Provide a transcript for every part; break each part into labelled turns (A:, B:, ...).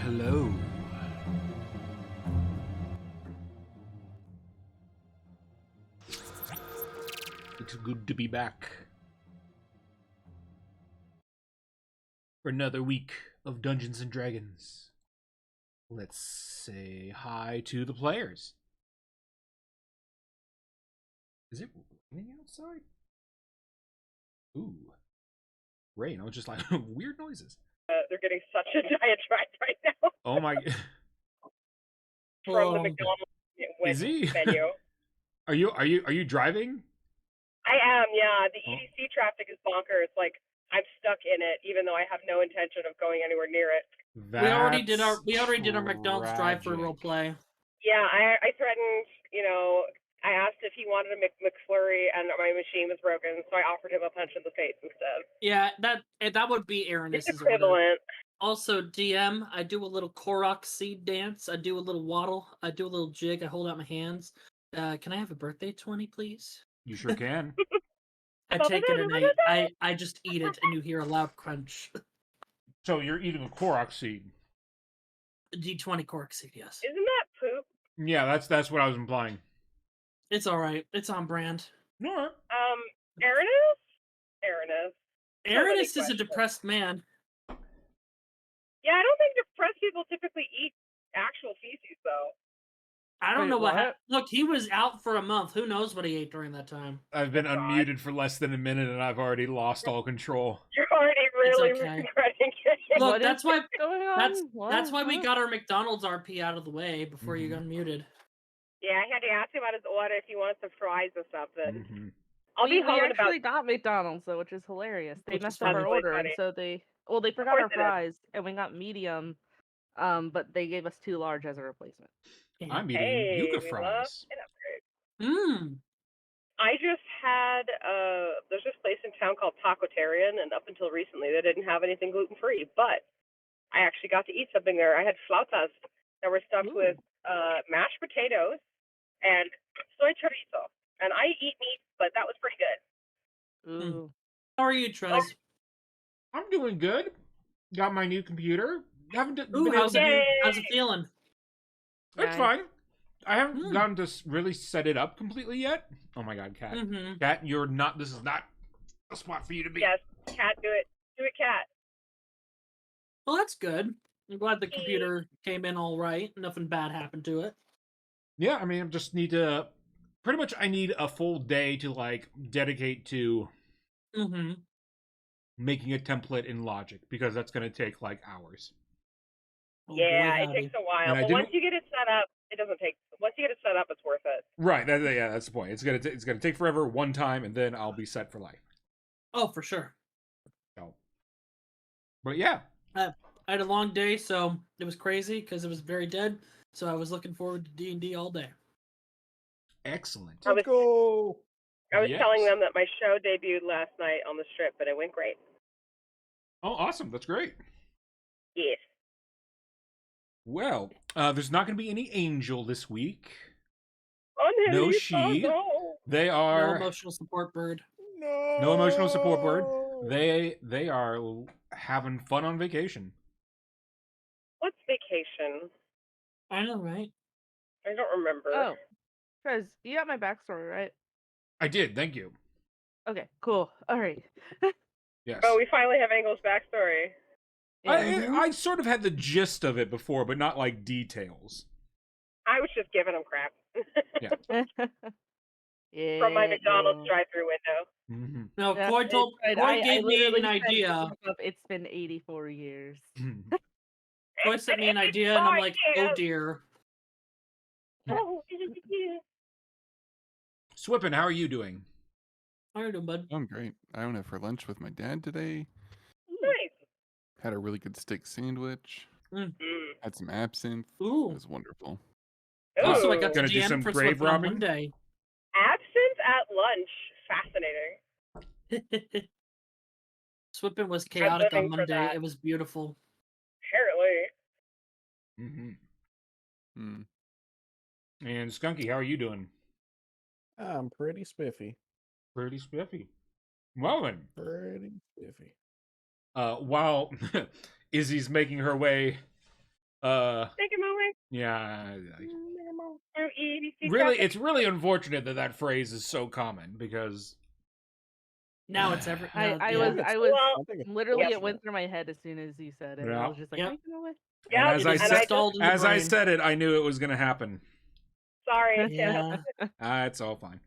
A: Hello. It's good to be back for another week of Dungeons and Dragons. Let's say hi to the players. Is it raining outside? Ooh. Rain. I was just like, weird noises.
B: They're getting such a diatribe right now.
A: Oh my.
B: From the McDonald's
A: Izzy?
B: menu.
A: Are you driving?
B: I am, yeah. The EDC traffic is bonkers. Like, I'm stuck in it, even though I have no intention of going anywhere near it.
C: We already did our McDonald's drive-through role play.
B: Yeah, I threatened, I asked if he wanted a McFlurry, and my machine was broken, so I offered him a punch in the face instead.
C: Yeah, that would be Aranis'
B: It's equivalent.
C: Also, DM, I do a little Korok seed dance. I do a little waddle. I do a little jig. I hold out my hands. Can I have a birthday 20, please?
A: You sure can.
C: I take it and I just eat it, and you hear a loud crunch.
A: So you're eating a Korok seed.
C: D20 Korok seed, yes.
B: Isn't that poop?
A: Yeah, that's what I was implying.
C: It's all right. It's on brand.
A: No.
C: Aranis is a depressed man.
B: Yeah, I don't think depressed people typically eat actual feces, though.
C: I don't know what happened. Look, he was out for a month. Who knows what he ate during that time?
A: I've been unmuted for less than a minute, and I've already lost all control.
B: You're already really regretting it.
C: Look, that's why we got our McDonald's RP out of the way before you got unmuted.
B: Yeah, I had to ask him about his order if he wanted some fries or something.
D: Mm-hmm.
B: We
D: actually got McDonald's though, which is hilarious. They messed up our order, and so they forgot our fries, and we got medium, but they gave us 2 large as a replacement.
A: I'm eating Yuca fries.
B: I just had there's this place in town called Tacotarian, and up until recently they didn't have anything gluten free, but I actually got to eat something there. I had flautas that were stuffed with mashed potatoes and soy chorizo. And I eat meat, but that was pretty good.
D: Ooh.
C: How are you, Trez?
A: I'm doing good. Got my new computer.
C: How's it feeling?
A: It's fine. I haven't gotten to really set it up completely yet. Oh my god, Cat. Cat, this is not a spot for you to be.
B: Yes, Cat, do it. Do it, Cat.
C: Well, that's good. I'm glad the computer came in all right. Nothing bad happened to it.
A: Yeah, I mean, I just need to... Pretty much I need a full day to, dedicate to making a template in Logic, because that's going to take, hours.
B: Yeah, it takes a while. But once you get it set up, it doesn't take... Once you get it set up, it's worth it.
A: Right, that's the point. It's gonna take forever one time, and then I'll be set for life.
C: Oh, for sure.
A: So, but yeah.
C: I had a long day, so it was crazy, because it was very dead, so I was looking forward to D&D all day.
A: Excellent.
B: Let's go. I was telling them that my show debuted last night on the Strip, and it went great.
A: Oh, awesome. That's great.
B: Yes.
A: Well, there's not going to be any Angel this week.
B: No,
A: she.
B: No.
A: They are...
C: No emotional support bird.
A: No emotional support bird. They are having fun on vacation.
B: What's vacation?
C: I know, right?
B: I don't remember.
D: Oh. Because you got my backstory, right?
A: I did, thank you.
D: Okay, cool. All right.
A: Yes.
B: Oh, we finally have Angel's backstory.
A: I sort of had the gist of it before, but not details.
B: I was just giving him crap.
D: Yeah.
B: From my McDonald's drive-through window.
C: No, Koi gave me an idea.
D: It's been 84 years.
C: Koi sent me an idea, and I'm like, oh dear.
B: Oh,
A: Swippin, how are you doing?
C: How are you doing, bud?
E: I'm great. I went out for lunch with my dad today.
B: Nice.
E: Had a really good steak sandwich. Had some absinthe.
C: Ooh.
E: It was wonderful.
C: Also, I got to
A: Gonna do
C: GM
A: some
C: for
A: grave
C: Swippin on
A: robbing?
C: Monday.
B: Absinthe at lunch. Fascinating.
C: Swippin was chaotic on
B: living for
C: Monday.
B: that.
C: It was beautiful.
B: Apparently.
A: And Skunky, how are you doing?
F: I'm pretty spiffy.
A: Pretty spiffy. Well then.
F: Pretty spiffy.
A: While Izzy's making her way
B: Take him away.
A: Yeah.
B: EDC
A: Really,
B: traffic.
A: it's really unfortunate that that phrase is so common because
C: Now it's every.
D: I was
B: Well,
D: literally,
F: Yep.
D: it went through my head as soon as you said it.
A: Yeah.
D: I was just like,
C: Yep.
D: take him away.
B: Yeah,
A: as
C: It
A: I
C: is
B: and I
C: installed in the
A: as I
C: brain.
A: said it, I knew it was going to happen.
B: Sorry.
C: Yeah.
A: It's all fine.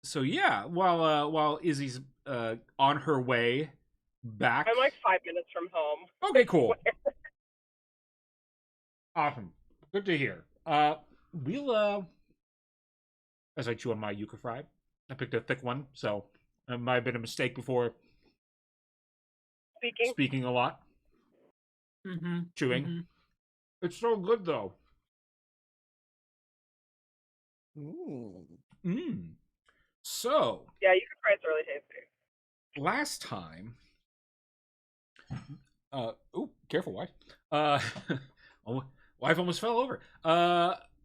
A: So yeah, while Izzy's on her way back.
B: I'm like 5 minutes from home.
A: Okay, cool. Awesome. Good to hear. We'll as I chew on my yucca fry, I picked a thick one, so it might have been a mistake before speaking a lot.
C: Mm-hmm.
A: Chewing.
C: Mm-hmm.
A: It's so good though. So
B: Yeah, you can try. It's really tasty.
A: last time, careful, wife. Wife almost fell over.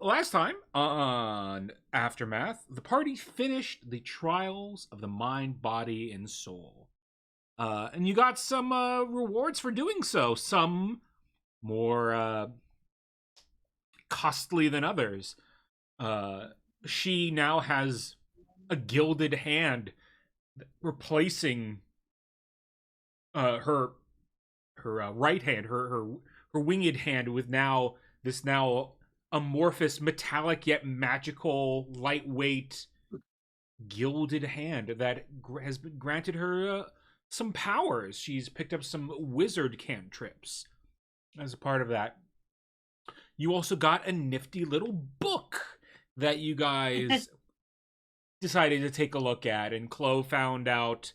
A: Last time on Aftermath, the party finished the trials of the mind, body, and soul. And you got some rewards for doing so. Some more costly than others. She now has a gilded hand replacing her right hand, her winged hand, with this amorphous, metallic yet magical, lightweight, gilded hand that has been granted her some powers. She's picked up some wizard cantrips as a part of that. You also got a nifty little book that you guys decided to take a look at, and Chloe found out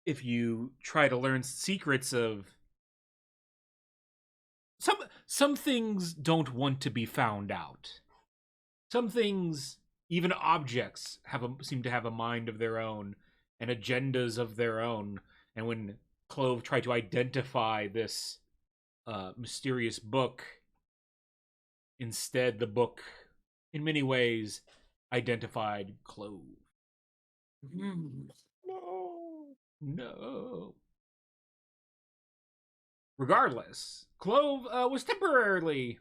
A: if you try to learn secrets of some things don't want to be found out. Some things, even objects, seem to have a mind of their own and agendas of their own. And when Clove tried to identify this mysterious book, instead the book, in many ways, identified Clove. No. Regardless, Clove was temporarily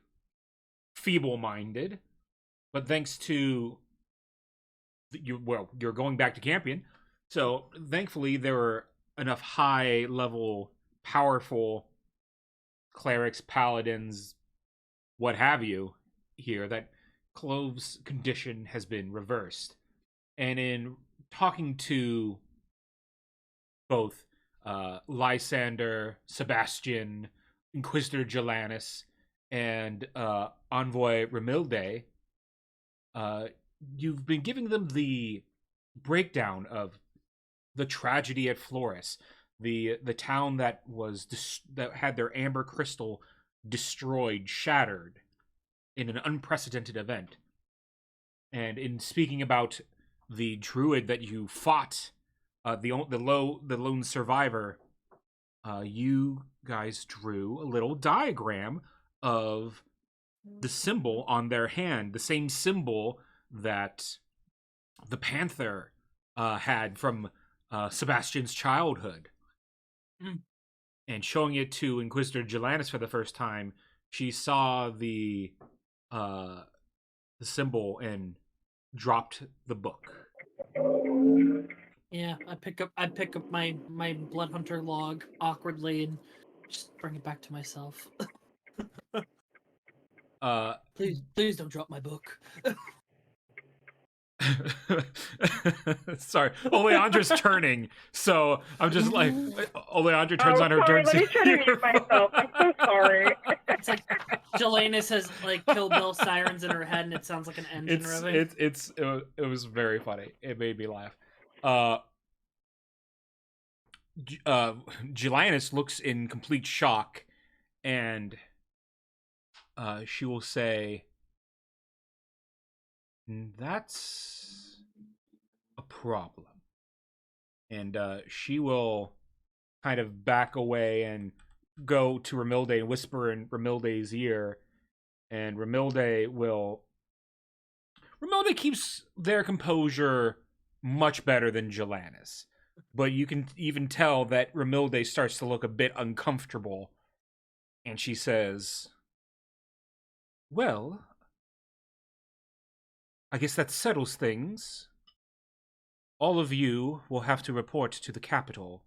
A: feeble-minded, but thanks to you're going back to Campion, so thankfully there were enough high-level, powerful clerics, paladins, what have you, here that Clove's condition has been reversed. And in talking to both Lysander, Sebastian, Inquisitor Jelanus, and Envoy Remilde, you've been giving them the breakdown of the tragedy at Florus, the town that that had their amber crystal destroyed, shattered in an unprecedented event. And in speaking about the druid that you fought, the lone survivor, you guys drew a little diagram of the symbol on their hand, the same symbol that the panther had from Sebastian's childhood. And showing it to Inquisitor Jelanus for the first time, she saw the symbol and dropped the book.
C: Yeah, I pick up my blood hunter log awkwardly and just bring it back to myself. Please don't drop my book.
A: Sorry, Oleandra's turning, so I'm just like, Oleandra turns on her turn.
B: Let me try to mute myself. I'm so sorry.
C: It's like Jelanus has like Kill Bill sirens in her head, and it sounds like an engine revving.
A: It was very funny. It made me laugh. Jelanus looks in complete shock, and she will say, "That's a problem." And she will kind of back away and go to Remilde and whisper in Remilde's ear, and Remilde keeps their composure much better than Jelanus. but you can even tell that Ramilde starts to look a bit uncomfortable. And she says, well, I guess that settles things. All of you will have to report to the capital.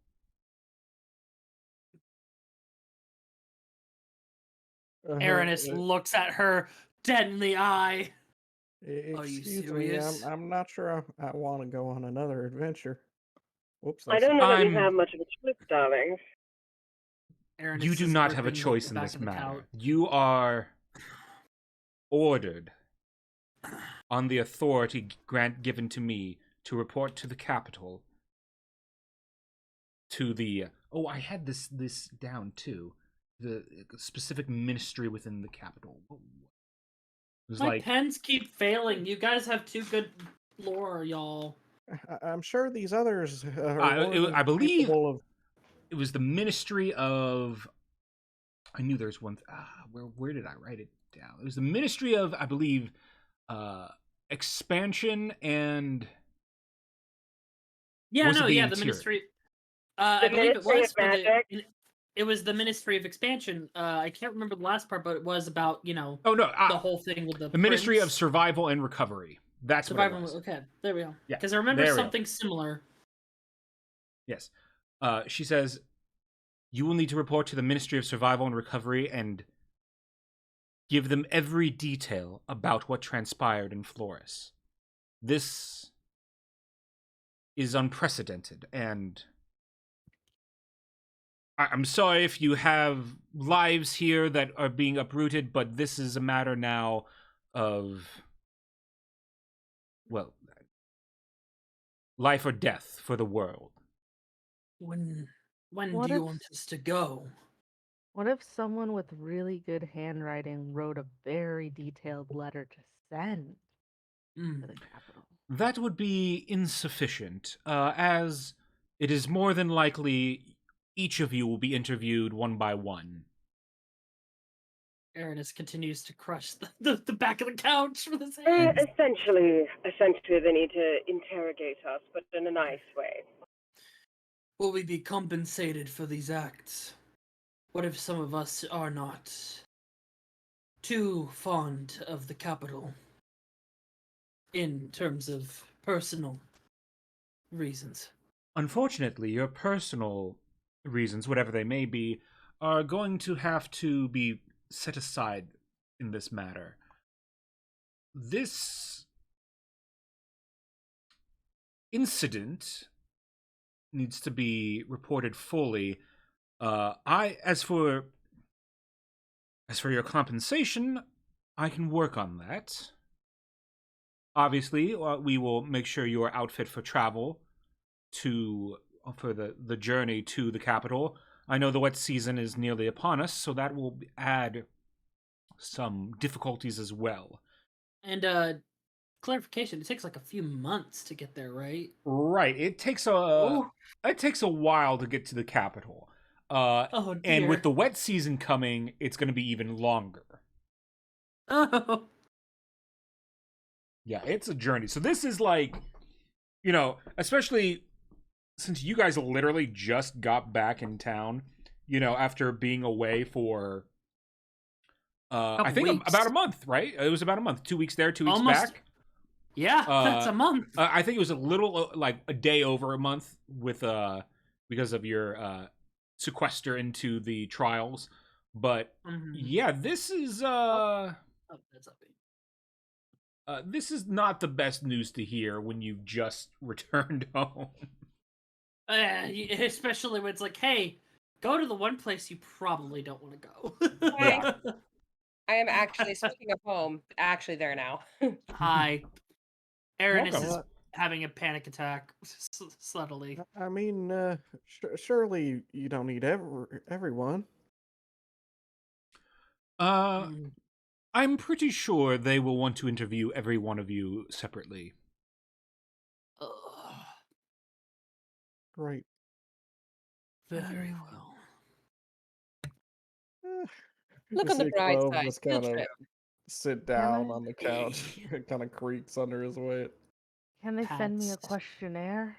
C: Aranis looks at her dead in the eye. Are you
F: Excuse me,
C: serious?
F: I'm not sure I want to go on another adventure. Whoops.
B: I don't know that we have much of a choice, darling.
C: Aranis
A: You do
C: is
A: not have a
C: gripping
A: choice
C: the
A: in
C: back
A: this
C: of the
A: matter.
C: couch.
A: You are ordered on the authority given to me to report to the capital. To the I had this down too. The specific ministry within the capital. It was
C: My pens keep failing. You guys have too good lore, y'all.
F: I'm sure these others are
A: I believe
F: capable of...
A: it was the Ministry of. I knew there's one. Where did I write it down? It was the Ministry of, I believe, expansion and.
C: Yeah,
A: the
C: Ministry. I believe it was for it was the Ministry of Expansion. I can't remember the last part, but it was about the whole thing with
A: the Ministry of Survival and Recovery. That's
C: survival.
A: What it was.
C: Okay, there we go.
A: Yeah,
C: because I remember something similar.
A: Yes, she says, you will need to report to the Ministry of Survival and Recovery and give them every detail about what transpired in Florus. This is unprecedented, and I'm sorry if you have lives here that are being uprooted, but this is a matter now of, well, life or death for the world.
C: When do you want us to go?
D: What if someone with really good handwriting wrote a very detailed letter to send to the capital?
A: That would be insufficient, as it is more than likely each of you will be interviewed one by one.
C: Aranis continues to crush the back of the couch with his hands.
B: Essentially, they need to interrogate us, but in a nice way.
C: Will we be compensated for these acts? What if some of us are not too fond of the capital in terms of personal reasons?
A: Unfortunately, your personal reasons, whatever they may be, are going to have to be set aside in this matter. This incident needs to be reported fully. As for your compensation, I can work on that. Obviously, we will make sure you are outfit for travel for the journey to the capital. I know the wet season is nearly upon us, so that will add some difficulties as well.
C: And clarification, it takes like a few months to get there, right?
A: Right. It takes a while to get to the capital. And with the wet season coming, it's going to be even longer.
C: Oh.
A: Yeah, it's a journey. So this is like, especially since you guys literally just got back in town, after being away for I think about a month, right? It was about a month. 2 weeks there, 2 weeks back.
C: Yeah, that's a month.
A: I think it was a little like a day over a month with because of your sequester into the trials. But yeah, this is this is not the best news to hear when you've just returned home.
C: Especially when it's like, hey, go to the one place you probably don't want to go.
A: Yeah.
B: I am actually, speaking of home, actually there now.
C: Hi. Aranis is having a panic attack subtly.
F: I mean, surely you don't need everyone.
A: I'm pretty sure they will want to interview every one of you separately.
F: Great.
C: Very well.
B: Look on the bright side.
F: Just kind of sit down on the couch. It kind of creaks under his weight.
D: Can they send me a questionnaire?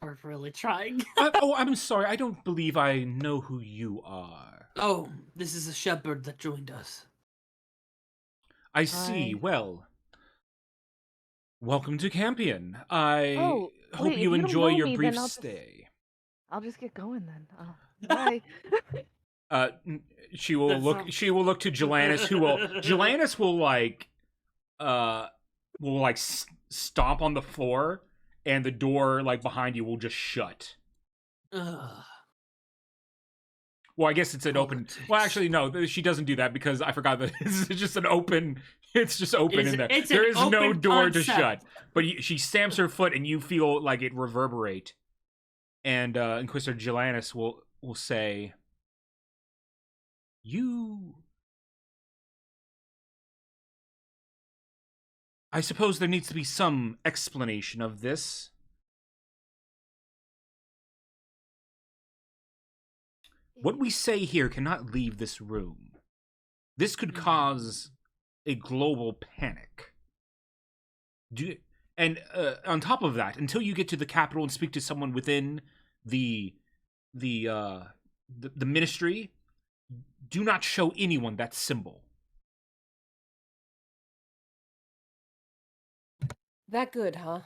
C: Are really trying.
A: I'm sorry. I don't believe I know who you are.
C: Oh, this is a shepherd that joined us.
A: I see. Well, welcome to Campion. I hope
D: wait,
A: you
D: if you don't
A: enjoy
D: know
A: your
D: me,
A: brief
D: then
A: stay.
D: I'll just get going then. Bye.
A: She will look. She will look to Jelannis, who will. Jelannis will stomp on the floor, and the door behind you will just shut.
C: Ugh.
A: Well, I guess it's an open. Well, actually, no. She doesn't do that because I forgot that it's just an open. It's just open in there. There is no door to shut. But she stamps her foot, and you feel like it reverberate. And Inquisitor Jelannis will say, "You." I suppose there needs to be some explanation of this. What we say here cannot leave this room. This could cause a global panic. And on top of that, until you get to the capital and speak to someone within the ministry, do not show anyone that symbol.
G: That good, huh?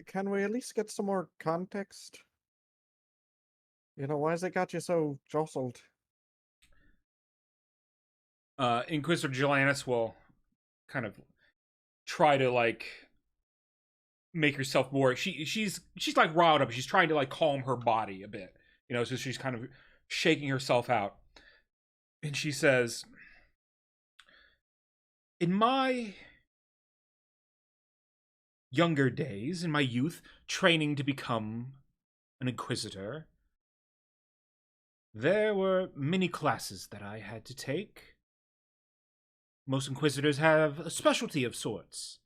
F: Can we at least get some more context? Why has it got you so jostled?
A: Inquisitor Jelannis will kind of try to make herself more. She's riled up. She's trying to calm her body a bit, so she's kind of shaking herself out. And she says, "In my younger days, in my youth, training to become an inquisitor, there were many classes that I had to take. Most inquisitors have a specialty of sorts.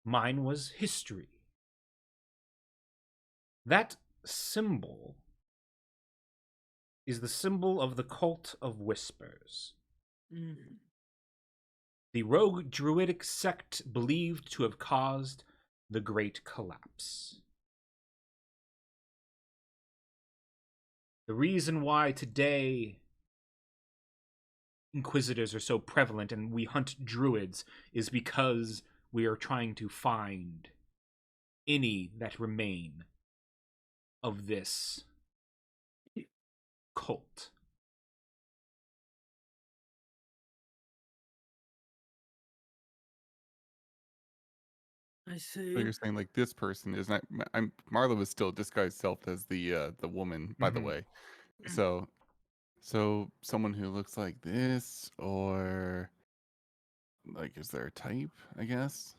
A: Mine was history. That symbol is the symbol of the Cult of Whispers. The rogue druidic sect believed to have caused the Great Collapse. The reason why today inquisitors are so prevalent and we hunt druids is because we are trying to find any that remain of this cult."
C: I see.
E: So you're saying this person is not. Marla was still disguised self as the woman, by the way. So someone who looks like this, or is there a type? I guess.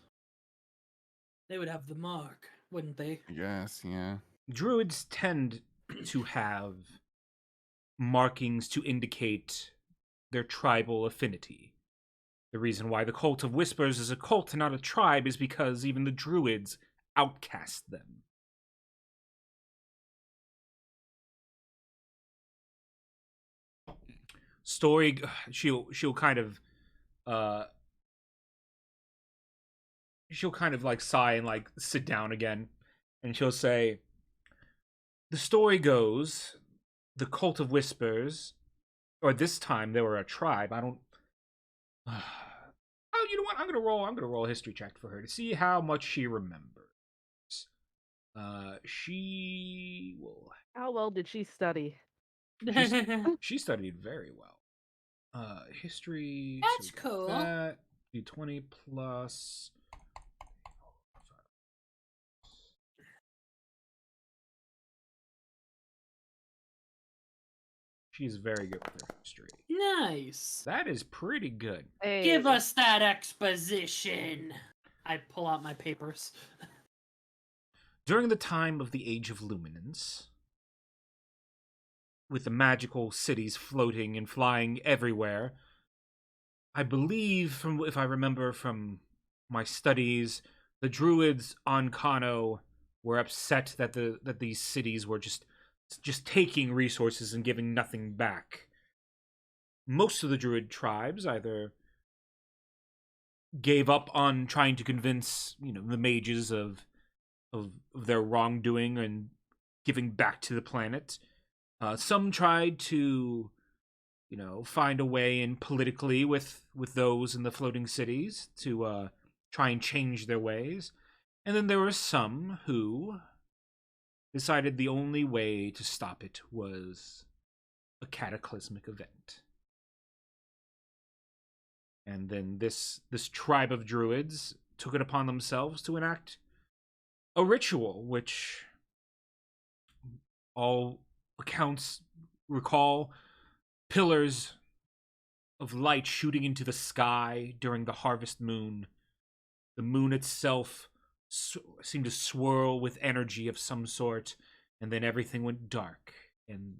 C: They would have the mark, wouldn't they?
E: I guess, yeah.
A: Druids tend to have markings to indicate their tribal affinity. The reason why the Cult of Whispers is a cult and not a tribe is because even the druids outcast them. Story, she'll kind of sigh and sit down again, and she'll say, "The story goes, the Cult of Whispers, or this time they were a tribe. I don't. Oh, you know what? I'm gonna roll a history check for her to see how much she remembers. She will.
D: How well did she study?
A: She studied very well. History.
C: That's cool.
A: That D20 plus. She's very good with her history.
C: Nice.
A: That is pretty good.
D: Hey.
C: Give us that exposition. I pull out my papers.
A: During the time of the Age of Luminance, with the magical cities floating and flying everywhere, I believe, if I remember from my studies, the druids on Kano were upset that these cities were just taking resources and giving nothing back. Most of the druid tribes either gave up on trying to convince, the mages of their wrongdoing and giving back to the planet. Some tried to, find a way in politically with those in the floating cities to try and change their ways. And then there were some who decided the only way to stop it was a cataclysmic event. And then this tribe of druids took it upon themselves to enact a ritual, which all accounts recall pillars of light shooting into the sky during the harvest moon. The moon itself seemed to swirl with energy of some sort, and then everything went dark, and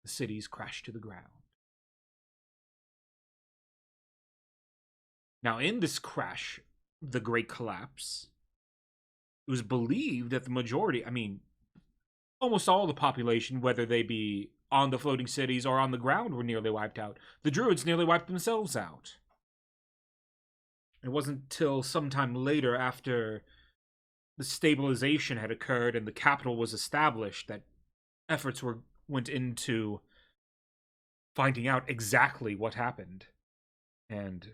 A: the cities crashed to the ground. Now, in this crash, the Great Collapse, it was believed that the majority, almost all the population, whether they be on the floating cities or on the ground, were nearly wiped out. The Druids nearly wiped themselves out. It wasn't till sometime later, after the stabilization had occurred and the capital was established, that efforts went into finding out exactly what happened. And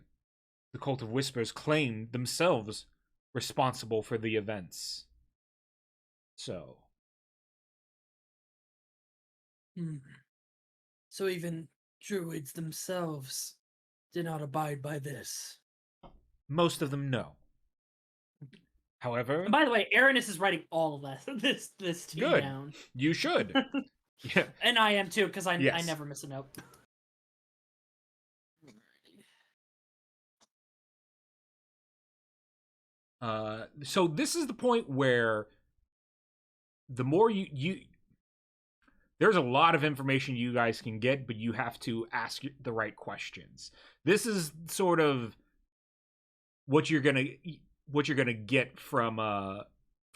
A: the Cult of Whispers claimed themselves responsible for the events. So.
C: So even druids themselves did not abide by this.
A: Most of them no. However,
C: and by the way, Aranis is writing all of this to
A: good.
C: down.
A: You should. Yeah.
C: And I am too, because I never miss a note.
A: So this is the point where the more you there's a lot of information you guys can get, but you have to ask the right questions. This is sort of what you're gonna get from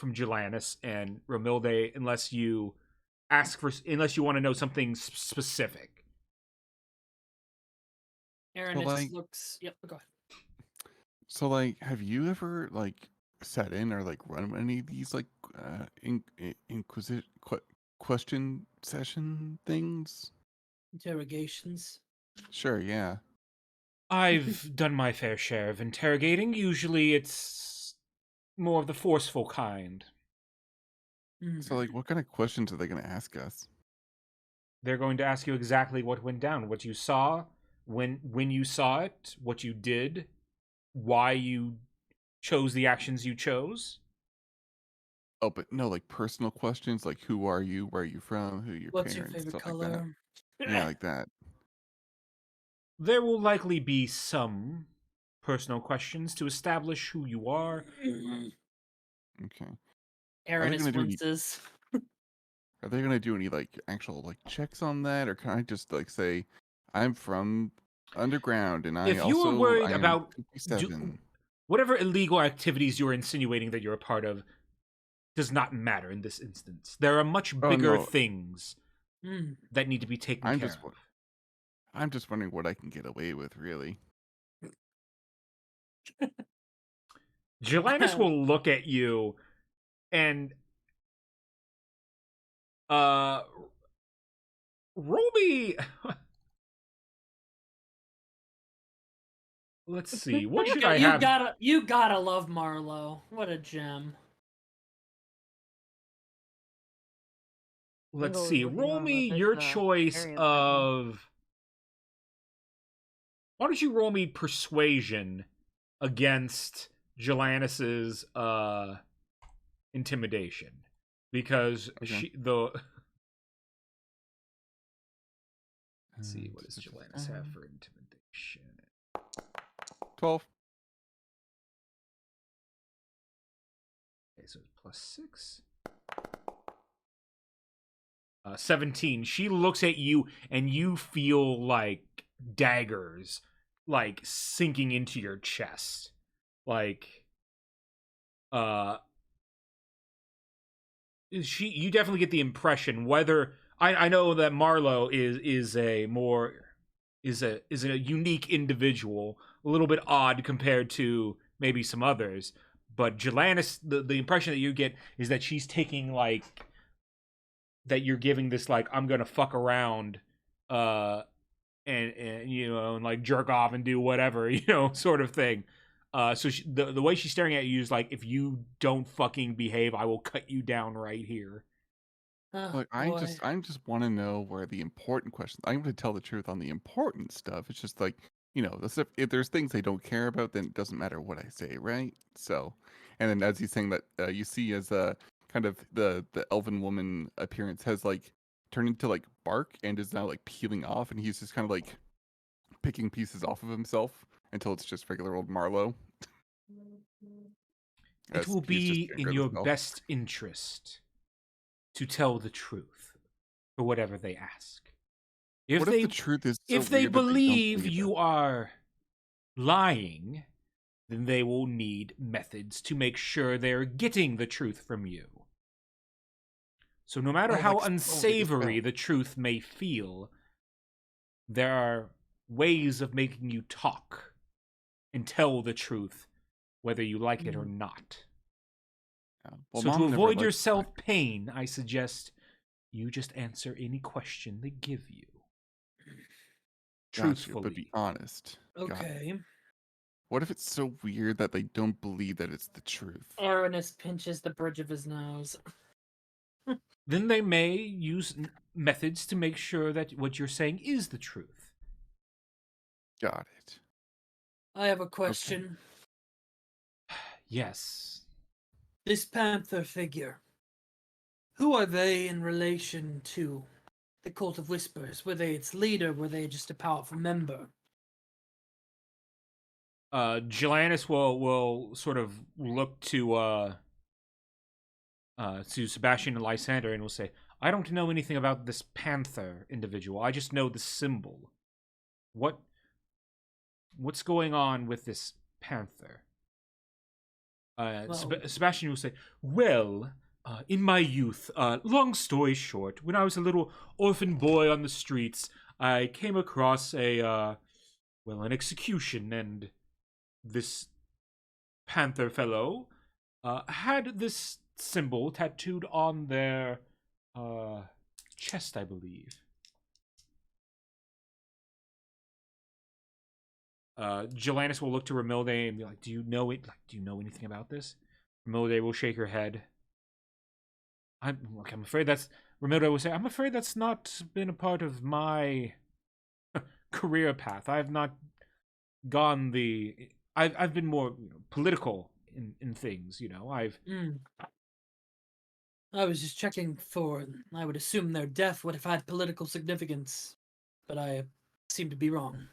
A: Jelanis and Romilde, unless you want to know something specific.
C: Aranis looks. Yep, go ahead.
E: So, have you ever sat in or run any of these question session things?
C: Interrogations.
E: Sure, yeah.
A: I've done my fair share of interrogating. Usually it's more of the forceful kind.
E: So, what kind of questions are they going to ask us?
A: They're going to ask you exactly what went down, what you saw, when you saw it, what you did, why you chose the actions you chose.
E: Oh, but no, personal questions, who are you, where are you from, who are your
C: What's
E: parents,
C: your favorite
E: stuff
C: color?
E: Like that. Yeah, like that.
A: There will likely be some personal questions to establish who you are.
E: Okay.
C: Aranis winces.
E: Are they going to do any actual checks on that, or can I just say I'm from underground and
A: if you were worried about
E: 57.
A: Whatever illegal activities you're insinuating that you're a part of does not matter in this instance. There are much bigger things that need to be taken care of.
E: I'm just wondering what I can get away with, really.
A: Jelanis will look at you and roll me. Let's see. What should I have?
C: You gotta love Marlowe. What a gem.
A: Let's see. Roll me your choice of. Why don't you roll me persuasion against Jelanis's intimidation? Because Let's see, what does Jelanis have for intimidation?
E: 12.
A: Okay, so it's +6. 17. She looks at you and you feel like daggers sinking into your chest. You definitely get the impression, whether I know that Marlowe is a unique individual, a little bit odd compared to maybe some others, but Jelanis, the impression that you get is that she's taking that you're giving this like I'm gonna fuck around, and you know, and like jerk off and do whatever, you know, sort of thing. So the way she's staring at you is like, if you don't fucking behave, I will cut you down right here.
E: Look, I just want to know where the important questions. I'm going to tell the truth on the important stuff. It's just like, you know, the stuff, if there's things they don't care about, then it doesn't matter what I say, right? So, and then as he's saying that, you see as kind of the elven woman appearance has like turned into like bark and is now like peeling off, and he's just kind of like picking pieces off of himself until it's just regular old Marlowe.
A: It will be in your best interest to tell the truth for whatever they ask.
E: If the truth is so
A: if they
E: weird that
A: believe you are lying, then they will need methods to make sure they're getting the truth from you. So no matter how unsavory the truth may feel, there are ways of making you talk and tell the truth, whether you like it or not.
E: Well,
A: so to avoid yourself pain, I suggest you just answer any question they give you. Truthfully.
E: But be honest.
C: Okay.
E: God. What if it's so weird that they don't believe that it's the truth?
C: Aranis pinches the bridge of his nose.
A: Then they may use methods to make sure that what you're saying is the truth.
E: Got it.
C: I have a question.
A: Okay. Yes.
C: This panther figure, who are they in relation to the Cult of Whispers? Were they its leader? Were they just a powerful member?
A: Gelanis will sort of look to Sebastian and Lysander and will say, I don't know anything about this panther individual. I just know the symbol. What's going on with this panther? Sebastian will say, well, in my youth, long story short, when I was a little orphan boy on the streets, I came across an execution, and this panther fellow had this symbol tattooed on their chest, I believe. Gelanis will look to Romilde and be like, do you know it? Like, do you know anything about this? Romilde will shake her head. I'm afraid that's... Romilde will say, I'm afraid that's not been a part of my career path. I've not gone the... I've been more political in things, you know. I
C: was just checking for... I would assume their death would have had political significance, but I seem to be wrong.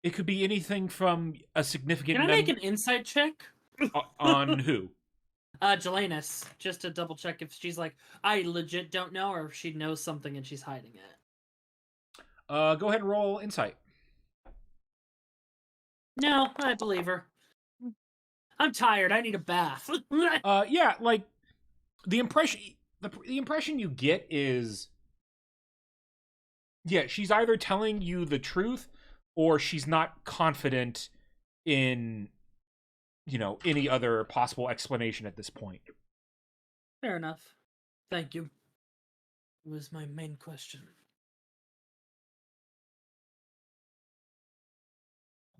A: It could be anything from a significant...
C: Can I make an insight check?
A: On who?
C: Gelanis, just to double check if she's like, I legit don't know, or if she knows something and she's hiding it.
A: Go ahead and roll insight.
C: No, I believe her. I'm tired. I need a bath.
A: Yeah, like the impression you get is, yeah, she's either telling you the truth or she's not confident in, you know, any other possible explanation at this point.
C: Fair enough. Thank you. It was my main question.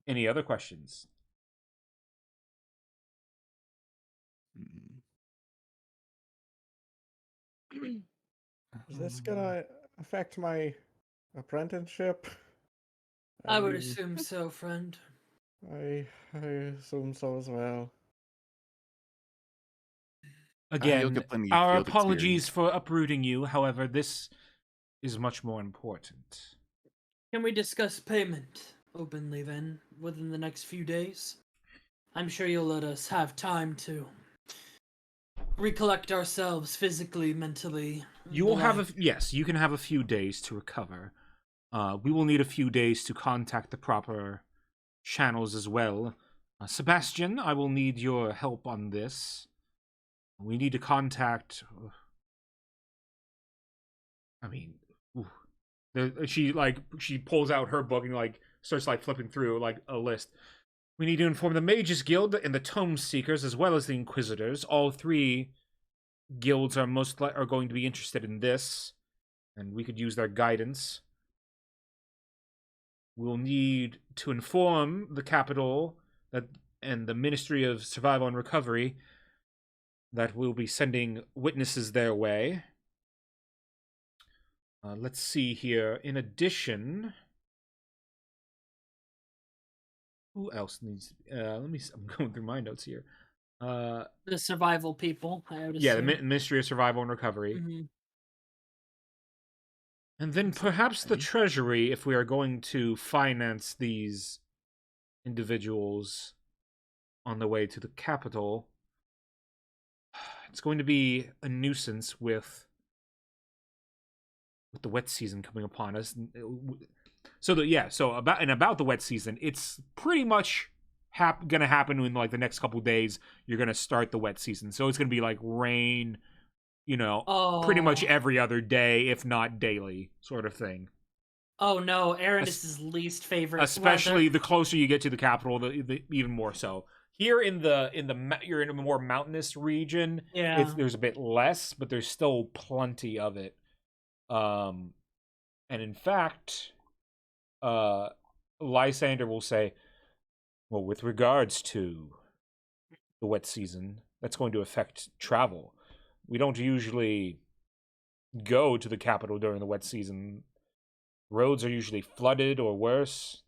A: Any other questions?
F: Is this gonna affect my apprenticeship?
C: I would assume so, friend.
F: I assume so as well.
A: Again, our apologies for uprooting you. However, this is much more important.
C: Can we discuss payment openly then, within the next few days? I'm sure you'll let us have time to recollect ourselves physically, mentally.
A: You will have yes, you can have a few days to recover. We will need a few days to contact the proper channels as well. Sebastian, I will need your help on this. We need to contact... I mean... She pulls out her book and like starts like flipping through like a list. We need to inform the Mages Guild and the Tome Seekers as well as the Inquisitors. All three guilds are are going to be interested in this, and we could use their guidance. We'll need to inform the capital and the Ministry of Survival and Recovery that we'll be sending witnesses their way. Let's see here. In addition, who else needs? Let me. I'm going through my notes here.
C: The survival people. I would
A: Yeah, the
C: assume.
A: Ministry of Survival and Recovery.
C: Mm-hmm.
A: And then perhaps the Treasury, if we are going to finance these individuals on the way to the capital. It's going to be a nuisance with the wet season coming upon us. So about the wet season, it's pretty much going to happen in like the next couple days. You're going to start the wet season, so it's going to be like rain, pretty much every other day, if not daily, sort of thing.
C: Oh no, Aranis's least favorite.
A: Especially
C: weather.
A: The closer you get to the capital, the even more so. Here you're in a more mountainous region.
C: Yeah,
A: there's a bit less, but there's still plenty of it. And in fact, Lysander will say, well, with regards to the wet season, that's going to affect travel. We don't usually go to the capital during the wet season. Roads are usually flooded or worse.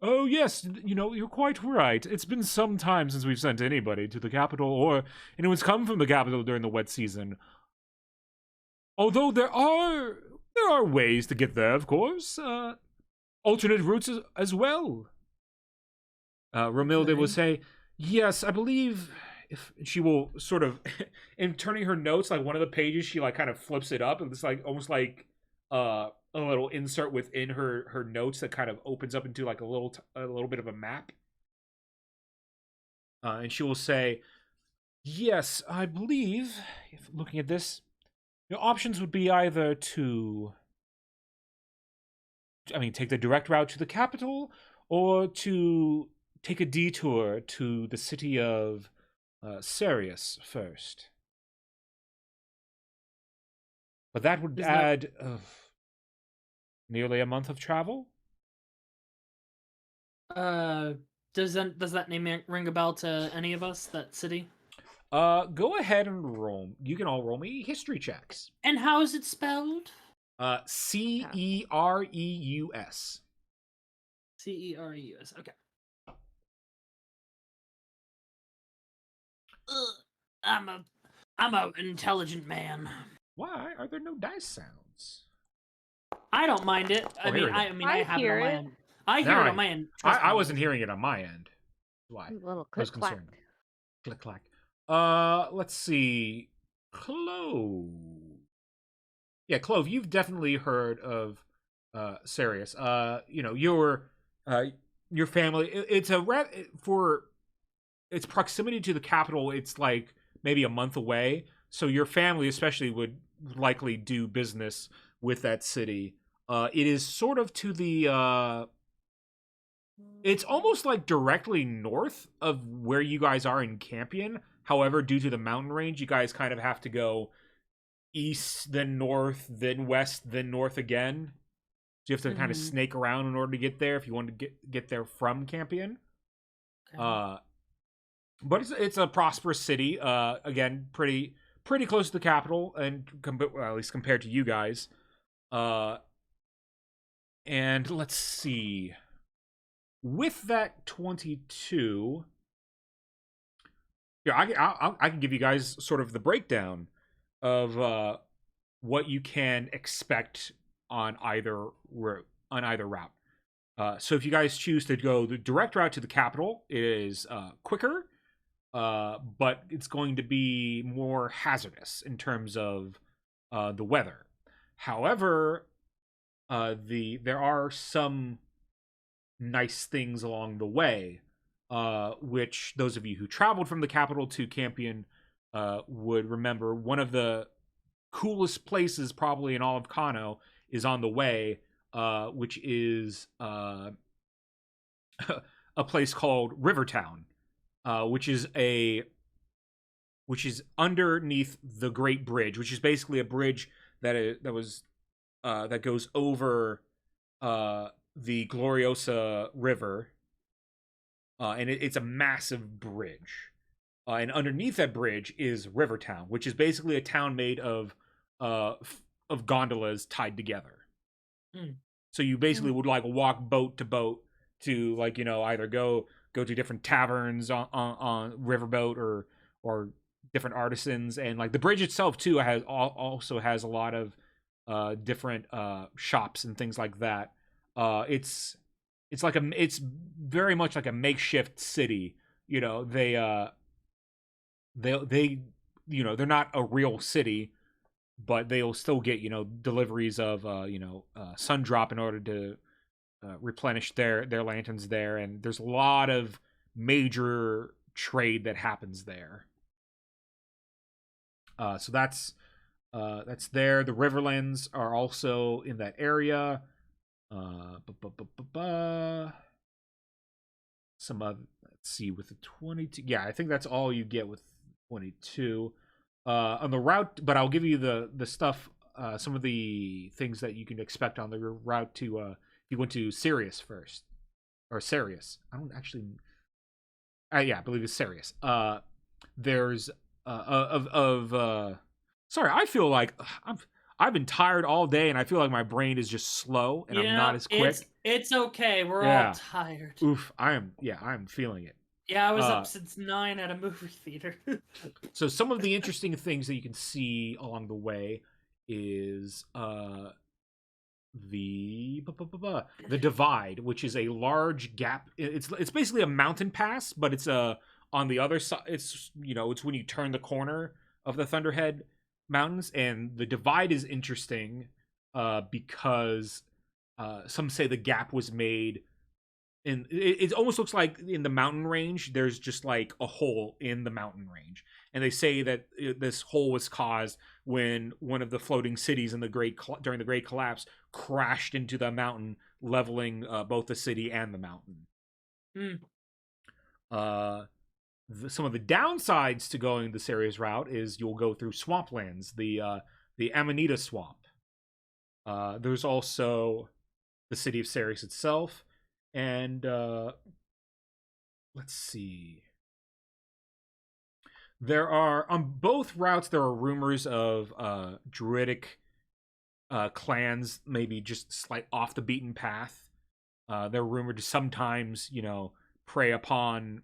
A: Oh, yes, you're quite right. It's been some time since we've sent anybody to the capital or anyone's come from the capital during the wet season. Although there are ways to get there, of course. Alternate routes as well. Romilda will say, yes, I believe... If she will sort of, in turning her notes, like one of the pages, she like kind of flips it up, and it's like almost like a little insert within her notes that kind of opens up into like a little bit of a map. And she will say, yes, I believe, if looking at this, your options would be either to, take the direct route to the capital, or to take a detour to the city of Sirius first. But that would add nearly a month of travel.
C: Does that name ring a bell to any of us? That city?
A: Go ahead and roll. You can all roll me history checks.
C: And how is it spelled?
A: Cereus.
C: Cereus. Okay. I'm a intelligent man.
A: Why are there no dice sounds?
C: I don't mind it. I have it on my end. I hear it on my end.
A: I wasn't hearing it on my end. Why?
D: A little click clack.
A: Click clack. Let's see. Clove. Yeah, Clove, you've definitely heard of Sirius. Your family. It's for its proximity to the capital. It's like maybe a month away. So your family, especially, would likely do business with that city. It is sort of to the. It's almost like directly north of where you guys are in Campion. However, due to the mountain range, you guys kind of have to go east, then north, then west, then north again. So you have to kind of snake around in order to get there if you want to get there from Campion. Okay. But it's a prosperous city. Again, pretty close to the capital, and at least compared to you guys. And let's see. With that 22, I can give you guys sort of the breakdown of what you can expect on either route. So if you guys choose to go the direct route to the capital, it is quicker, but it's going to be more hazardous in terms of the weather. However, there are some nice things along the way, which those of you who traveled from the capital to Campion would remember. One of the coolest places probably in all of Kano is on the way, which is a place called Rivertown. which is underneath the Great Bridge, which is basically a bridge that goes over the Gloriosa River, and it's a massive bridge. And underneath that bridge is Rivertown, which is basically a town made of gondolas tied together.
C: Mm.
A: So you basically would like walk boat to boat to like either go to different taverns on riverboat or different artisans, and like the bridge itself too also has a lot of different shops and things like that. It's very much like a makeshift city. They they're not a real city, but they'll still get deliveries of Sundrop in order to replenish their lanterns there, and there's a lot of major trade that happens there. So that's there. The Riverlands are also in that area. Some other, let's see, with the 22. Yeah, I think that's all you get with 22. On the route, but I'll give you the stuff, some of the things that you can expect on the route to if you went to Sirius first, or Sirius. I don't actually. Yeah, I believe it's Sirius. There's sorry, I feel like I've been tired all day, and I feel like my brain is just slow, and I'm not as quick.
C: It's okay. We're all tired.
A: Oof, I'm feeling it.
C: Yeah, I was up since 9 at a movie theater.
A: So some of the interesting things that you can see along the way is the Divide, which is a large gap. It's basically a mountain pass, but it's on the other side. It's it's when you turn the corner of the Thunderhead Mountains, and the Divide is interesting because some say the gap was made. And it almost looks like in the mountain range, there's just like a hole in the mountain range. And they say that this hole was caused when one of the floating cities in during the Great Collapse crashed into the mountain, leveling both the city and the mountain. Some of the downsides to going the Sirius route is you'll go through swamplands, the Amanita Swamp. There's also the city of Sirius itself. And let's see. There are on both routes. There are rumors of druidic clans, maybe just slight off the beaten path. They're rumored to sometimes, prey upon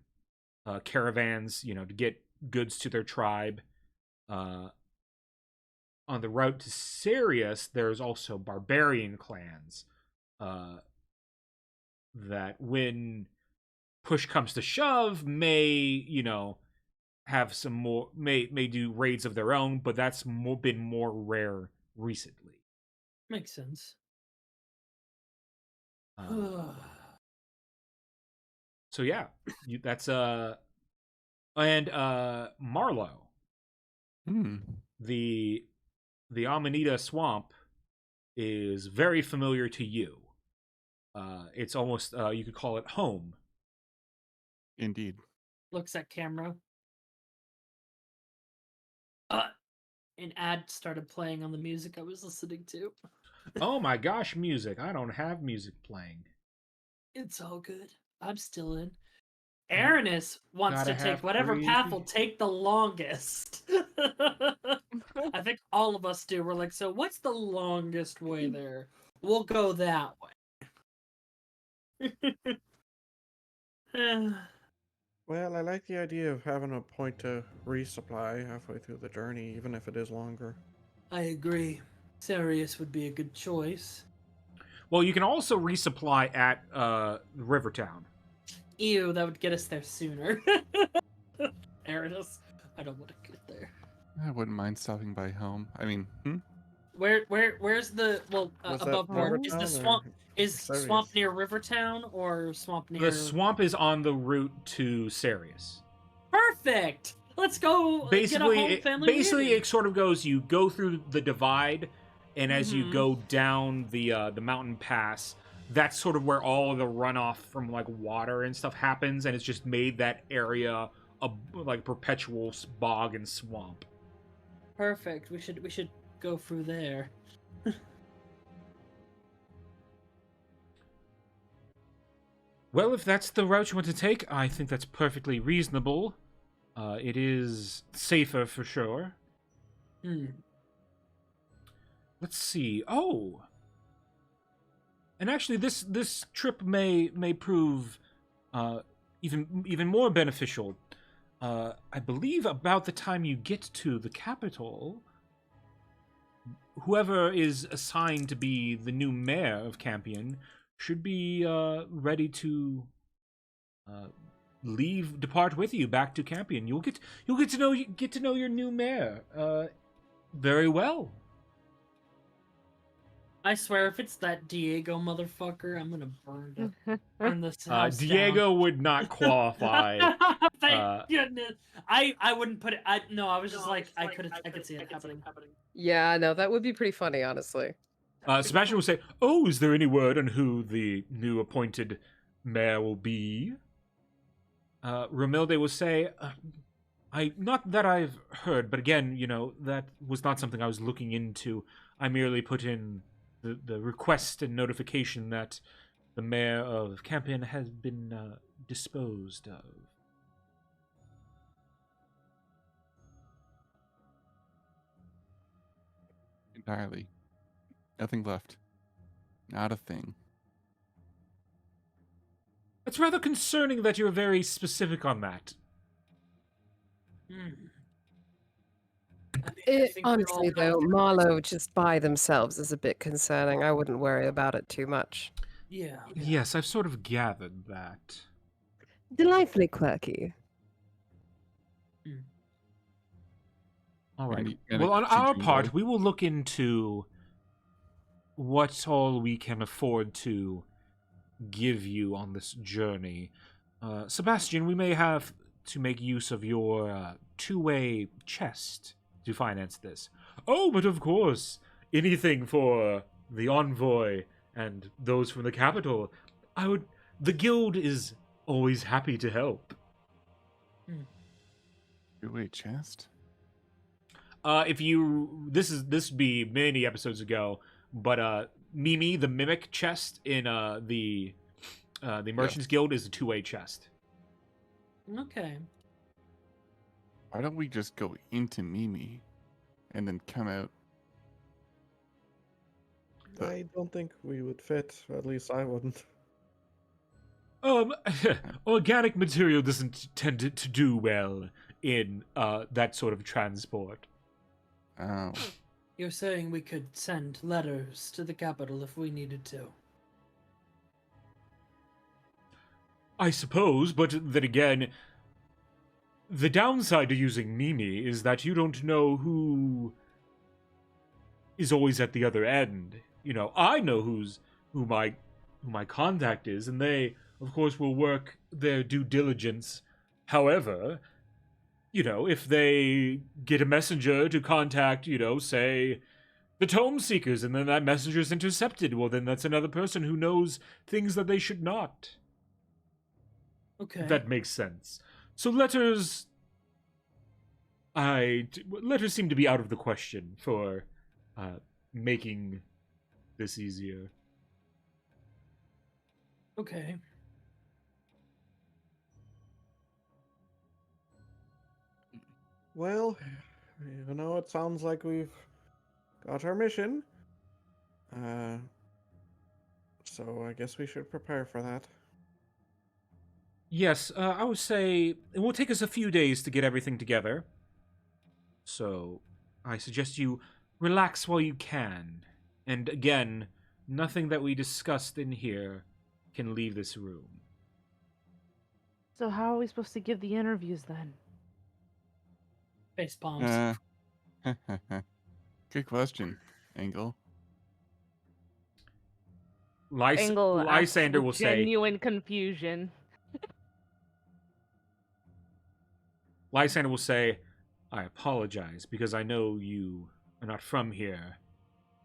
A: caravans, to get goods to their tribe. On the route to Sirius, there's also barbarian clans. That when push comes to shove may have some more may do raids of their own, but that's been more rare recently.
C: Makes sense.
A: So yeah, that's and Marlowe, the Amanita Swamp is very familiar to you. It's almost you could call it home.
E: Indeed.
C: Looks at camera. An ad started playing on the music I was listening to.
A: Oh my gosh, music. I don't have music playing.
C: It's all good. I'm still in. Aranis wants to take whatever path will take the longest. I think all of us do. We're like, so what's the longest way there? We'll go that way.
F: Well, I like the idea of having a point to resupply halfway through the journey, even if it is longer.
C: I agree. Sirius would be a good choice.
A: Well, you can also resupply at Rivertown.
C: Ew, that would get us there sooner. Aranis, I don't want to get there.
E: I wouldn't mind stopping by home. I mean,
C: Where's the above board? Is the swamp? Is swamp near Rivertown or swamp near?
A: The swamp is on the route to Sirius.
C: Perfect. Let's go.
A: Basically, it sort of goes. You go through the Divide, and as you go down the mountain pass, that's sort of where all the runoff from like water and stuff happens, and it's just made that area a like perpetual bog and swamp.
C: Perfect. We should go through there.
A: Well, if that's the route you want to take, I think that's perfectly reasonable. It is safer for sure. Let's see. Oh, and actually, this trip may prove even more beneficial. I believe about the time you get to the capital, whoever is assigned to be the new mayor of Campion should be ready to depart with you back to Campion. You'll get to know your new mayor very well.
C: I swear, if it's that Diego motherfucker, I'm gonna burn this house
A: Diego
C: down.
A: would not qualify.
C: Thank goodness. I wouldn't put it. I was just like, I could see it happening.
G: Yeah, no, that would be pretty funny, honestly.
A: Sebastian will say, "Oh, is there any word on who the new appointed mayor will be?" Romilde will say, not that I've heard, but again, that was not something I was looking into. I merely put in the request and notification that the mayor of Campion has been disposed of."
E: Entirely. Nothing left. Not a thing.
A: It's rather concerning that you're very specific on that.
G: Honestly, though, Marlowe just by themselves is a bit concerning. I wouldn't worry about it too much.
C: Yeah.
A: Yes, I've sort of gathered that.
G: Delightfully quirky.
A: All right.
E: And
A: Well, on our
E: jingle.
A: part, we will look into what all we can afford to give you on this journey. Sebastian, we may have to make use of your two-way chest to finance this. Oh, but of course, anything for the envoy and those from the capital. The guild is always happy to help.
E: Two-way chest?
A: This be many episodes ago, but Mimi, the mimic chest in the Merchants Guild is a two-way chest.
C: Okay.
E: Why don't we just go into Mimi and then come out?
F: I don't think we would fit. At least I wouldn't.
A: Organic material doesn't tend to do well in that sort of transport.
E: Oh.
C: You're saying we could send letters to the capital if we needed to.
A: I suppose, but then again, the downside to using Mimi is that you don't know who is always at the other end. I know who my contact is, and they, of course, will work their due diligence. However, if they get a messenger to contact, say, the Tome Seekers, and then that messenger's intercepted, well, then that's another person who knows things that they should not.
C: Okay.
A: If that makes sense. So letters seem to be out of the question for making this easier.
C: Okay.
F: Well, it sounds like we've got our mission. So I guess we should prepare for that.
A: Yes, I would say it will take us a few days to get everything together. So I suggest you relax while you can. And again, nothing that we discussed in here can leave this room.
D: So how are we supposed to give the interviews then?
C: Face palms.
E: Good question, Angle.
D: Angle
A: Lysander
D: asks
A: will
D: with
A: say,
D: genuine confusion.
A: Lysander will say, I apologize because I know you are not from here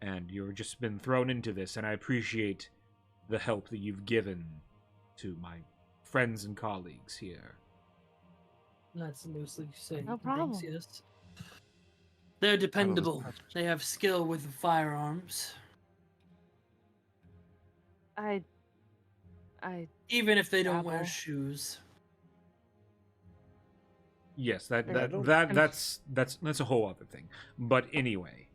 A: and you've just been thrown into this, and I appreciate the help that you've given to my friends and colleagues here.
C: That's loosely saying
D: No problem.
C: things, yes. They're dependable. They have skill with firearms.
D: I
C: Even if they don't wear
D: Dabble.
C: shoes.
A: Yes,
F: I don't-
A: that's a whole other thing. But anyway,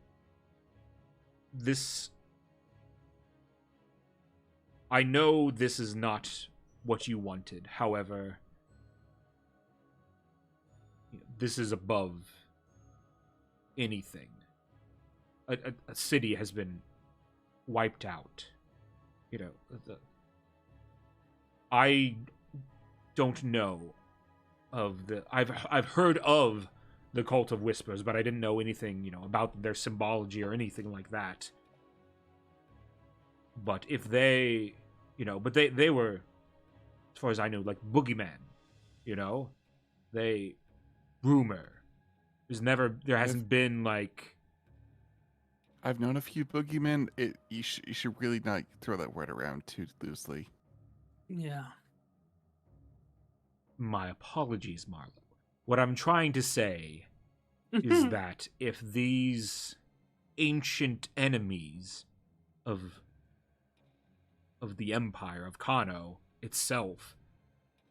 A: I know this is not what you wanted. However, this is above anything. A city has been wiped out. I don't know of the. I've heard of the Cult of Whispers, but I didn't know anything, about their symbology or anything like that. But if they, but they were, as far as I know, like boogeyman. They rumor. There hasn't been like.
E: I've known a few boogeymen. You should really not throw that word around too loosely.
C: Yeah.
A: My apologies, Marlo. What I'm trying to say is that if these ancient enemies of the Empire, of Kano itself,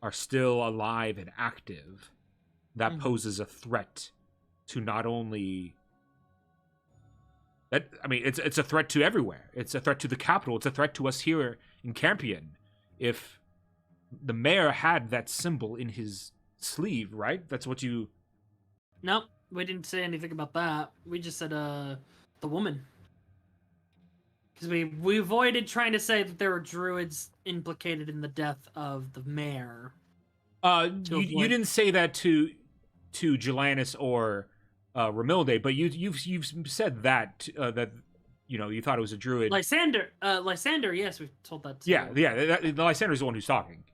A: are still alive and active, that poses a threat to not only... it's a threat to everywhere. It's a threat to the capital. It's a threat to us here in Campion. If the mayor had that symbol in his sleeve, right? That's what you...
C: Nope, we didn't say anything about that. We just said, the woman. Because we avoided trying to say that there were druids implicated in the death of the mayor.
A: You didn't say that to Jelanus or Ramilde, but you've said that that you thought it was a druid.
C: Lysander, yes, we've told that too.
A: Yeah. Lysander's the one who's talking.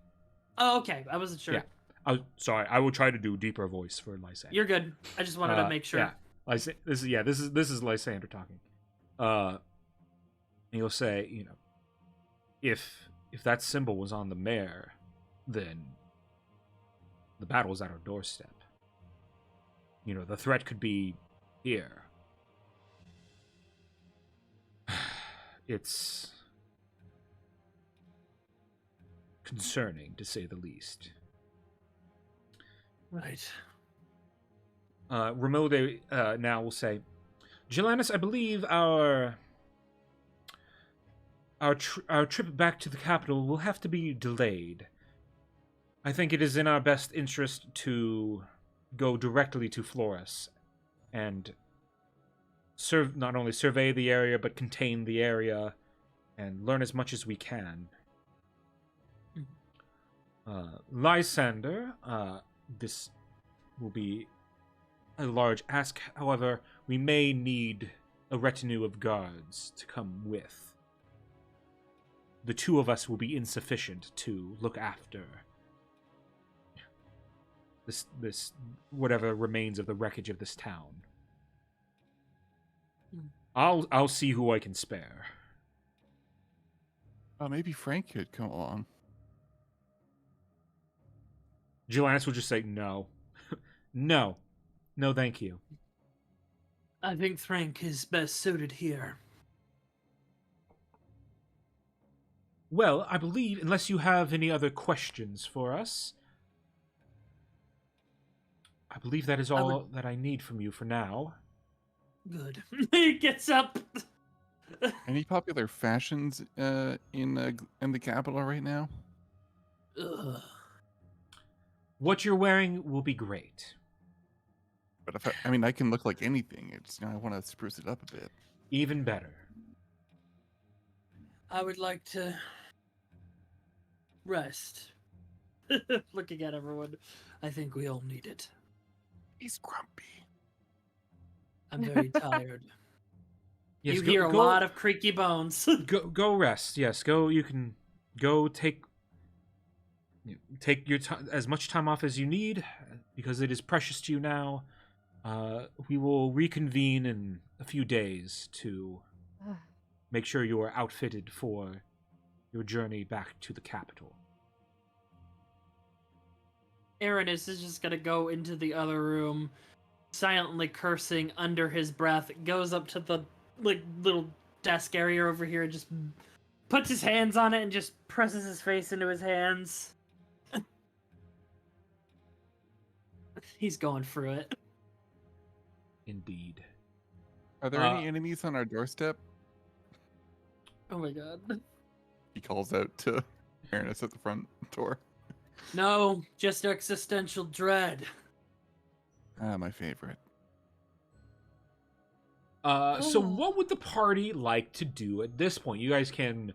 C: Oh, okay. I wasn't sure.
A: Yeah. Sorry. I will try to do a deeper voice for Lysander.
C: You're good. I just wanted to make sure.
A: Yeah. This is Lysander talking. And he'll say, if that symbol was on the mare, then the battle is at our doorstep. The threat could be here. It's concerning, to say the least.
C: Right.
A: Ramilde now will say, Jelanus, I believe our trip back to the capital will have to be delayed. I think it is in our best interest to go directly to Florus and not only survey the area, but contain the area and learn as much as we can. Lysander, this will be a large ask. However, we may need a retinue of guards to come with. The two of us will be insufficient to look after this whatever remains of the wreckage of this town. I'll see who I can spare.
E: Maybe Frank could come along.
A: Jelanus will just say no. No, thank you.
C: I think Frank is best suited here.
A: Well, I believe, unless you have any other questions for us, I believe that is all that I need from you for now.
C: Good. He gets up.
E: Any popular fashions in the capital right now?
C: Ugh.
A: What you're wearing will be great.
E: But if I can look like anything. It's I want to spruce it up a bit.
A: Even better.
C: I would like to rest. Looking at everyone, I think we all need it.
E: He's grumpy.
C: I'm very tired.
A: Yes,
C: you hear a lot of creaky bones.
A: Go rest. Yes, go. You can go take your as much time off as you need, because it is precious to you now. We will reconvene in a few days to make sure you are outfitted for your journey back to the capital.
C: Aranis is just gonna go into the other room, silently cursing under his breath, goes up to the little desk area over here and just puts his hands on it and just presses his face into his hands. He's going through it.
A: Indeed.
E: Are there any enemies on our doorstep?
C: Oh my god.
E: He calls out to Aranis at the front door.
C: No, just existential dread.
E: Ah, my favorite.
A: So what would the party like to do at this point? You guys can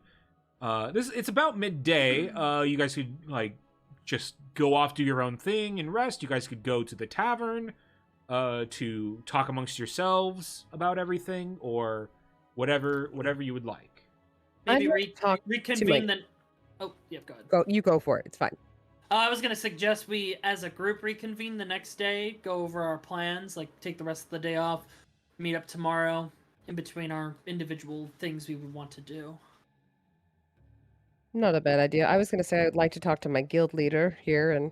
A: it's about midday. You guys could like just go off, do your own thing and rest. You guys could go to the tavern to talk amongst yourselves about everything, or whatever you would like.
C: Maybe
G: talk
C: reconvene the... Oh, yeah, go ahead.
G: You go for it. It's fine.
C: I was going to suggest we, as a group, reconvene the next day, go over our plans, like take the rest of the day off, meet up tomorrow, in between our individual things we would want to do.
G: Not a bad idea. I was going to say I'd like to talk to my guild leader here and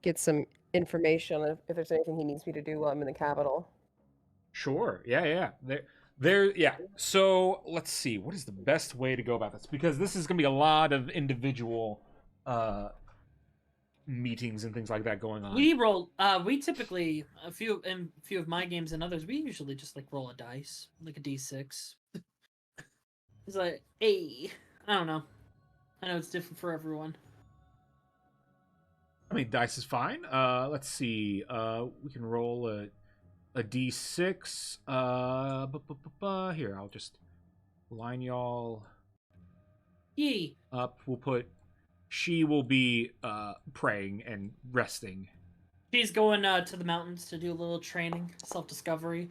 G: get some information if there's anything he needs me to do while I'm in the capital.
A: Sure. Yeah. Yeah. So let's see. What is the best way to go about this? Because this is going to be a lot of individual meetings and things like that going on.
C: We typically, a few of my games and others, we usually just like roll a dice, like a d6. It's like, hey, I don't know. I know it's different for everyone.
A: I mean, dice is fine. Let's see. We can roll a d6. Here, I'll just line y'all up. We'll put... She will be praying and resting.
C: She's going to the mountains to do a little training, self-discovery.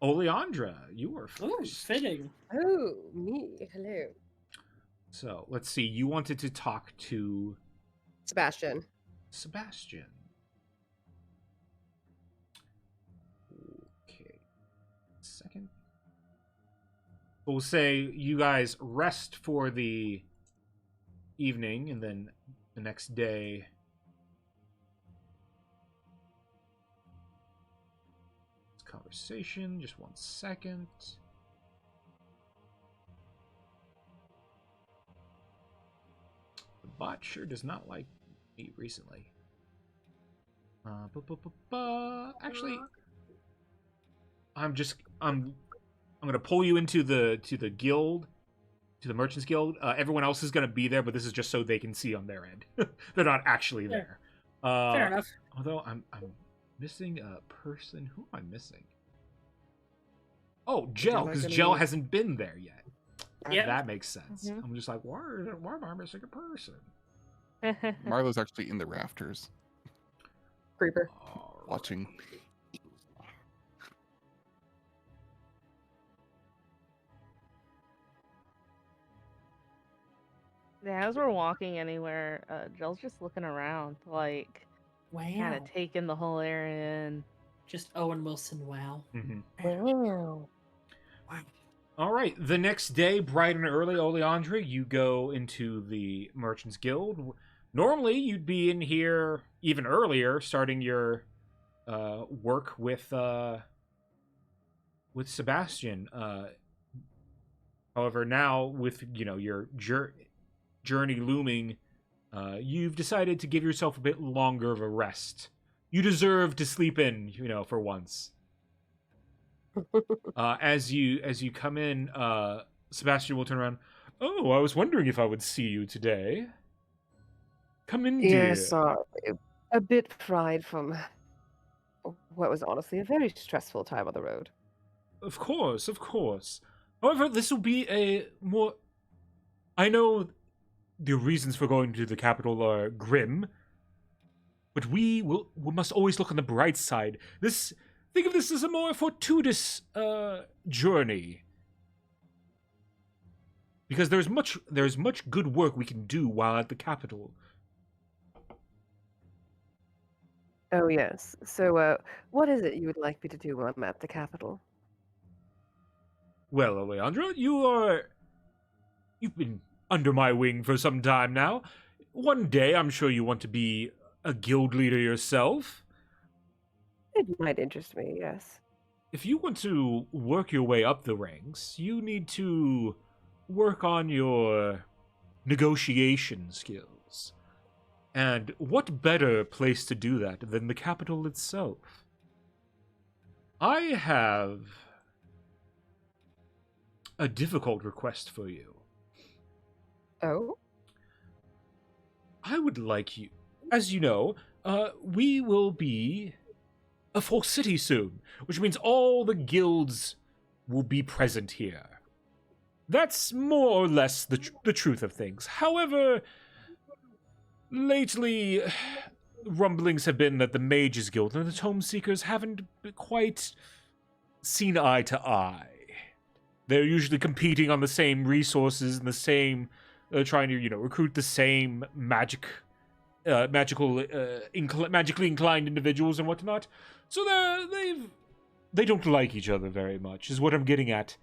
A: Oleandra, you are
C: Ooh,
A: first.
C: fitting.
G: Oh, me. Hello.
A: So, let's see. You wanted to talk to...
G: Sebastian.
A: Okay. Second. We'll say you guys rest for the evening, and then the next day conversation. Just 1 second. The bot sure does not like me recently. Actually, I'm gonna pull you into the guild, to the Merchants Guild. Everyone else is gonna be there, but this is just so they can see on their end. They're not actually there.
C: Fair enough.
A: Although I'm missing a person. Who am I missing? Oh, Gel, because Gel hasn't been there yet.
C: Yep.
A: That makes sense.
D: Mhm.
A: I'm just like, why am I missing a person?
E: Marlo's actually in the rafters,
G: Creeper.
E: watching.
D: Yeah, as we're walking anywhere, Jill's just looking around, like, kind
C: Wow.
D: of taking the whole area in.
C: Just Owen Wilson, wow.
G: Wow.
A: All right, the next day, bright and early, Oleandra, you go into the Merchants Guild. Normally, you'd be in here even earlier, starting your work with Sebastian. However, now with your journey looming, you've decided to give yourself a bit longer of a rest. You deserve to sleep in, for once. As you come in, Sebastian will turn around. Oh, I was wondering if I would see you today. Come in, dear.
G: Yes, a bit fried from what was honestly a very stressful time on the road.
A: Of course. However, this will be a more... I know the reasons for going to the capital are grim, but we must always look on the bright side. Think of this as a more fortuitous journey. Because there's much good work we can do while at the capital.
G: Oh, yes. So, what is it you would like me to do while I'm at the capital?
A: Well, Oleandra, you've been under my wing for some time now. One day, I'm sure you want to be a guild leader yourself.
G: It might interest me, yes.
A: If you want to work your way up the ranks, you need to work on your negotiation skills. And what better place to do that than the capital itself? I have a difficult request for you.
G: Oh?
A: I would like you, as you know, we will be a full city soon, which means all the guilds will be present here. That's more or less the truth of things. However, lately, rumblings have been that the Mages Guild and the Tome Seekers haven't quite seen eye to eye. They're usually competing on the same resources and the same, trying to, recruit the same magically inclined individuals and whatnot. So they don't like each other very much, is what I'm getting at.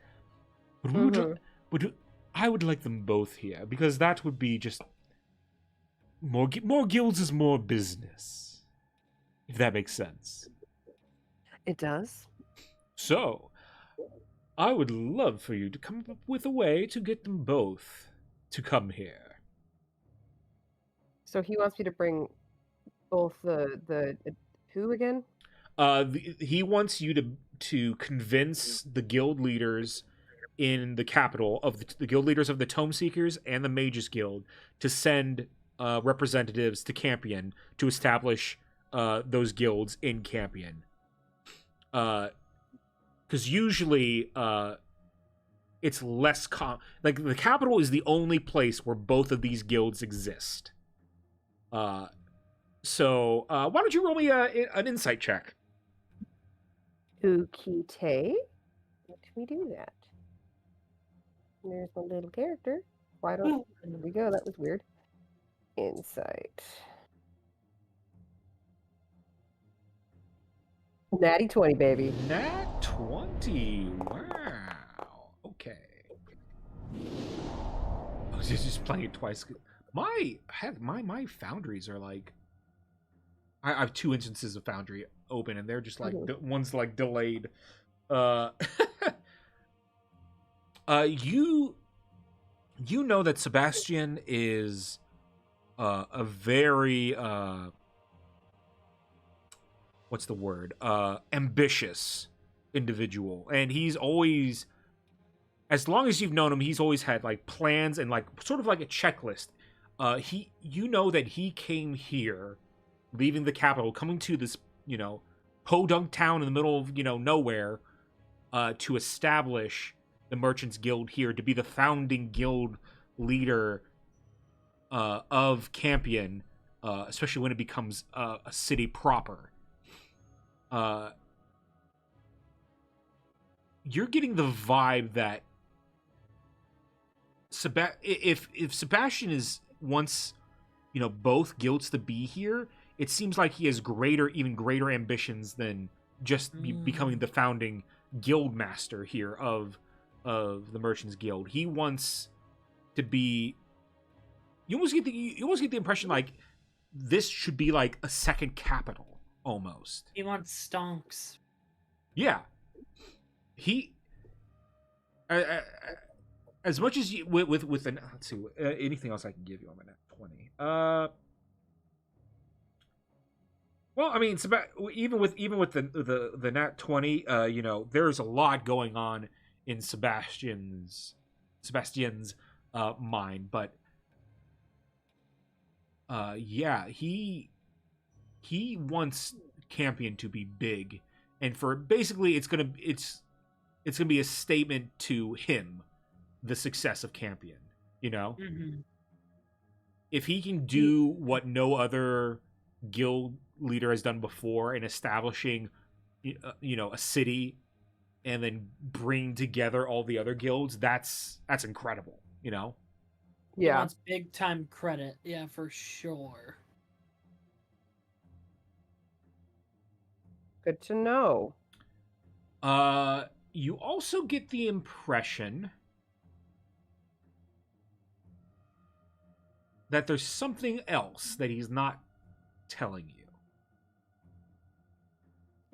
A: But I would like them both here, because that would be just more guilds is more business, if that makes sense.
G: It does.
A: So, I would love for you to come up with a way to get them both to come here.
G: So he wants me to bring both the who again?
A: He wants you to convince the guild leaders in the capital of the guild leaders of the Tome Seekers and the Mages Guild to send representatives to Campion to establish those guilds in Campion. Because usually it's less like the capital is the only place where both of these guilds exist. So why don't you roll me an insight check?
G: Ukite. Let me do that. There's my little character. Why don't there we go? That was weird. Insight. Natty 20, baby.
A: Nat 20. Wow. Okay. I was just playing it twice. My foundries are like, I have 2 instances of Foundry open, and they're just like one's like delayed. You know that Sebastian is a very what's the word? Ambitious individual, and he's always, as long as you've known him, he's always had like plans and like sort of like a checklist. You know that he came here, leaving the capital, coming to this, podunk town in the middle of, nowhere, to establish the Merchants Guild here, to be the founding guild leader of Campion, especially when it becomes a city proper. You're getting the vibe that if Sebastian wants, both guilds to be here, it seems like he has even greater ambitions than just becoming the founding guild master here of the Merchants Guild. He wants to be. You almost get the impression like this should be like a second capital almost.
C: He wants stonks.
A: Yeah, he. As much as you with an, let's see, anything else I can give you on my Nat 20. Well, I mean, even with the Nat 20, there's a lot going on in Sebastian's mind, but yeah, he wants Campion to be big, and for basically it's gonna be a statement to him, the success of Campion. If he can do what no other guild leader has done before in establishing a city and then bring together all the other guilds, that's incredible.
C: He
G: Yeah.
C: wants big time credit. Yeah, for sure.
G: Good to know.
A: You also get the impression that there's something else that he's not telling you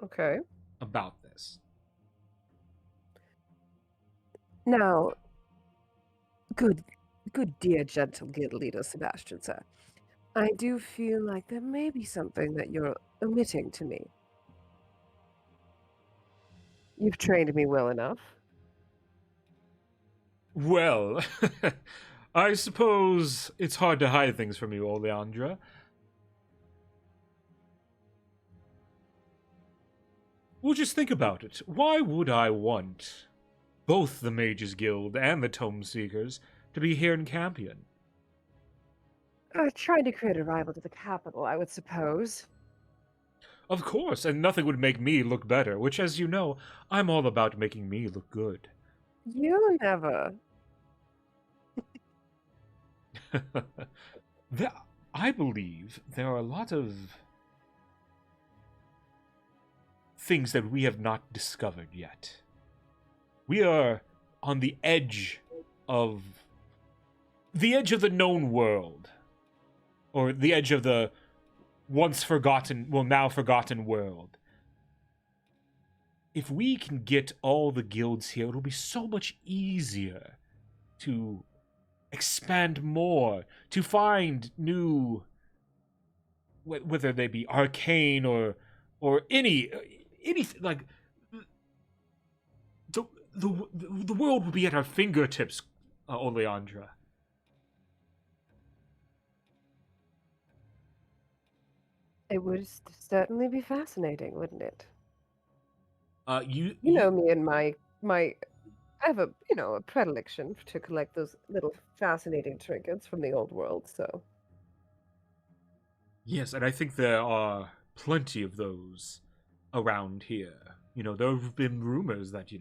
G: Okay.
A: about this.
G: Now, good dear gentle guild leader Sebastian, sir. I do feel like there may be something that you're omitting to me. You've trained me well enough.
A: Well, I suppose it's hard to hide things from you, Oleandra. Well, just think about it. Why would I want both the Mages Guild and the Tome Seekers to be here in Campion?
G: Trying to create a rival to the capital, I would suppose.
A: Of course, and nothing would make me look better, which, as you know, I'm all about making me look good.
G: You never.
A: I believe there are a lot of things that we have not discovered yet. We are on the edge of the known world, or the edge of the once forgotten, well, now forgotten world. If we can get all the guilds here, it'll be so much easier to expand more, to find new, whether they be arcane or anything, like the world will be at our fingertips, Oleandra.
G: It would certainly be fascinating, wouldn't it?
A: You
G: know me and my I have a a predilection to collect those little fascinating trinkets from the old world, so
A: Yes, and I think there are plenty of those around here. There have been rumors that,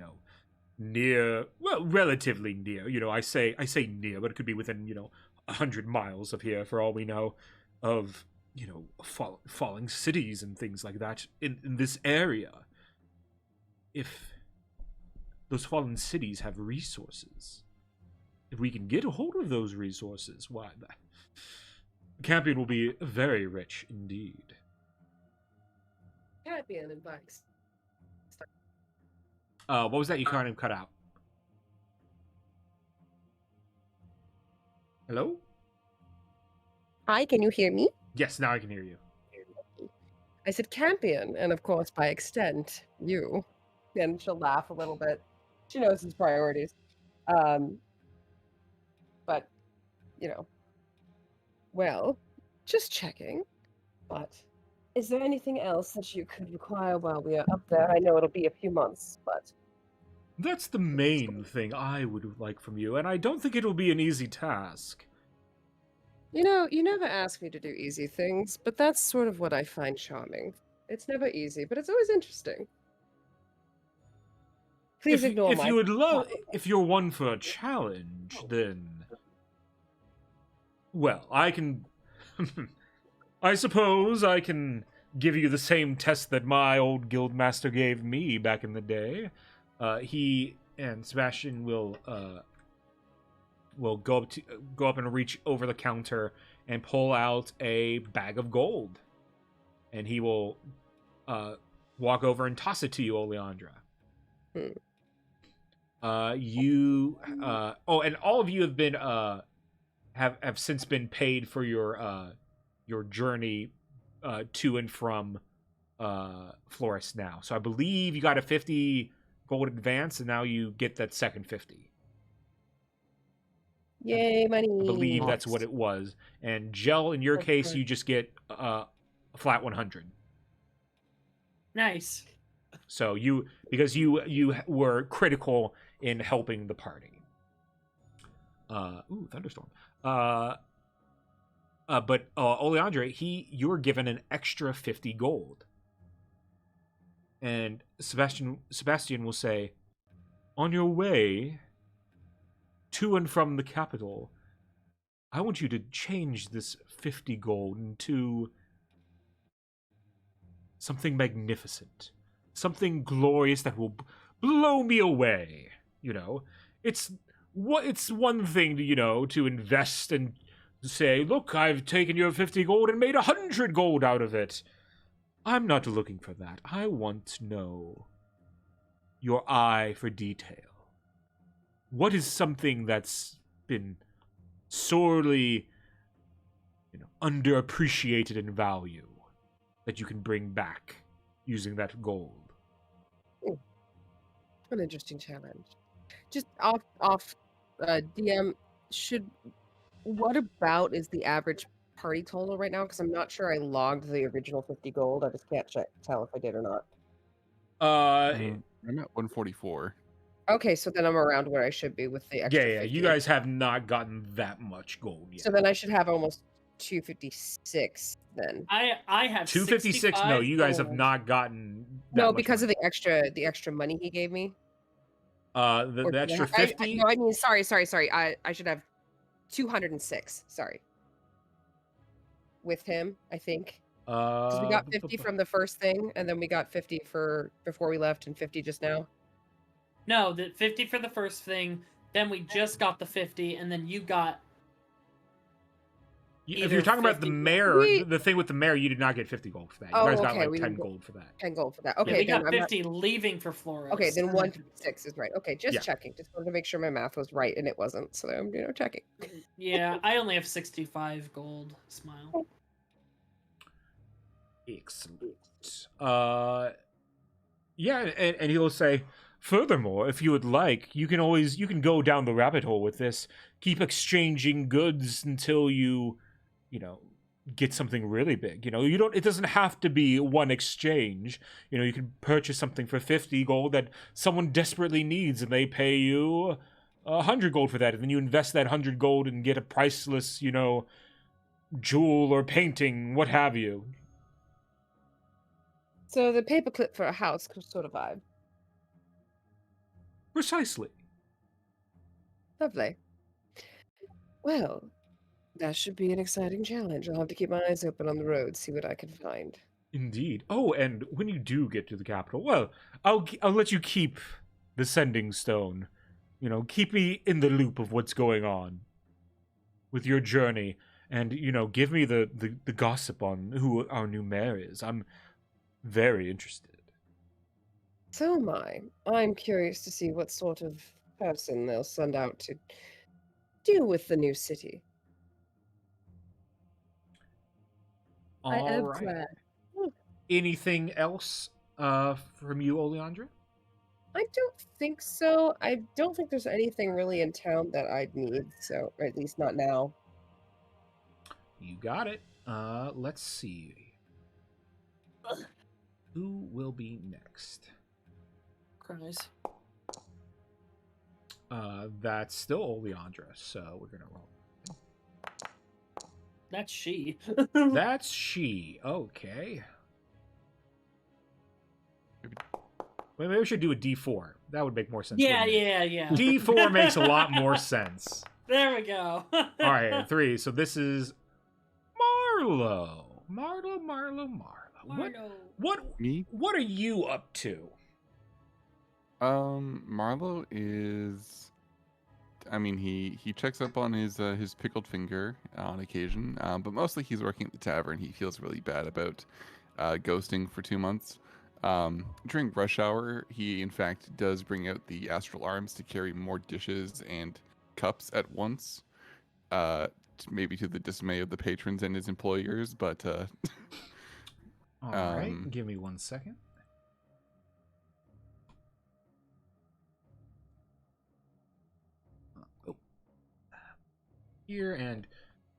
A: near, well, relatively near, I say near, but it could be within, 100 miles of here, for all we know, of, falling cities and things like that in this area. If those fallen cities have resources, if we can get a hold of those resources, why, Campion will be very rich indeed.
G: Campion and bikes.
A: What was that? You kind of cut out. Hello?
G: Hi, can you hear me?
A: Yes, now I can hear you.
G: I said Campion, and of course, by extent, you. And she'll laugh a little bit. She knows his priorities. But, well, just checking. But is there anything else that you could require while we are up there? I know it'll be a few months, but...
A: That's the main thing I would like from you, and I don't think it'll be an easy task.
G: You never ask me to do easy things, but that's sort of what I find charming. It's never easy, but it's always interesting. Please ignore
A: if you would love, if you're one for a challenge, then, well, I can. I suppose I can give you the same test that my old guildmaster gave me back in the day. He and Sebastian will go up and reach over the counter and pull out a bag of gold, and he will walk over and toss it to you, Oleandra. And all of you have been have since been paid for your journey to and from Florus now. So I believe you got a 50 gold advance, and now you get that second 50.
G: Yay, money!
A: I believe that's what it was. And Gel, in your case, you just get a flat 100.
C: Nice.
A: So because you were critical in helping the party. Thunderstorm. But Oleandra, you're given an extra 50 gold. And Sebastian will say, on your way to and from the capital, I want you to change this 50 gold into something magnificent. Something glorious that will blow me away. It's one thing to, to invest and say, look, I've taken your 50 gold and made 100 gold out of it. I'm not looking for that. I want to know your eye for detail. What is something that's been sorely, underappreciated in value that you can bring back using that gold?
G: An interesting challenge. Just off DM, what about is the average party total right now? Because I'm not sure I logged the original 50 gold. I just can't tell if I did or not.
E: I'm at 144.
G: Okay, so then I'm around where I should be with the extra 50.
A: You guys have not gotten that much gold yet.
G: So then I should have almost 256 then.
C: I have
A: 256. No, you guys have not gotten that
G: No,
A: much
G: because
A: money.
G: of the extra money he gave me.
A: The extra 50?
G: No, I mean, sorry. I should have 206. Sorry. With him, I think. Because we got 50 from the first thing, and then we got 50 for before we left, and 50 just now.
C: No, the 50 for the first thing. Then we just got the 50, and then you got.
A: If you're talking about the mayor, the thing with the mayor, you did not get 50 gold for that. You guys got like 10 gold for that.
G: 10 gold for that. Okay,
C: yeah, we got 50 leaving for Florus.
G: Okay, then 156 is right. Okay, just checking. Just wanted to make sure my math was right, and it wasn't. So I'm checking.
C: Yeah, I only have 65 gold. Smile.
A: Excellent. Yeah, and he'll say, furthermore, if you would like, you can go down the rabbit hole with this. Keep exchanging goods until you get something really big. It doesn't have to be one exchange. You can purchase something for 50 gold that someone desperately needs, and they pay you 100 gold for that, and then you invest that 100 gold and get a priceless, jewel or painting, what have you.
G: So the paperclip for a house sort of vibe.
A: Precisely.
G: Lovely. Well, that should be an exciting challenge. I'll have to keep my eyes open on the road, see what I can find.
A: Indeed. Oh, and when you do get to the capital, well, I'll let you keep the sending stone. Keep me in the loop of what's going on with your journey, and give me the gossip on who our new mayor is. I'm very interested.
G: So am I. I'm curious to see what sort of person they'll send out to deal with the new city.
A: All right. Anything else from you, Oleandra?
G: I don't think so. I don't think there's anything really in town that I'd need, so or at least not now.
A: You got it. Let's see. Who will be next?
C: Cries.
A: That's still Oleandra, so we're gonna roll.
C: That's she.
A: That's she. Okay. Well, maybe we should do a D4. That would make more sense.
C: Yeah.
A: D4 makes a lot more sense.
C: There we go.
A: All right, 3. So this is Marlo. Marlo. What are you up to?
E: Marlo is. I mean, he checks up on his pickled finger on occasion, but mostly he's working at the tavern. He feels really bad about ghosting for 2 months. During rush hour, he in fact does bring out the astral arms to carry more dishes and cups at once, maybe to the dismay of the patrons and his employers. But
A: all right, give me 1 second. Here, and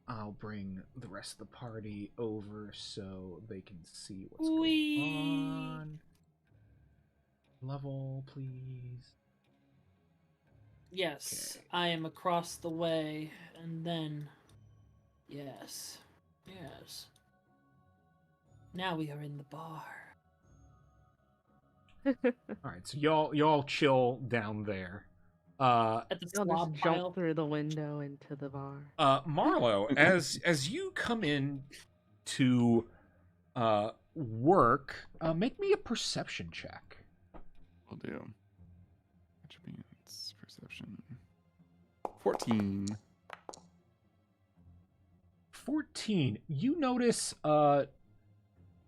A: I'll bring the rest of the party over so they can see what's going on. Level, please.
C: Yes,
A: Okay.
C: I am across the way, and then... Yes. Now we are in the bar.
A: All right, so y'all chill down there.
C: At the
D: I'll
C: slob
D: just
C: pile.
D: jump through the window into the bar.
A: Marlo, as you come in to work, make me a perception check.
E: Will do. Attributes, perception. 14.
A: 14. You notice most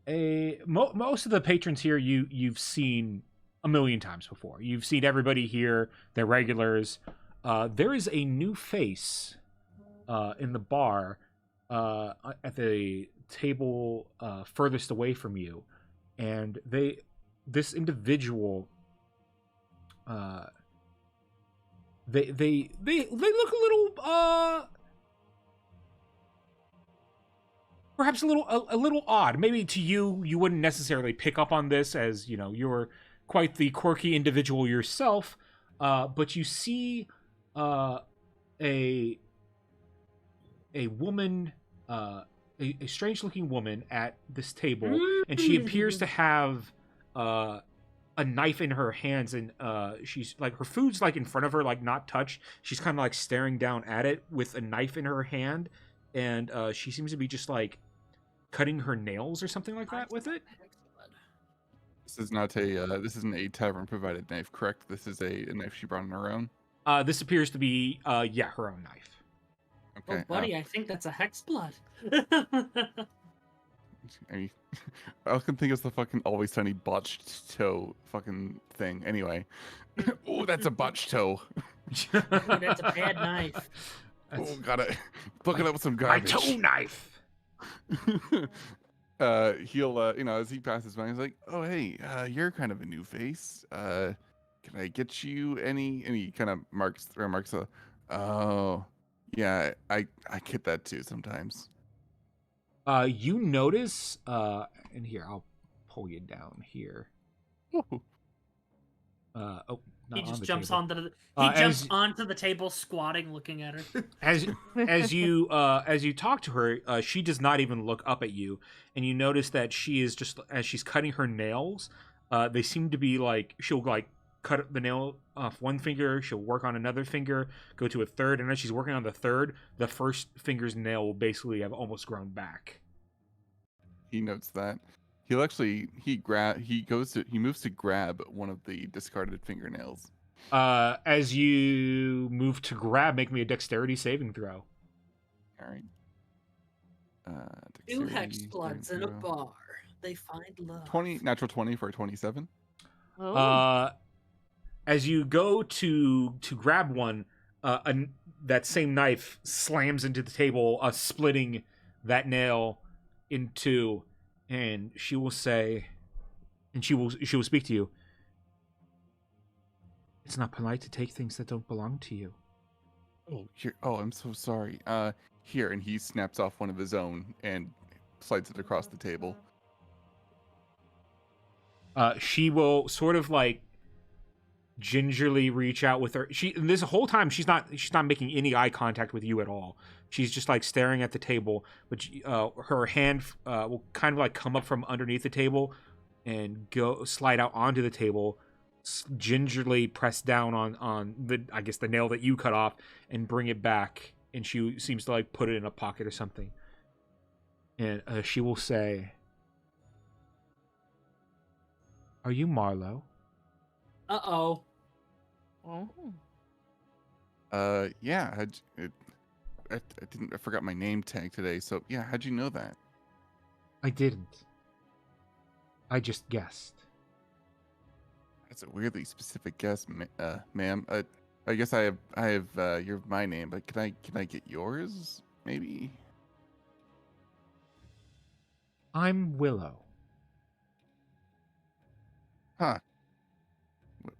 A: of the patrons here you've seen a million times before. You've seen everybody here, they're regulars. There is a new face in the bar at the table furthest away from you, and this individual they look a little perhaps a little odd. Maybe to you wouldn't necessarily pick up on this, as you know you're quite the quirky individual yourself, but you see a woman, a strange looking woman at this table, and she appears to have a knife in her hands, and she's like, her food's like in front of her, like not touched. She's kind of like staring down at it with a knife in her hand, and she seems to be just like cutting her nails or something like that with it.
E: This is not a this isn't a tavern provided knife, correct? This is a knife she brought on her own.
A: This appears to be her own knife.
E: Okay.
C: Oh, buddy, I think that's a hex blood.
E: I can think it's the fucking Always Sunny botched toe fucking thing. Anyway. Oh, that's a botched toe.
C: Ooh, that's a bad knife.
E: Oh, gotta book it up with some garbage.
A: My toe knife.
E: He'll as he passes by, he's like, "Oh, hey, you're kind of a new face. Can I get you any?" And he kind of marks. Oh, yeah, I get that too sometimes.
A: You notice, and here I'll pull you down here.
C: He just
A: on
C: jumps
A: table.
C: onto the jumps onto the table, squatting, looking at her.
A: As you talk to her, she does not even look up at you, and you notice that she is just, as she's cutting her nails, they seem to be like, she'll like cut the nail off one finger, she'll work on another finger, go to a third, and as she's working on the third, the first finger's nail will basically have almost grown back.
E: He notes that. He'll actually he moves to grab one of the discarded fingernails.
A: As you move to grab, make me a dexterity saving throw.
E: All right.
C: Two hex bloods in a bar. They find love.
E: Natural 20 for a 27.
D: Oh.
A: As you go to grab one, that same knife slams into the table, splitting that nail in two, and she will say, and she will speak to you. It's not polite to take things that don't belong to you.
E: Oh, here. Oh, I'm so sorry. Here, and he snaps off one of his own and slides it across the table.
A: She will sort of like gingerly reach out with her. This whole time she's not making any eye contact with you at all. She's just like staring at the table, but her hand will kind of like come up from underneath the table and go slide out onto the table, gingerly press down on the nail that you cut off and bring it back, and she seems to like put it in a pocket or something. And she will say, "Are you Marlowe?"
C: Uh-oh.
D: Oh.
E: Yeah. I forgot my name tag today, so yeah, how'd you know that?
A: I didn't. I just guessed.
E: That's a weirdly specific guess, ma'am. I guess I have my name, but can I get yours, maybe?
A: I'm Willow.
E: Huh.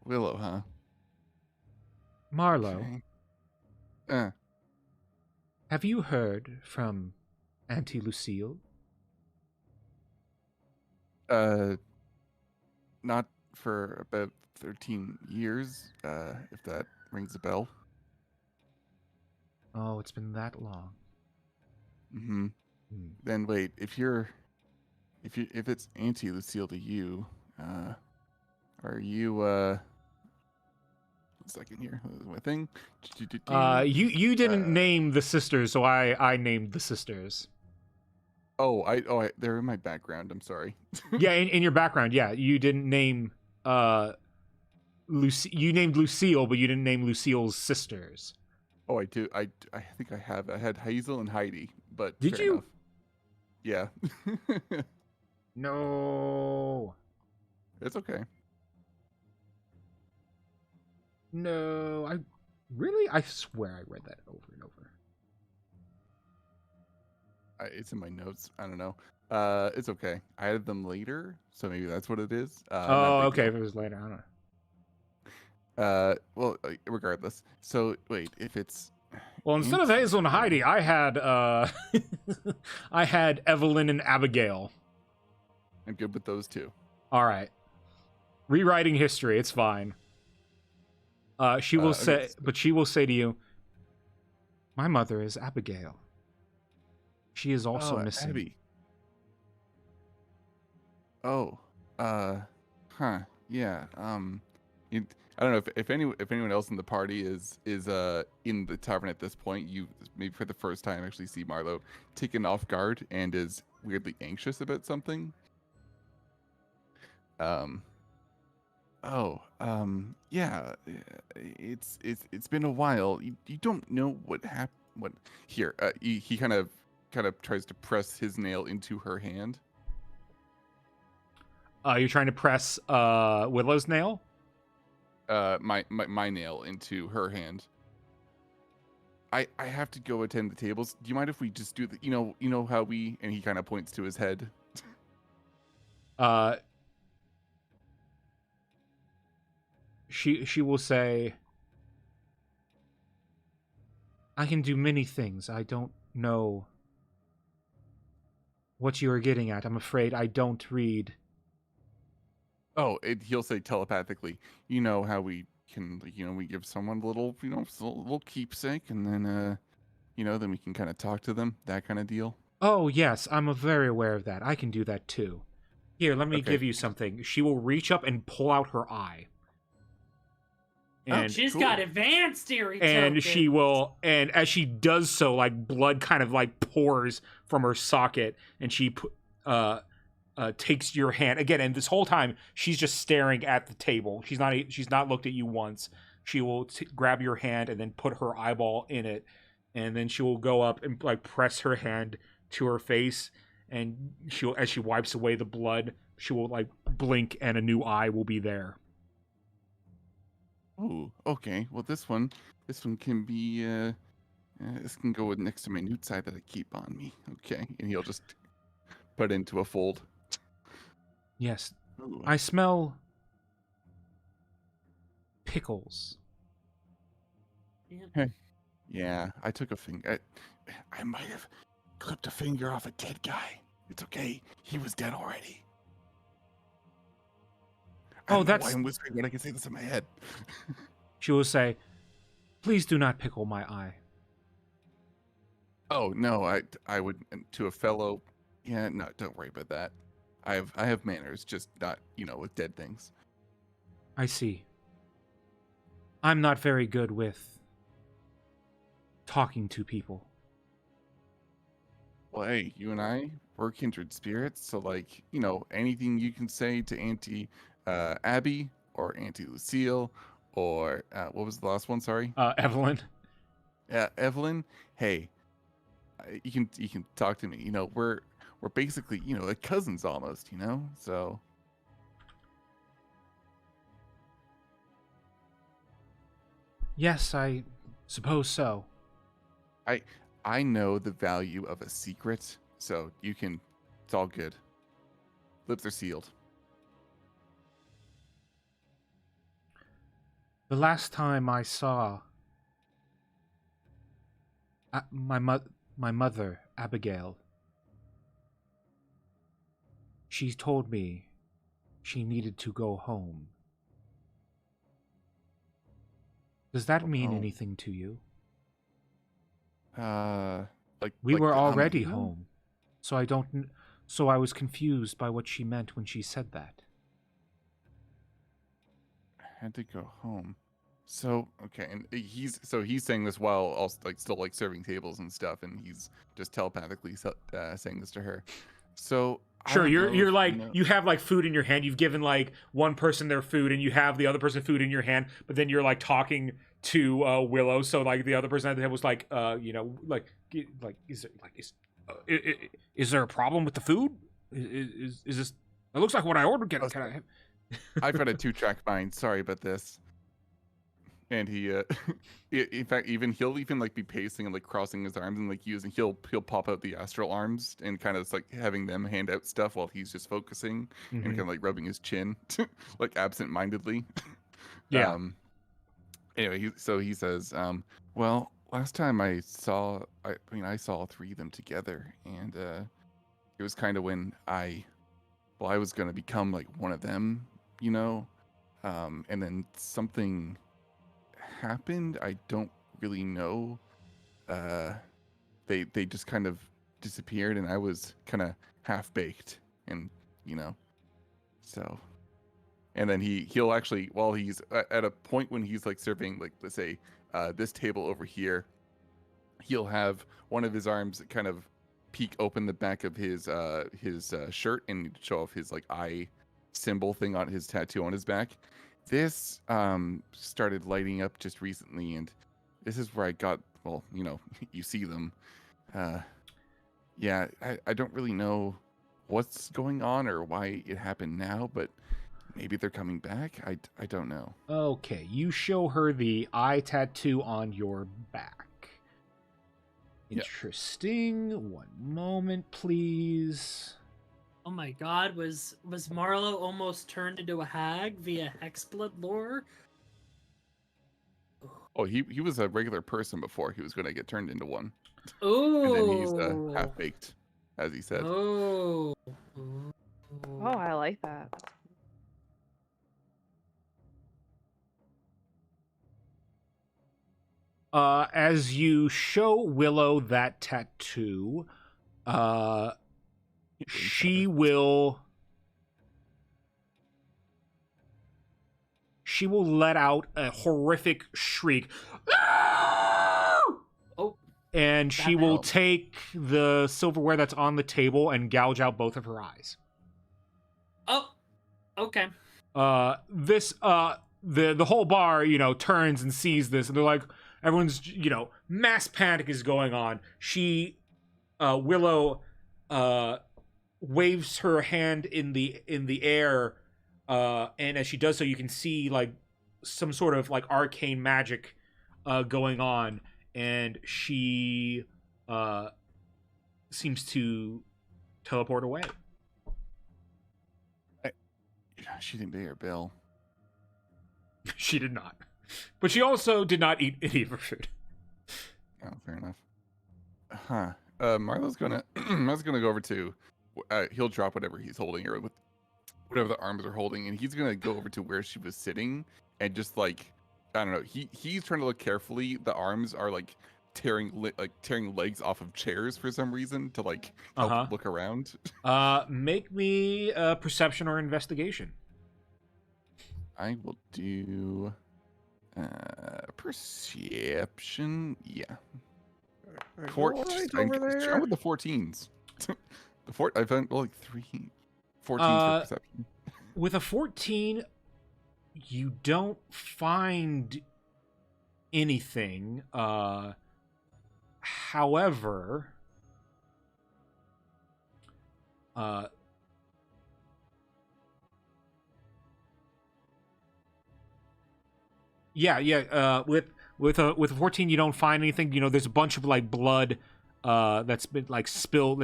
E: Willow, huh?
A: Marlowe.
E: Okay.
A: Have you heard from Auntie Lucille?
E: Not for about 13 years, if that rings a bell.
A: Oh, it's been that long.
E: Mm-hmm. Then wait, if it's Auntie Lucille to you, are you one second here, my thing.
A: You didn't name the sisters, so I named the sisters.
E: They're in my background. I'm sorry.
A: Yeah, in your background, yeah, you didn't name Lucy. You named Lucille, but you didn't name Lucille's sisters.
E: Oh, I do. I think I have. I had Hazel and Heidi, but
A: Did
E: fair
A: you?
E: enough. Yeah.
A: No.
E: It's okay.
A: No. I swear I read that over and over.
E: It's in my notes. I don't know. It's okay. I added them later, so maybe that's what it is.
A: Oh, okay. If it was later, I don't know.
E: Well, regardless. So wait, if it's
A: Well, instead of Hazel and Heidi, I had I had Evelyn and Abigail.
E: I'm good with those two.
A: All right. Rewriting history, it's fine. She will say,
E: okay.
A: but she will say to you, "My mother is Abigail. She is also missing."
E: Abby. Oh, huh, yeah. I don't know if anyone else in the party is in the tavern at this point. You maybe for the first time actually see Marlo taken off guard and is weirdly anxious about something. Yeah. It's been a while. You don't know what happened. What here? He kind of tries to press his nail into her hand.
A: You're trying to press Willow's nail?
E: My nail into her hand. I have to go attend the tables. Do you mind if we just do the you know how we, and he kind of points to his head.
A: She will say, "I can do many things. I don't know what you are getting at. I'm afraid I don't read."
E: Oh, he'll say telepathically, you know how we can, we give someone a little, a little keepsake, and then, then we can kind of talk to them, that kind of deal.
A: Oh, yes, I'm very aware of that. I can do that too. Here, let me
E: Okay.
A: give you something. She will reach up and pull out her eye. And
C: She's got advanced theory.
A: And she will, and as she does so, like blood kind of like pours from her socket, and she takes your hand again. And this whole time, she's just staring at the table. She's not looked at you once. She will grab your hand and then put her eyeball in it, and then she will go up and like press her hand to her face, and as she wipes away the blood, she will like blink, and a new eye will be there.
E: Oh, okay. Well, this one can be, this can go next to my newt side that I keep on me. Okay, and he'll just put it into a fold.
A: Yes,
E: Ooh.
A: I smell pickles.
E: Yeah, I took a finger. I might have clipped a finger off a dead guy. It's okay. He was dead already.
A: Oh, that's.
E: I'm whispering when I can say this in my head.
A: She will say, "Please do not pickle my eye."
E: Oh no, I would to a fellow. Yeah, no, don't worry about that. I have manners, just not with dead things.
A: I see. I'm not very good with talking to people.
E: Well, hey, you and I, we're kindred spirits, so like anything you can say to Auntie Abby or Auntie Lucille or what was the last one? Sorry,
A: Evelyn.
E: Evelyn. Hey, you can talk to me. We're basically like cousins almost. So.
A: Yes, I suppose so.
E: I know the value of a secret, so you can. It's all good. Lips are sealed.
A: The last time I saw my mother, Abigail, she told me she needed to go home. Does that mean anything to you? We were already home, so I was confused by what she meant when she said that.
E: I had to go home. So okay, and he's saying this while also still serving tables and stuff, and he's just telepathically saying this to her. So
A: sure, you're like you have like food in your hand. You've given like one person their food, and you have the other person food in your hand. But then you're like talking to Willow, so like the other person at the table was like, is is there a problem with the food? Is this? It looks like what I ordered. Can I have?
E: I've got a 2-track mind. Sorry about this. And he, in fact, he'll even like be pacing and like crossing his arms and like he'll pop out the astral arms and kind of like having them hand out stuff while he's just focusing and kind of like rubbing his chin, like absent-mindedly.
A: Yeah.
E: Anyway, so he says, well, last time I saw 3 of them together, and it was kind of when I was gonna become like one of them, you know, and then something happened. I don't really know. They just kind of disappeared, and I was kind of half baked, and you know, so. And then he'll actually, while he's at a point when he's like serving, like let's say this table over here, he'll have one of his arms kind of peek open the back of his shirt and show off his like eye symbol thing on his tattoo on his back. This started lighting up just recently, and this is where I got, well, you know, you see them. Yeah, I don't really know what's going on or why it happened now, but maybe they're coming back. I don't know.
A: Okay, you show her the eye tattoo on your back. Interesting. Yep. One moment, please.
C: Oh my god, was Marlowe almost turned into a hag via Hexblood lore?
E: Oh, he was a regular person before he was going to get turned into one.
C: Oh.
E: And then he's half-baked, as he said.
C: Oh.
D: Oh, I like that.
A: As you show Willow that tattoo, she will let out a horrific shriek.
C: Oh.
A: And she will take the silverware that's on the table and gouge out both of her eyes.
C: Oh. Okay.
A: The whole bar, you know, turns and sees this, and they're like, everyone's, you know, mass panic is going on. Willow waves her hand in the air, and as she does so, you can see like some sort of like arcane magic going on, and she seems to teleport away.
E: She didn't pay her bill.
A: She did not, but she also did not eat any of her food.
E: Oh, fair enough. Huh. Marlo's gonna go over to. He'll drop whatever he's holding, or with whatever the arms are holding, and he's gonna go over to where she was sitting, and just like, I don't know. He's trying to look carefully. The arms are like tearing legs off of chairs for some reason to like help look around.
A: Make me a perception or investigation.
E: I will do perception. Yeah. 14. I'm with the 14s. I found like 14 for perception.
A: With a 14, you don't find anything. However, with a 14, you don't find anything. You know, there's a bunch of like blood that's been spilled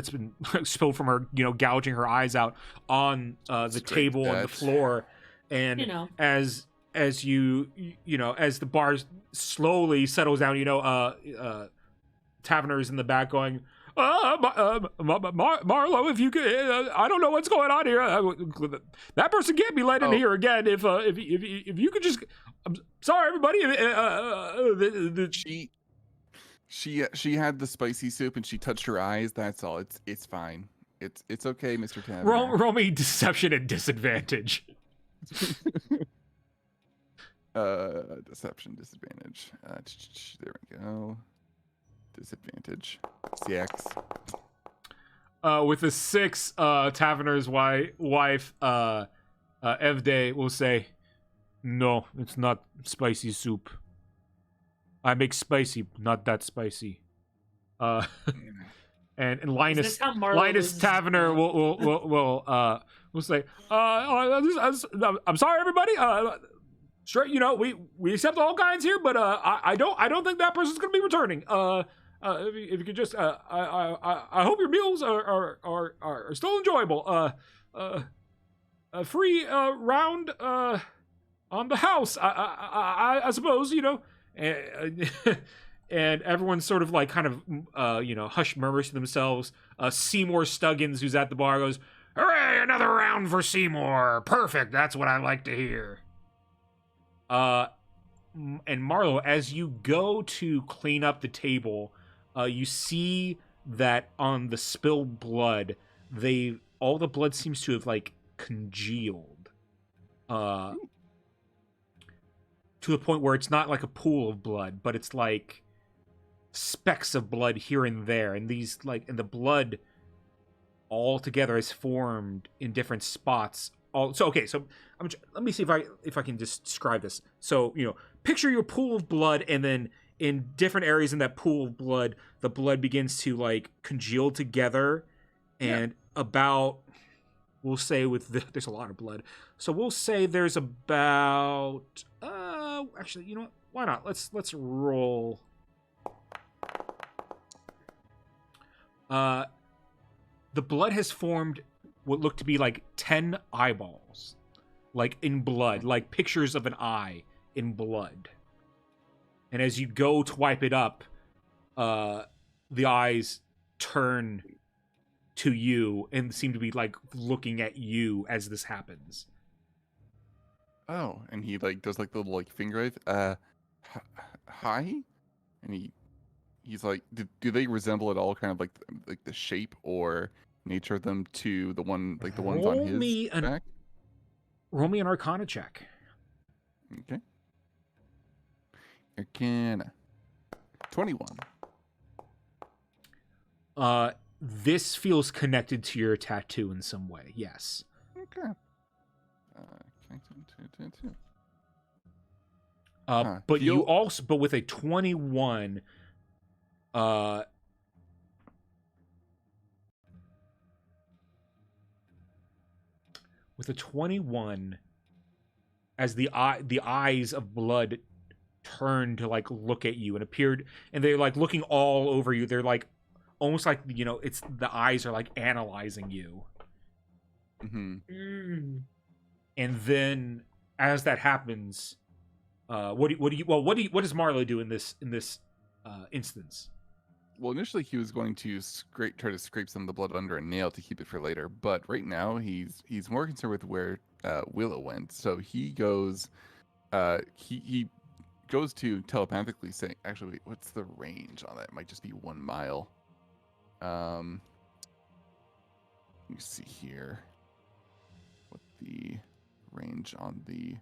A: from her, you know, gouging her eyes out on the table and the floor. And
C: you know,
A: as you know, as the bar slowly settles down, you know, Taverner's in the back going, Marlowe, if you could, I don't know what's going on here. That person can't be let in here again. If you could just, I'm sorry, everybody.
E: She had the spicy soup and she touched her eyes. That's all. It's fine. It's okay, Mr. Taverner.
A: Roll me deception and disadvantage.
E: Deception, disadvantage. There we go. Disadvantage. 6.
A: With a 6, Taverner's wife, Evde, will say, "No, it's not spicy soup. I make spicy, not that spicy." And Linus
C: this how Marlo
A: Linus
C: loses
A: Taverner
C: his
A: will say, I'm sorry, everybody. Straight, we accept all kinds here, but I don't think that person's gonna be returning. If you could just, I hope your meals are still enjoyable. A free round on the house, I suppose, and, and everyone's sort of like kind of hushed murmurs to themselves. Seymour Stuggins, who's at the bar, goes, "Hooray, another round for Seymour. Perfect, that's what I like to hear." And Marlo, as you go to clean up the table, you see that on the spilled blood, all the blood seems to have like congealed, to the point where it's not like a pool of blood, but it's like specks of blood here and there, and the blood all together is formed in different spots. So let me see if I can just describe this. So picture your pool of blood, and then in different areas in that pool of blood, the blood begins to like congeal together, and about, we'll say there's a lot of blood, so we'll say there's about actually, you know what? Why not? Let's roll. The blood has formed what look to be like 10 eyeballs, like in blood, like pictures of an eye in blood. And as you go to wipe it up, the eyes turn to you and seem to be like looking at you as this happens.
E: Oh, and he like does like the little like finger wave. Hi, and he's like, do they resemble at all kind of like the shape or nature of them to the ones on his back?
A: Roll me an Arcana check.
E: Okay. Arcana. 21.
A: This feels connected to your tattoo in some way. Yes.
E: Okay.
A: But you also, but with a 21, with a 21, as the eyes of blood turn to like look at you and appeared, and they're like looking all over you. They're like almost like it's the eyes are like analyzing you.
E: Mm-hmm.
A: And then as that happens, what does Marlo do in this instance?
E: Well, initially he was going to try to scrape some of the blood under a nail to keep it for later, but right now he's more concerned with where Willow went. So he goes, he goes to telepathically say, actually, wait, what's the range on that? It might just be 1 mile. Let me see here. What the range on the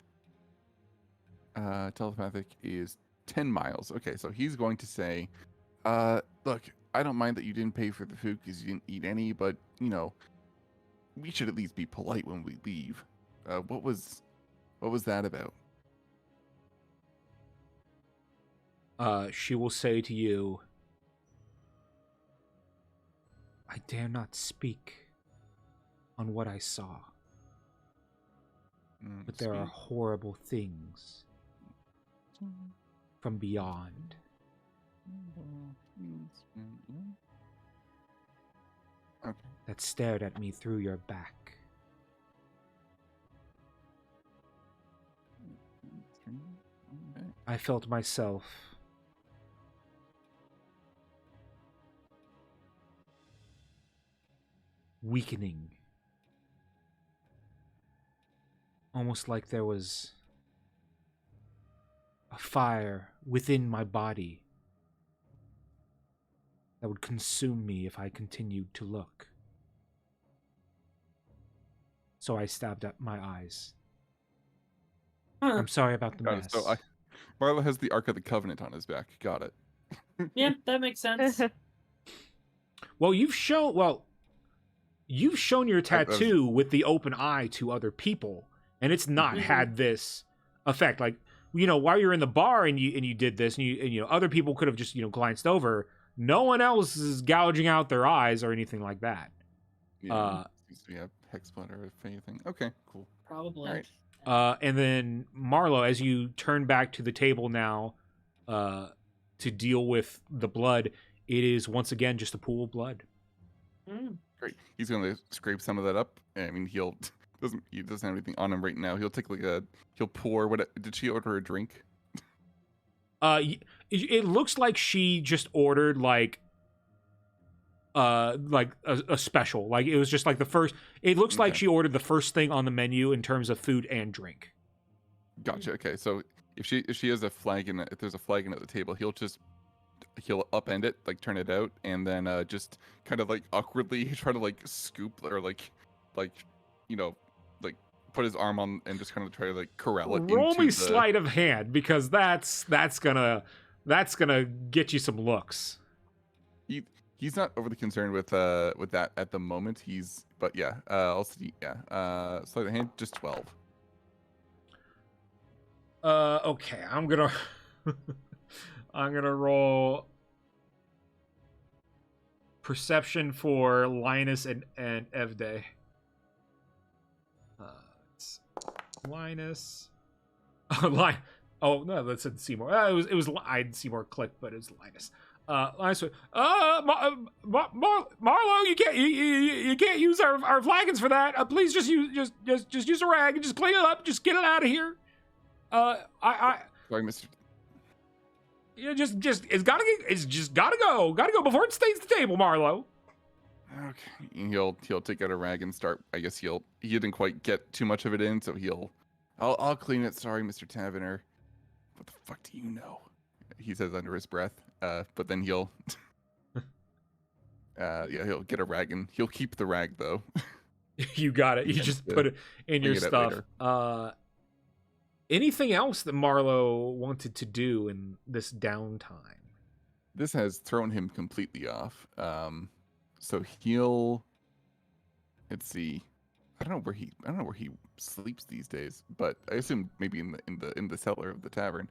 E: telepathic is 10 miles. Okay, so he's going to say, look, I don't mind that you didn't pay for the food because you didn't eat any, but we should at least be polite when we leave. What was that about?
A: She will say to you, "I dare not speak on what I saw, but there are horrible things from beyond."
E: Okay.
A: That stared at me through your back. I felt myself weakening, almost like there was a fire within my body that would consume me if I continued to look. So I stabbed at my eyes. I'm sorry about the mess.
E: So Marlo has the Ark of the Covenant on his back. Got it.
C: Yeah, that makes sense.
A: Well, you've shown your tattoo with the open eye to other people, and it's not had this effect. Like, while you're in the bar and you did this, and you other people could have just glanced over. no one else is gouging out their eyes or anything like that.
E: Yeah. Seems to be a hex splitter, if anything. Okay, cool.
C: Probably.
E: All right.
A: And then Marlo, as you turn back to the table now, to deal with the blood, it is once again just a pool of blood.
E: Great. He's gonna scrape some of that up. I mean, he doesn't have anything on him right now. He'll take he'll pour what did she order a drink?
A: It looks like she just ordered like a special. Like it was just like the first. It looks like she ordered the first thing on the menu in terms of food and drink.
E: Gotcha. Okay, so if she has a flagon, if there's a flagon at the table, he'll upend it, like turn it out, and then just kind of like awkwardly try to like scoop or like you know like put his arm on and just kind of try to like corral it.
A: Roll
E: into
A: me
E: the...
A: sleight of hand because that's gonna get you some looks.
E: He's not overly concerned with that at the moment. But yeah, I'll see. Yeah, sleight of hand, just 12.
A: Okay, I'm gonna roll perception for Linus and Evde. It's Linus. Oh no, that said Seymour. It was I'd Seymour click, but it was Linus. Linus. Marlo, you can't use our flagons for that. Please just use a rag and just clean it up. Just get it out of here.
E: Sorry, Mr.
A: Yeah, it's just gotta go before it stains the table, Marlo.
E: Okay, and he'll take out a rag and start. I guess he didn't quite get too much of it in, so I'll clean it. Sorry, Mr. Taverner. What the fuck do you know? He says under his breath. But then he'll get a rag and he'll keep the rag though.
A: You got it. You just put it in your stuff. Anything else that Marlo wanted to do in this downtime?
E: This has thrown him completely off. So let's see. I don't know where he sleeps these days, but I assume maybe in the cellar of the tavern.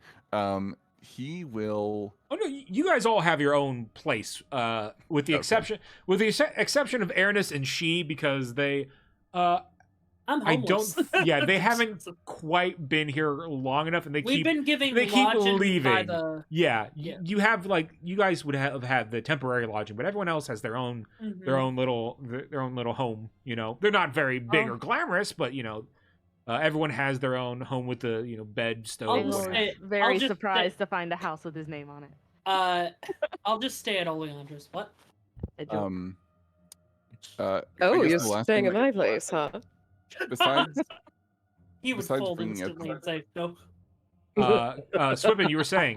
E: He will. Oh
A: no, you guys all have your own place, with the exception of Ernest and She, because they
C: I'm homeless.
A: they haven't quite been here long enough, and they keep leaving. You have you guys would have had the temporary lodging, but everyone else has their own little home. You know, they're not very big or glamorous, but you know, everyone has their own home with the bed, stove.
D: Very surprised to find a house with his name on it.
C: I'll just stay at Oleandra's. What?
G: You're staying at my place, huh?
E: Besides,
C: he would fold instantly and say no.
A: Swippin, you were saying.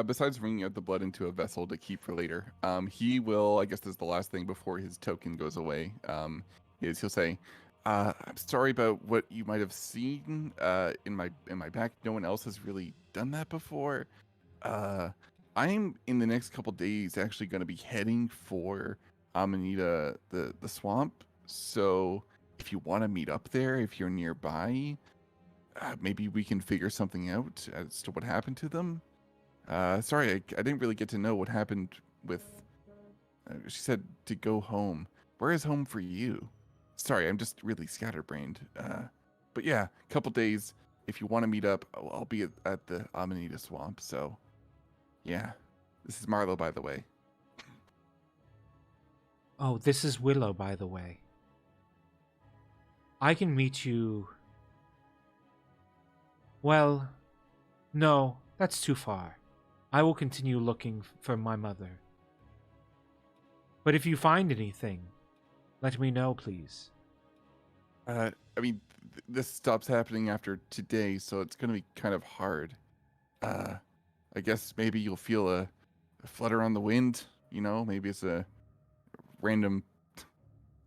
E: Besides bringing out the blood into a vessel to keep for later, he will. I guess this is the last thing before his token goes away. Is he'll say, "I'm sorry about what you might have seen in my back. No one else has really done that before. I'm in the next couple days actually going to be heading for Amanita, the swamp. So." If you want to meet up there, if you're nearby, maybe we can figure something out as to what happened to them. Sorry, I didn't really get to know what happened with... she said to go home. Where is home for you? Sorry, I'm just really scatterbrained. But yeah, a couple days. If you want to meet up, I'll be at the Amanita Swamp. So, yeah. This is Marlo, by the way.
A: Oh, this is Willow, by the way. I can meet you... Well, no, that's too far. I will continue looking for my mother. But if you find anything, let me know, please.
E: I mean, this stops happening after today, so it's going to be kind of hard. I guess maybe you'll feel a flutter on the wind, you know? Maybe it's a random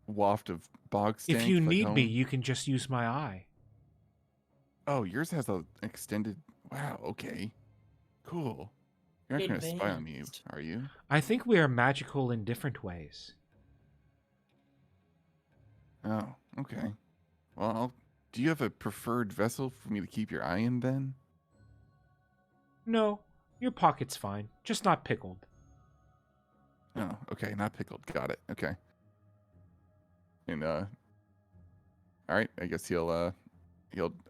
E: waft of bog stank.
A: If you need me, you can just use my eye.
E: Oh, yours has an extended... Wow, okay. Cool. You're not going to spy on me, are you?
A: I think we are magical in different ways.
E: Oh, okay. Well, do you have a preferred vessel for me to keep your eye in, then?
A: No, your pocket's fine. Just not pickled.
E: Oh, okay, not pickled. Got it. Okay. And all right. I guess he'll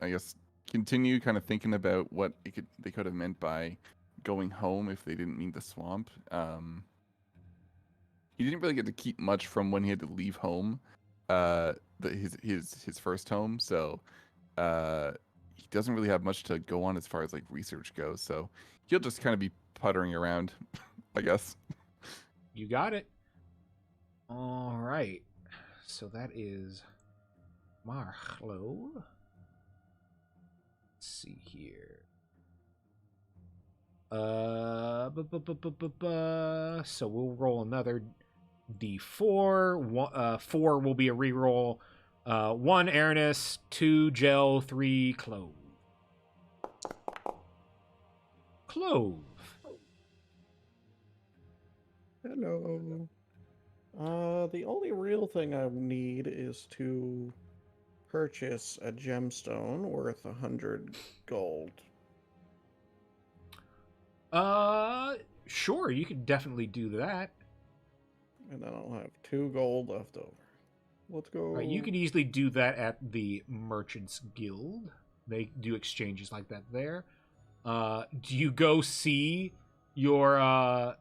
E: I guess continue kind of thinking about what they could have meant by going home if they didn't mean the swamp. He didn't really get to keep much from when he had to leave home, his first home. So he doesn't really have much to go on as far as like research goes. So he'll just kind of be puttering around, I guess.
A: You got it. All right. So that is Marlo. Let's see here. So we'll roll another D4. 4 will be a reroll. 1 Aranus, 2 Gel, 3 Clove. Clove.
F: Hello. The only real thing I need is to purchase a gemstone worth 100 gold.
A: Sure, you could definitely do that.
F: And then I'll have 2 gold left over. Let's go.
A: You could easily do that at the Merchants Guild. They do exchanges like that there. Do you go see your old...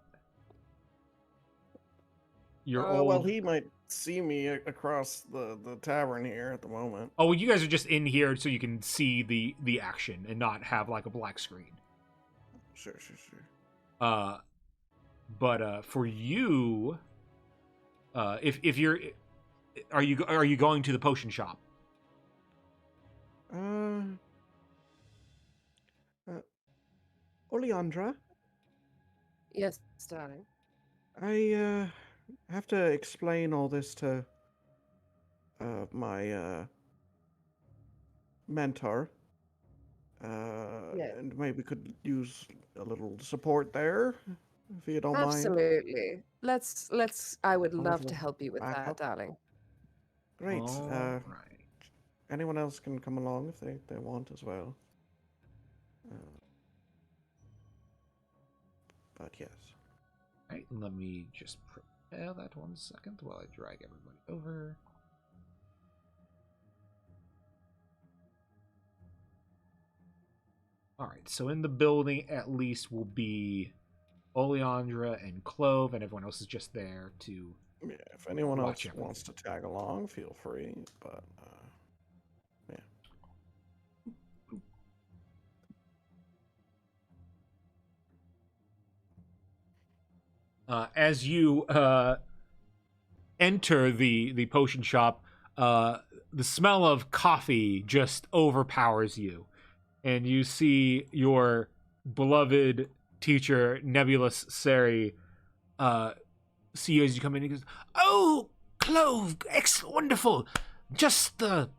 F: Well, he might see me across the tavern here at the moment.
A: Oh, well, you guys are just in here so you can see the action and not have like a black screen.
F: Sure.
A: But for you, if you're, are you going to the potion shop?
F: Oleandra?
G: Yes, darling.
F: I have to explain all this to my mentor.
G: Yeah.
F: And maybe could use a little support there, if you don't mind.
G: Absolutely. Let's. I would
F: A
G: love
F: little
G: to help you with that,
F: backup.
G: darling.
F: Great.
A: All right.
F: Anyone else can come along if they want as well. But yes.
A: All right, let me just prepare that 1 second while I drag everybody over. All right, so in the building at least will be Oleandra and Clove, and everyone else is just there to...
F: Yeah, if anyone else
A: Watch
F: wants to tag along, feel free. But yeah.
A: As you enter the potion shop, the smell of coffee just overpowers you, and you see your beloved teacher Nebulous Seri see you as you come in. He goes, "Oh, Clove, wonderful! Just the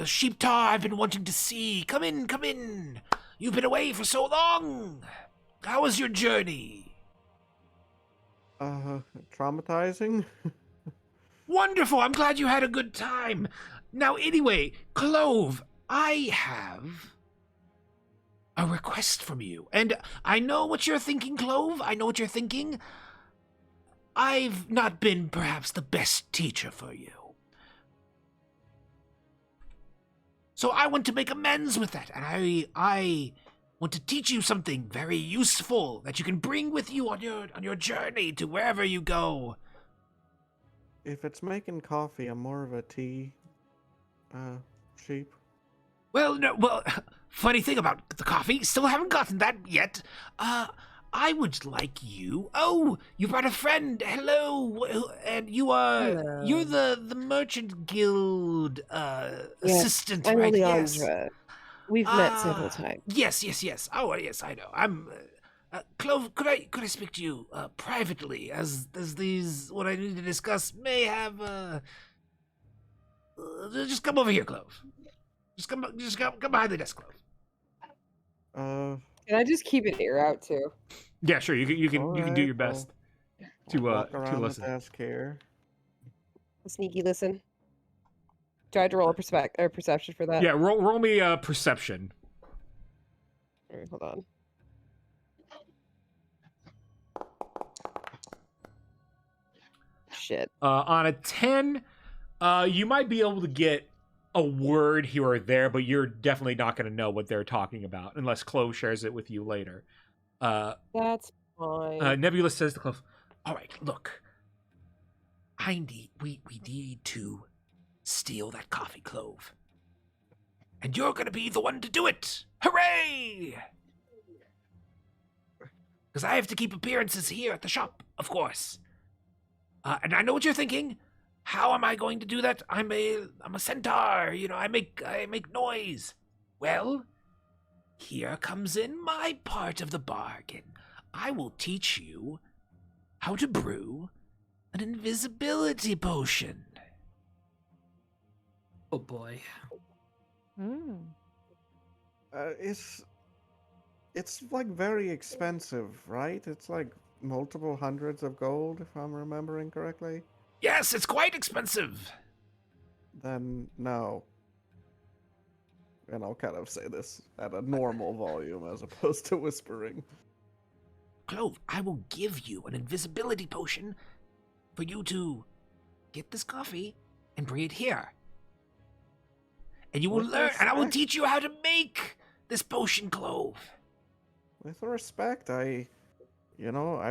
A: sheep tar I've been wanting to see. Come in. You've been away for so long. How was your journey?"
F: Traumatizing?
A: Wonderful! I'm glad you had a good time. Now, anyway, Clove, I have a request from you. And I know what you're thinking, Clove. I know what you're thinking. I've not been perhaps the best teacher for you. So I want to make amends with that. And I want to teach you something very useful that you can bring with you on your journey to wherever you go.
F: If it's making coffee, I'm more of a tea sheep.
A: Well, no, funny thing about the coffee, still haven't gotten that yet. I would like you. Oh, you brought a friend. Hello, and you are
G: Hello.
A: you're the Merchant Guild
G: Yes,
A: assistant,
G: I'm
A: right? Yes.
G: Oleandra. We've met several times.
A: Yes. Oh, yes, I know. I'm Clove. Could I speak to you privately, as these what I need to discuss may have. Just come over here, Clove. Just come behind the desk, Clove.
G: Can I just keep an ear out too?
A: Yeah, sure. You can do your
F: Alright,
A: best
F: I'll
A: to
F: walk around the
A: listen.
F: desk here.
G: A sneaky listen. Do I have to roll a perception for that?
A: Yeah, roll me perception.
G: All right, hold on. shit.
A: On a 10, you might be able to get a word here or there, but you're definitely not going to know what they're talking about unless Clove shares it with you later.
G: That's fine.
A: Nebula says to Clove, "All right, look, we need to steal that coffee, Clove, and you're going to be the one to do it. Hooray! Because I have to keep appearances here at the shop, of course. And I know what you're thinking. How am I going to do that? I'm a centaur. You know, I make noise. Well, here comes in my part of the bargain. I will teach you how to brew an invisibility potion."
C: Oh boy.
F: It's like very expensive, right? It's like multiple hundreds of gold, if I'm remembering correctly.
A: Yes, it's quite expensive.
F: Then no. And I'll kind of say this at a normal volume as opposed to whispering.
A: Clove, I will give you an invisibility potion for you to get this coffee and bring it here. And you will learn, and I will teach you how to make this potion, Clove.
F: With respect, I've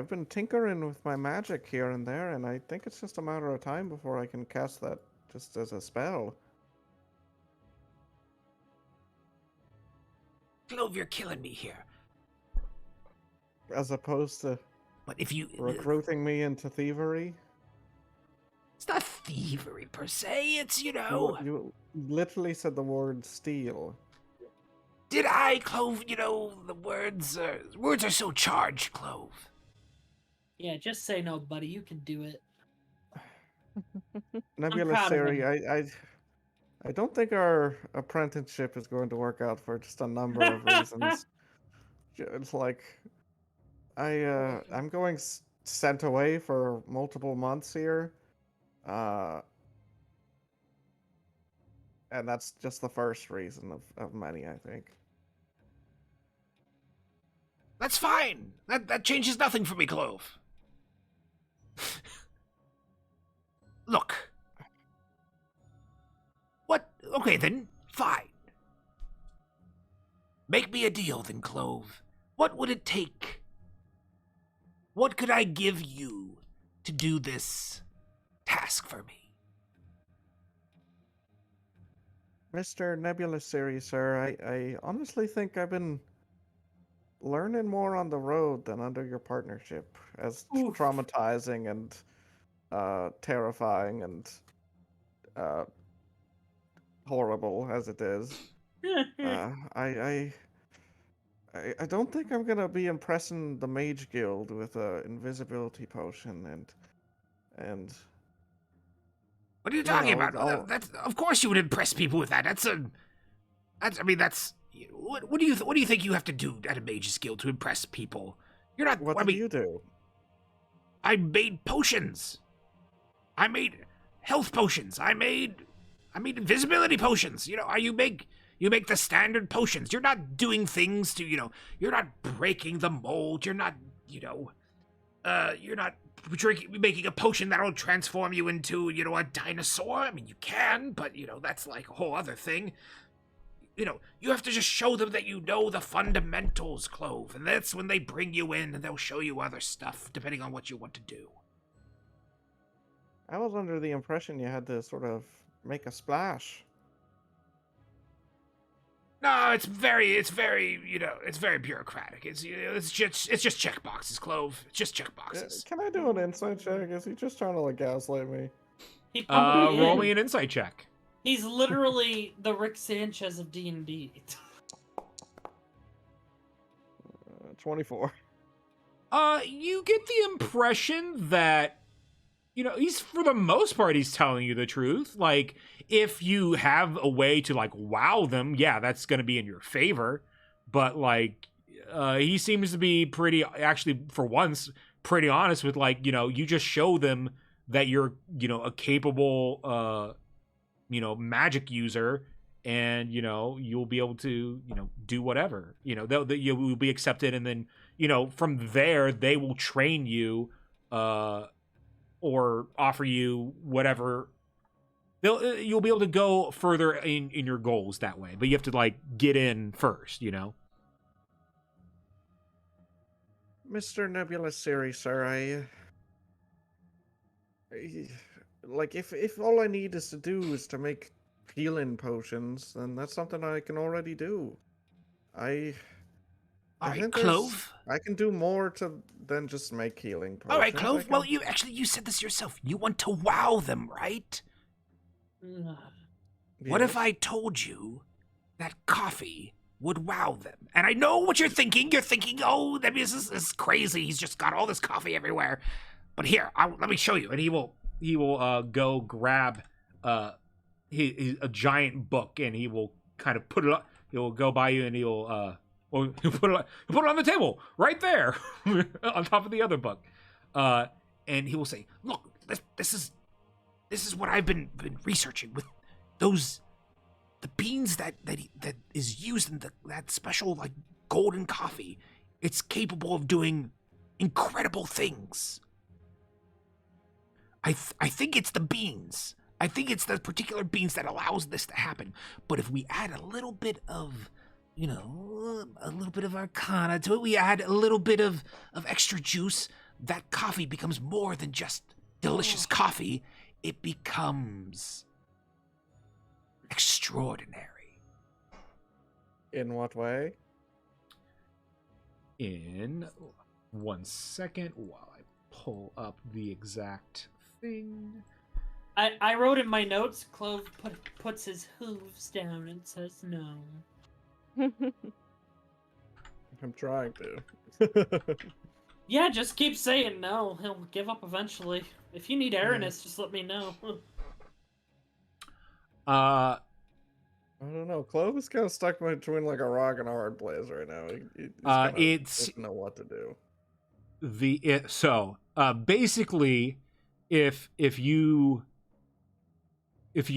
F: been tinkering with my magic here and there, and I think it's just a matter of time before I can cast that just as a spell.
A: Clove, you're killing me here.
F: As opposed to
A: But if you
F: recruiting me into thievery?
A: It's not thievery per se, it's,
F: You literally said the word steal.
A: Did I, Clove? The words are so charged, Clove.
C: Yeah, just say no, buddy. You can do it.
F: Nebula Siri, I don't think our apprenticeship is going to work out for just a number of reasons. It's like I'm going sent away for multiple months here. And that's just the first reason of many, I think.
A: That's fine. That changes nothing for me, Clove. Look. What? Okay, then. Fine. Make me a deal, then, Clove. What would it take? What could I give you to do this task for me?
F: Mr. Nebula Siri, sir, I honestly think I've been learning more on the road than under your partnership, as traumatizing and terrifying and horrible as it is. I don't think I'm gonna be impressing the Mage Guild with a invisibility potion and.
A: What are you talking about? That's, of course you would impress people with that. What do you think you have to do at a Mage's Guild to impress people? You're not.
F: What do you do?
A: I made potions. I made health potions. I made invisibility potions. You make the standard potions. You're not doing things to, you're not breaking the mold. You're not, you're not making a potion that'll transform you into, a dinosaur. I mean, you can, but, that's like a whole other thing. You have to just show them that you know the fundamentals, Clove, and that's when they bring you in and they'll show you other stuff, depending on what you want to do.
F: I was under the impression you had to sort of make a splash.
A: No, it's very bureaucratic. It's just check boxes, Clove. It's just check boxes.
F: Can I do an insight check? Is he just trying to gaslight me?
A: Roll me an insight check.
C: He's literally the Rick Sanchez of D&D.
F: 24.
A: You get the impression that, he's, for the most part, he's telling you the truth. Like, if you have a way to, wow them, yeah, that's going to be in your favor. But, he seems to be actually, for once, pretty honest with, you just show them that you're, a capable, magic user, and, you'll be able to, do whatever. You'll be accepted, and then, from there, they will train you, or offer you whatever. You'll be able to go further in your goals that way, but you have to like get in first, you know.
F: Mr. Nebulous Series, sir, like if all I need is to make healing potions, then that's something I can already do. I think
A: Clove.
F: I can do more than just make healing potions.
A: All right, Clove. Well, you said this yourself. You want to wow them, right?
F: Yes.
A: What if I told you that coffee would wow them? And I know what you're thinking. You're thinking, oh, this is crazy. He's just got all this coffee everywhere. But here, let me show you. And he will go grab a giant book, and he will kind of put it up. He will go by you, and he'll put it on the table right there on top of the other book. And he will say, look, this is what I've been researching with the beans that is used in that special like golden coffee. It's capable of doing incredible things. I think it's the beans. I think it's the particular beans that allows this to happen. But if we add a little bit of, a little bit of arcana to it, we add a little bit of extra juice, that coffee becomes more than just delicious coffee. It becomes extraordinary.
F: In what way?
A: In 1 second while I pull up the exact thing.
C: I wrote in my notes, Clove puts his hooves down and says no.
F: I'm trying to.
C: Yeah, just keep saying no. He'll give up eventually. If you need Aranis, just let me know.
F: I don't know. Clove is kind of stuck between like a rock and a hard place right now. He doesn't know what to do.
A: Basically, if you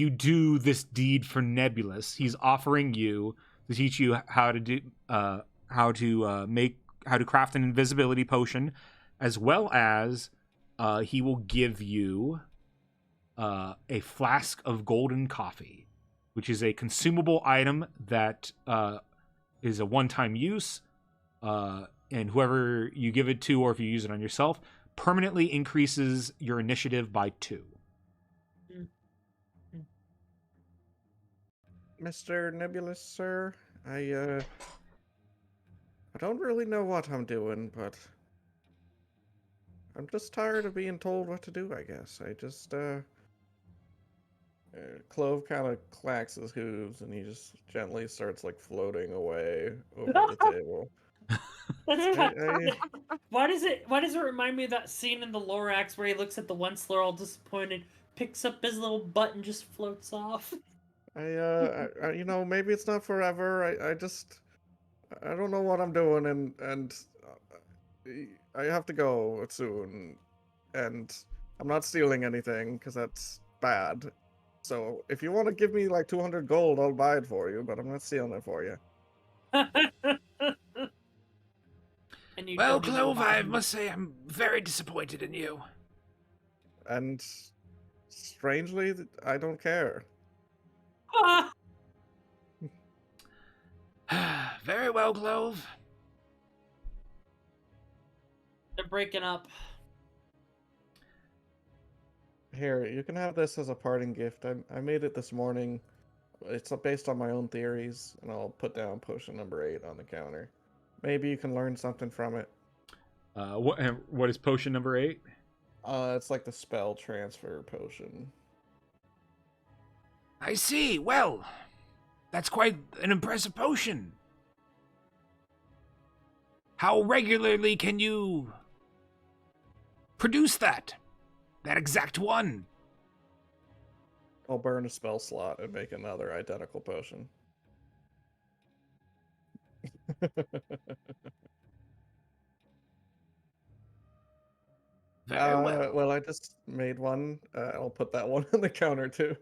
A: do this deed for Nebulous, he's offering you to teach you how to craft an invisibility potion, as well as he will give you a flask of golden coffee, which is a consumable item that is a one-time use, and whoever you give it to, or if you use it on yourself, permanently increases your initiative by 2.
F: Mr. Nebulous, sir, I don't really know what I'm doing, but I'm just tired of being told what to do, I guess. Clove kind of clacks his hooves, and he just gently starts, like, floating away over the table.
C: Why does it remind me of that scene in the Lorax where he looks at the Onceler all disappointed, picks up his little butt, and just floats off?
F: Maybe it's not forever. I don't know what I'm doing, and I have to go soon, and I'm not stealing anything because that's bad. So if you want to give me like 200 gold, I'll buy it for you, but I'm not stealing it for you.
A: Well, Clove, I must say I'm very disappointed in you.
F: And strangely, I don't care.
A: Very well, Clove.
C: They're breaking up.
F: Here, you can have this as a parting gift. I made it this morning. It's based on my own theories, and I'll put down potion number 8 on the counter. Maybe you can learn something from it.
A: What is potion number 8?
F: It's like the spell transfer potion.
A: I see. Well, that's quite an impressive potion. How regularly can you produce that exact one?
F: I'll burn a spell slot and make another identical potion.
A: Very well.
F: Well, I just made one. I'll put that one on the counter too.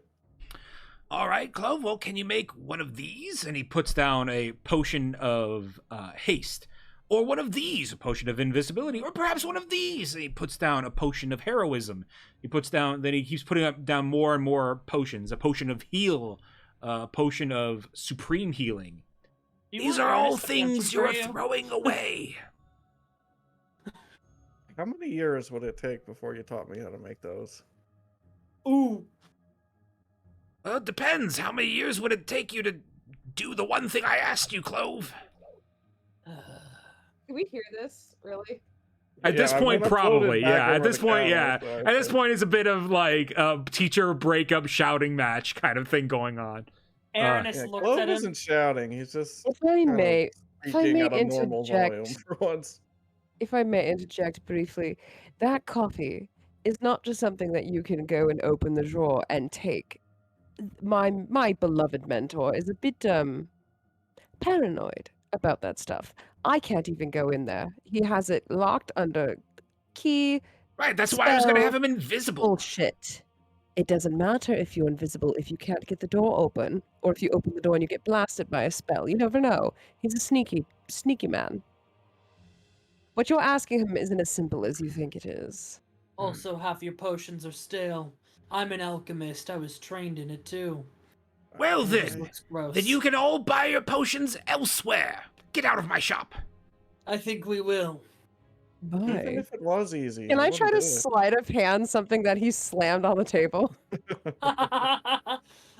A: All right, Clove. Well, can you make one of these? And he puts down a potion of haste, or one of these, a potion of invisibility, or perhaps one of these. And he puts down a potion of heroism. He puts down, then he keeps putting down more and more potions. A potion of heal, a potion of supreme healing. These are all things you're throwing away.
F: How many years would it take before you taught me how to make those?
C: Ooh.
A: Well, it depends. How many years would it take you to do the one thing I asked you, Clove?
G: Can we hear this, really?
A: At this point, probably, yeah. At this point, yeah. At this point, it's a bit of like a teacher breakup shouting match kind of thing going on.
C: Aranis looks
F: Clove
C: at him.
F: isn't shouting. He's just
G: If I may
F: interject for once.
G: If I may interject briefly, that coffee is not just something that you can go and open the drawer and take. My beloved mentor is a bit paranoid about that stuff. I can't even go in there. He has it locked under key.
A: Right, that's why I was going to have him invisible.
G: Bullshit. It doesn't matter if you're invisible if you can't get the door open, or if you open the door and you get blasted by a spell. You never know. He's a sneaky man. What you're asking him isn't as simple as you think it is.
C: Also, half your potions are stale. I'm an alchemist. I was trained in it too.
A: Well
C: It just
A: then,
C: looks gross.
A: then you can all buy your potions elsewhere. Get out of my shop.
C: I think we will.
F: Even
G: Bye.
F: if it was easy.
G: Can I
F: wouldn't
G: try to
F: do it.
G: sleight of hand something that he slammed on the table?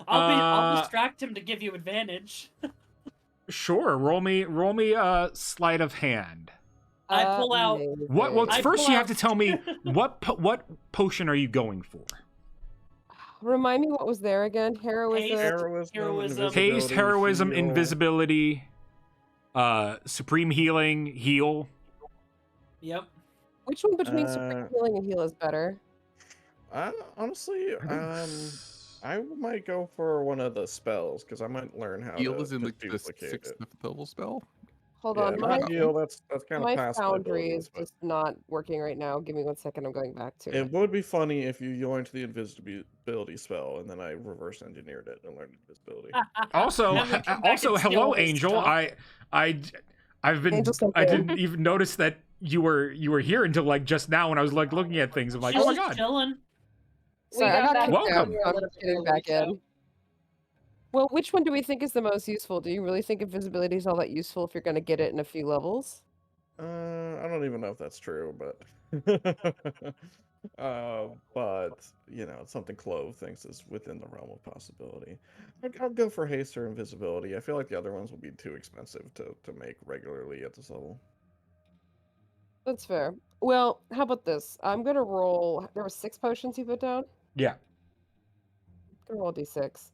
C: I'll distract him to give you advantage.
A: Sure, roll me sleight of hand.
C: I pull out.
A: What? Well,
C: I
A: first
C: pull
A: you
C: out-
A: have to tell me what potion are you going for?
G: Remind me what was there again? Heroism.
C: Heroism.
A: Haste, heroism,
F: heal.
A: invisibility, supreme healing, heal.
C: Yep.
G: Which one between supreme healing and heal is better?
F: Honestly, I might go for one of the spells because I might learn how
E: Heal
F: to
E: is in the
F: duplicate
E: sixth
F: it.
E: level spell.
G: Hold
F: Yeah,
G: on,
F: not heal. That's kind of
G: my
F: past my
G: foundry
F: abilities,
G: is
F: but
G: just not working right now. Give me 1 second. I'm going back to
F: it
G: it.
F: would be funny if you joined the invisibility spell and then I reverse engineered it and learned invisibility.
A: Also,
C: Then we come back
A: also,
C: and steal
A: hello,
C: all his
A: Angel.
C: stuff.
A: I've been.
G: Angel's so
A: I
G: good.
A: didn't even notice that you were here until like just now when I was like looking at things. I'm like,
C: She's
A: oh my
C: just
A: god.
C: chilling.
G: Sorry,
B: got
G: I got
B: that.
G: kicked out.
A: Welcome.
G: I'm just getting back in. Well, which one do we think is the most useful? Do you really think invisibility is all that useful if you're going to get it in a few levels?
F: I don't even know if that's true, but but you know, it's something Clove thinks is within the realm of possibility. I'll go for haste or invisibility. I feel like the other ones would be too expensive to make regularly at this level.
G: That's fair. Well, how about this? I'm going to roll. There were 6 potions you put down?
A: Yeah.
G: I'm going to roll d6.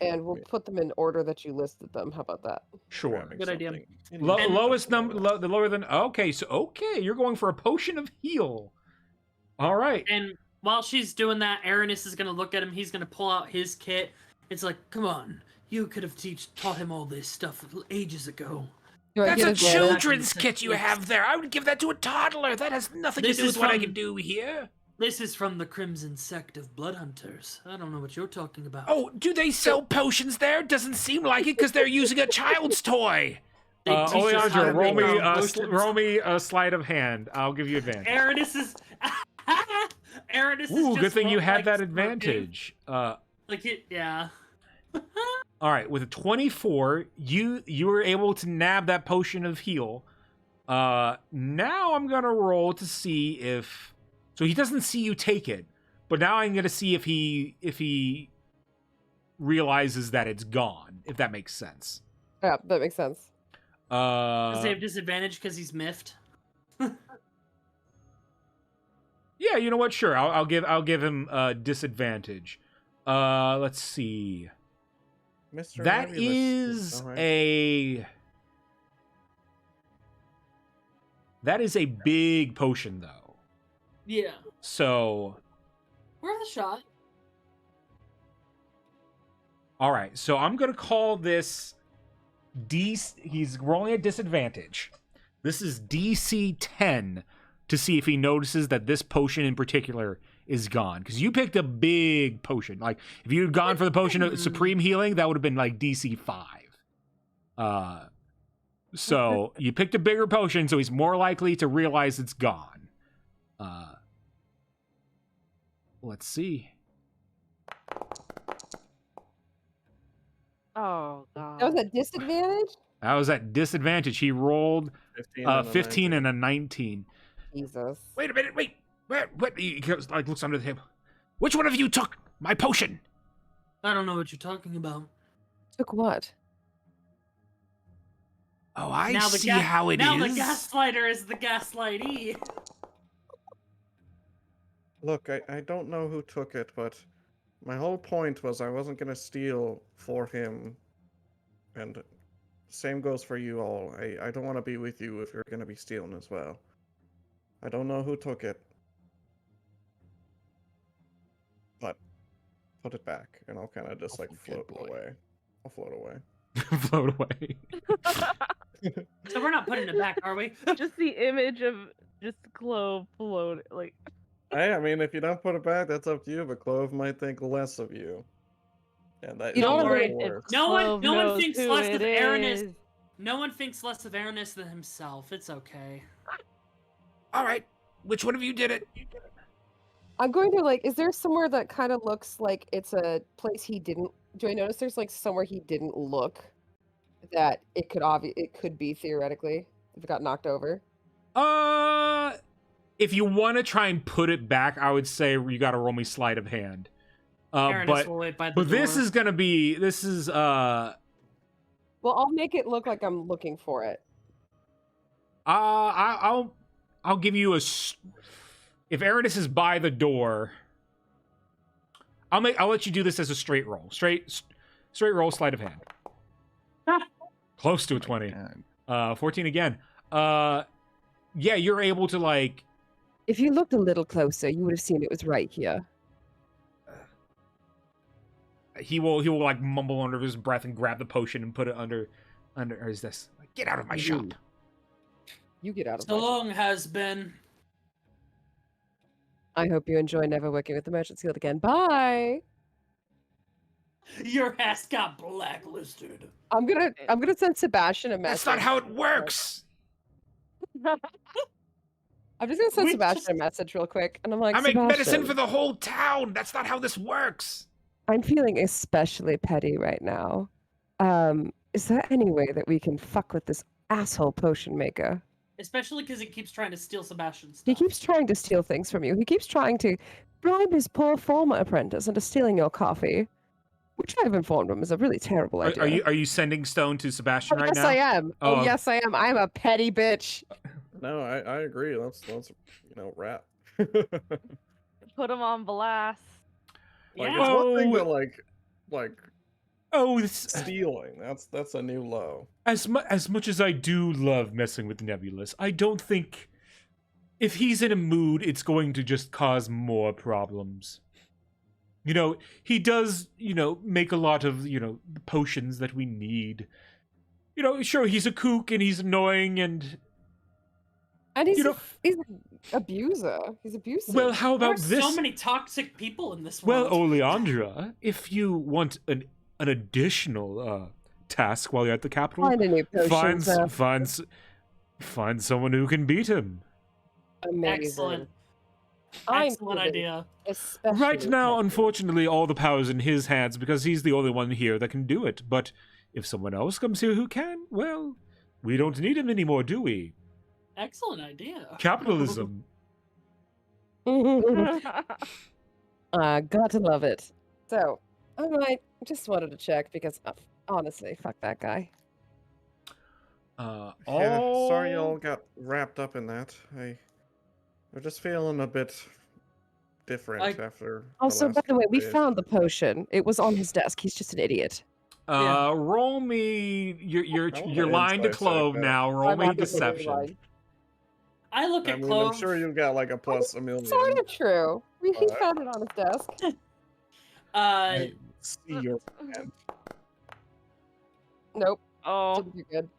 G: And we'll put them in order that you listed them. How about that?
A: Sure.
F: Grabbing
C: Good idea.
F: something
C: And-
A: Lowest number, the lower than. Okay, so you're going for a potion of heal. All right.
C: And while she's doing that, Aranis is gonna look at him. He's gonna pull out his kit. It's like, come on, you could have taught him all this stuff ages ago.
G: Do I
A: That's
G: get
A: a
G: advantage?
A: children's kit you have there. I would give that to a toddler. That has nothing
C: This
A: to do
C: is
A: with what I
C: from-
A: can do here.
C: This is from the Crimson Sect of Blood Hunters. I don't know what you're talking about.
A: Oh, do they sell potions there? Doesn't seem like it because they're using a child's toy.
C: They teach us how
A: Oleandro,
C: to
A: roll
C: make
A: me,
C: our own potions.
A: roll me a sleight of hand. I'll give you advantage.
C: Aranis is. Aranis is
A: Ooh,
C: just
A: good thing you had that
C: smoking.
A: advantage.
C: Like it, yeah.
A: All right, with a 24, you were able to nab that potion of heal. Now I'm gonna roll to see if. So he doesn't see you take it, but now I'm gonna see if he realizes that it's gone. If that makes sense.
G: Yeah, that makes sense.
C: Does he have disadvantage because he's miffed?
A: Yeah, you know what? Sure, I'll give him disadvantage. Let's see.
F: Mr.
A: That
F: Nebulous
A: is
F: alright.
A: a big potion though.
C: Yeah.
A: So,
C: Worth a shot.
A: all right. So I'm gonna call this He's rolling at disadvantage. This is DC 10 to see if he notices that this potion in particular is gone. Because you picked a big potion. Like if you had gone for the potion of supreme healing, that would have been like DC 5. So you picked a bigger potion, so he's more likely to realize it's gone. Let's see.
D: Oh god.
G: That was at disadvantage?
A: That was at disadvantage. He rolled 15 and a 19.
G: Jesus.
A: Wait a minute, wait. What? He goes, like, looks under the table. Which one of you took my potion?
C: I don't know what you're talking about.
G: Took what?
A: Oh, I
C: Now
A: see how it is.
C: Now the gaslighter is the gaslightee.
F: Look, I don't know who took it, but my whole point was I wasn't going to steal for him. And same goes for you all. I don't want to be with you if you're going to be stealing as well. I don't know who took it. But put it back, and I'll kind of just like float away. I'll float away.
A: Float away.
C: So we're not putting it back, are we?
D: Just the image of just Clove floating, like.
F: Hey, I mean, if you don't put it back, that's up to you. But Clove might think less of you, and that
G: You
F: is
G: don't
F: even
G: worry,
F: worse.
C: No one
D: Clove knows
C: thinks
D: who
C: less
D: it
C: of Aranis.
D: is.
C: No one thinks less of Aranis than himself. It's okay.
A: All right. Which one of you did it?
G: I'm going to like, is there somewhere that kind of looks like it's a place he didn't, do I notice there's like somewhere he didn't look that it could be theoretically if it got knocked over?
A: If you want to try and put it back, I would say you got to roll me sleight of hand.
C: Aranis will wait by the
A: But this
C: door.
A: is gonna be
G: Well, I'll make it look like I'm looking for it.
A: I'll give you a. If Aranis is by the door, I'll let you do this as a straight roll. Straight roll, sleight of hand. Close to a 20. 14 again. Yeah, you're able to like.
G: If you looked a little closer, you would have seen it was right here.
A: He will like mumble under his breath and grab the potion and put it under. Or is this? Like, get out of my shop.
G: You get out of
C: So
G: my shop.
C: long has been.
G: I hope you enjoy never working with the Merchants Guild again. Bye.
C: Your ass got blacklisted.
G: I'm gonna send Sebastian a message.
A: That's not how it works.
G: I'm just gonna send
C: We
G: Sebastian a message real quick, and I'm like,
A: I make medicine
G: "Sebastian,
A: for the whole town. That's not how this works.
G: I'm feeling especially petty right now. Is there any way that we can fuck with this asshole potion maker?
C: Especially because he keeps trying to steal Sebastian's
G: He
C: stuff.
G: keeps trying to steal things from you. He keeps trying to bribe his poor former apprentice into stealing your coffee, which I've informed him is a really terrible idea.
A: Are you sending stone to Sebastian right
G: yes,
A: now?
G: I am.
A: Oh,
G: Yes, I am. I'm a petty bitch.
F: No, I agree. Let's rap.
D: Put him on blast.
F: Like,
C: Yeah.
F: it's one thing
A: Oh.
F: to like
A: Oh,
F: stealing. That's a new low.
A: as much as I do love messing with Nebulous, I don't think if he's in a mood, it's going to just cause more problems. You know, he does, make a lot of, potions that we need. Sure, he's a kook and he's annoying and
G: And
A: You
G: he's an abuser. He's abusive.
A: well, how
C: There are
A: about this?
C: so many toxic people in this
A: Well,
C: world.
A: Oleandra, if you want an additional task while you're at the capital,
G: Find a new potion.
A: find someone who can beat him.
G: Amazing.
C: Excellent.
G: I'm
C: Excellent
G: feeling
C: idea.
G: especially
A: Right now,
G: petty.
A: unfortunately, all the power's in his hands because he's the only one here that can do it. But if someone else comes here who can, well, we don't need him anymore, do we?
C: Excellent idea.
A: Capitalism.
G: Gotta love it. So, just wanted to check because honestly, fuck that guy.
F: Yeah, sorry y'all got wrapped up in that. We're just feeling a bit different after.
G: Also, by
F: last
G: the way, we
F: day.
G: found the potion. It was on his desk. He's just an idiot.
A: Roll me. You're
F: I want
A: you're
F: an
A: lying to
F: insight
A: Clove
F: check,
A: now. Roll
G: I'm
A: me
G: not gonna say
A: deception.
G: lie.
C: I look
F: I
C: at
F: mean,
C: Clove.
F: I'm sure you've got like a plus a million.
G: Sort of true. He
F: Alright.
G: found it on his desk.
F: I see your hand.
G: Nope.
D: Oh,
G: Didn't do good.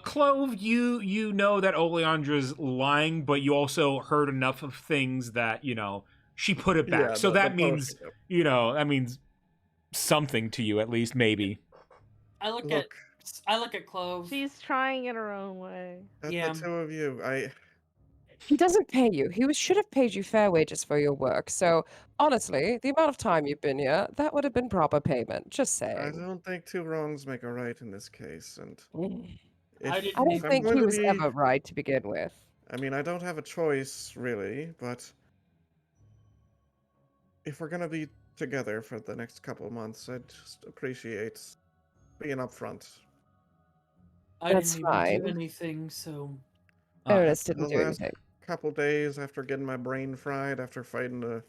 A: Clove, you know that Oleandra's lying, but you also heard enough of things that she put it back.
F: Yeah,
A: so
F: the
A: that means
F: potion,
A: that means something to you at least, maybe.
C: I look at
F: Look,
C: Yes, I look at Clove.
D: She's trying in her own way.
C: Yeah.
F: The two of you,
G: He doesn't pay you. Should have paid you fair wages for your work. So, honestly, the amount of time you've been here, that would have been proper payment. Just
F: I
G: saying.
F: don't think two wrongs make a right in this case, and
G: Mm.
C: I
F: if,
C: didn't
G: I don't
F: if I'm
G: think
F: going
G: he
F: to
G: was
F: be,
G: ever right to begin with.
F: I mean, I don't have a choice really, but if we're gonna be together for the next couple of months, I'd just appreciate being upfront.
C: I
G: That's
C: didn't even do
G: fine.
C: anything, so
G: Ernest
F: The
G: didn't do
F: last
G: anything.
F: couple days after getting my brain fried after fighting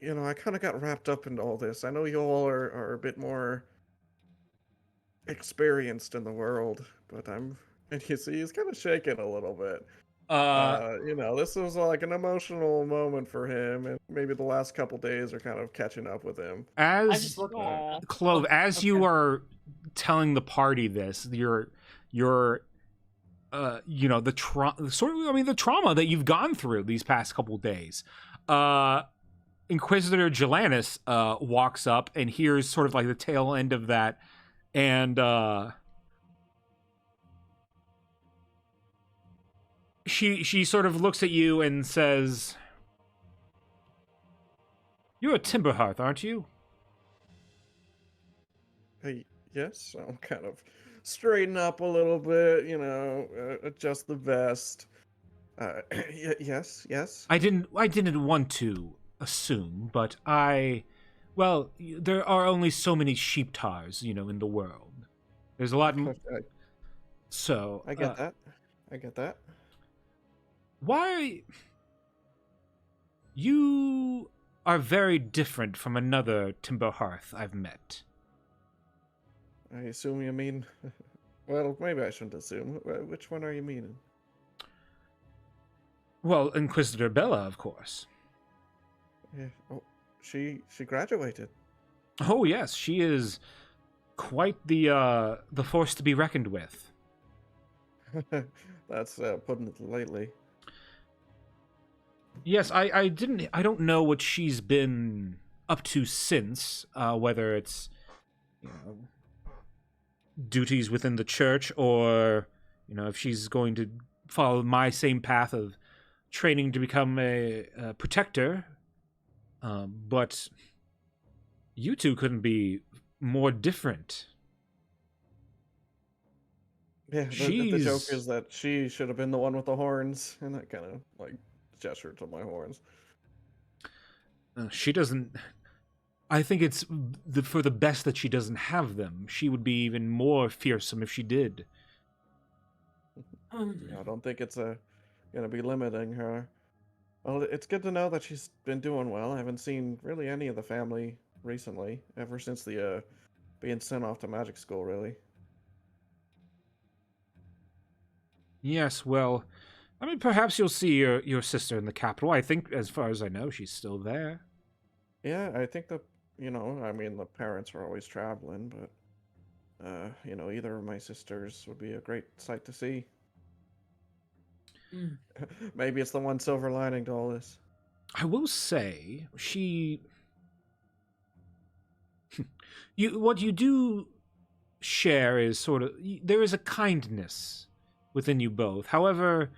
F: I kind of got wrapped up into all this. I know you all are a bit more experienced in the world, but and you see he's kind of shaking a little bit. This was like an emotional moment for him, and maybe the last couple days are kind of catching up with him.
C: I
A: As
C: just look
D: Aw.
C: at
A: Clove, as you
C: okay.
A: are telling the party this, your the the trauma that you've gone through these past couple days. Inquisitor Jelanus walks up and hears sort of like the tail end of that, and she sort of looks at you and says, "You're a Timberhearth, aren't you?"
F: Hey, yes, I'll kind of straighten up a little bit, adjust the vest. Yes.
A: I didn't want to assume, but there are only so many sheep tars, in the world. There's a lot. So
F: I get that. I get that.
A: Why? You are very different from another Timberhearth I've met.
F: I assume you mean. Well, maybe I shouldn't assume. Which one are you meaning?
A: Well, Inquisitor Bella, of course.
F: Yeah. Oh, she graduated.
A: Oh yes, she is quite the force to be reckoned with.
F: That's putting it lightly.
A: Yes, I don't know what she's been up to since, whether it's duties within the church or if she's going to follow my same path of training to become a protector. But you two couldn't be more different.
F: Yeah, the joke is that she should have been the one with the horns, and that kind of like gesture to my horns.
A: She doesn't. I think it's for the best that she doesn't have them. She would be even more fearsome if she did.
F: I don't think it's gonna be limiting her. Well, it's good to know that she's been doing well. I haven't seen really any of the family recently, ever since the being sent off to magic school, really.
A: Yes, well, I mean, perhaps you'll see your sister in the capital. I think, as far as I know, she's still there.
F: Yeah, I think the parents are always traveling, but either of my sisters would be a great sight to see. Maybe it's the one silver lining to all this.
A: I will say, what you do share is sort of, there is a kindness within you both. However,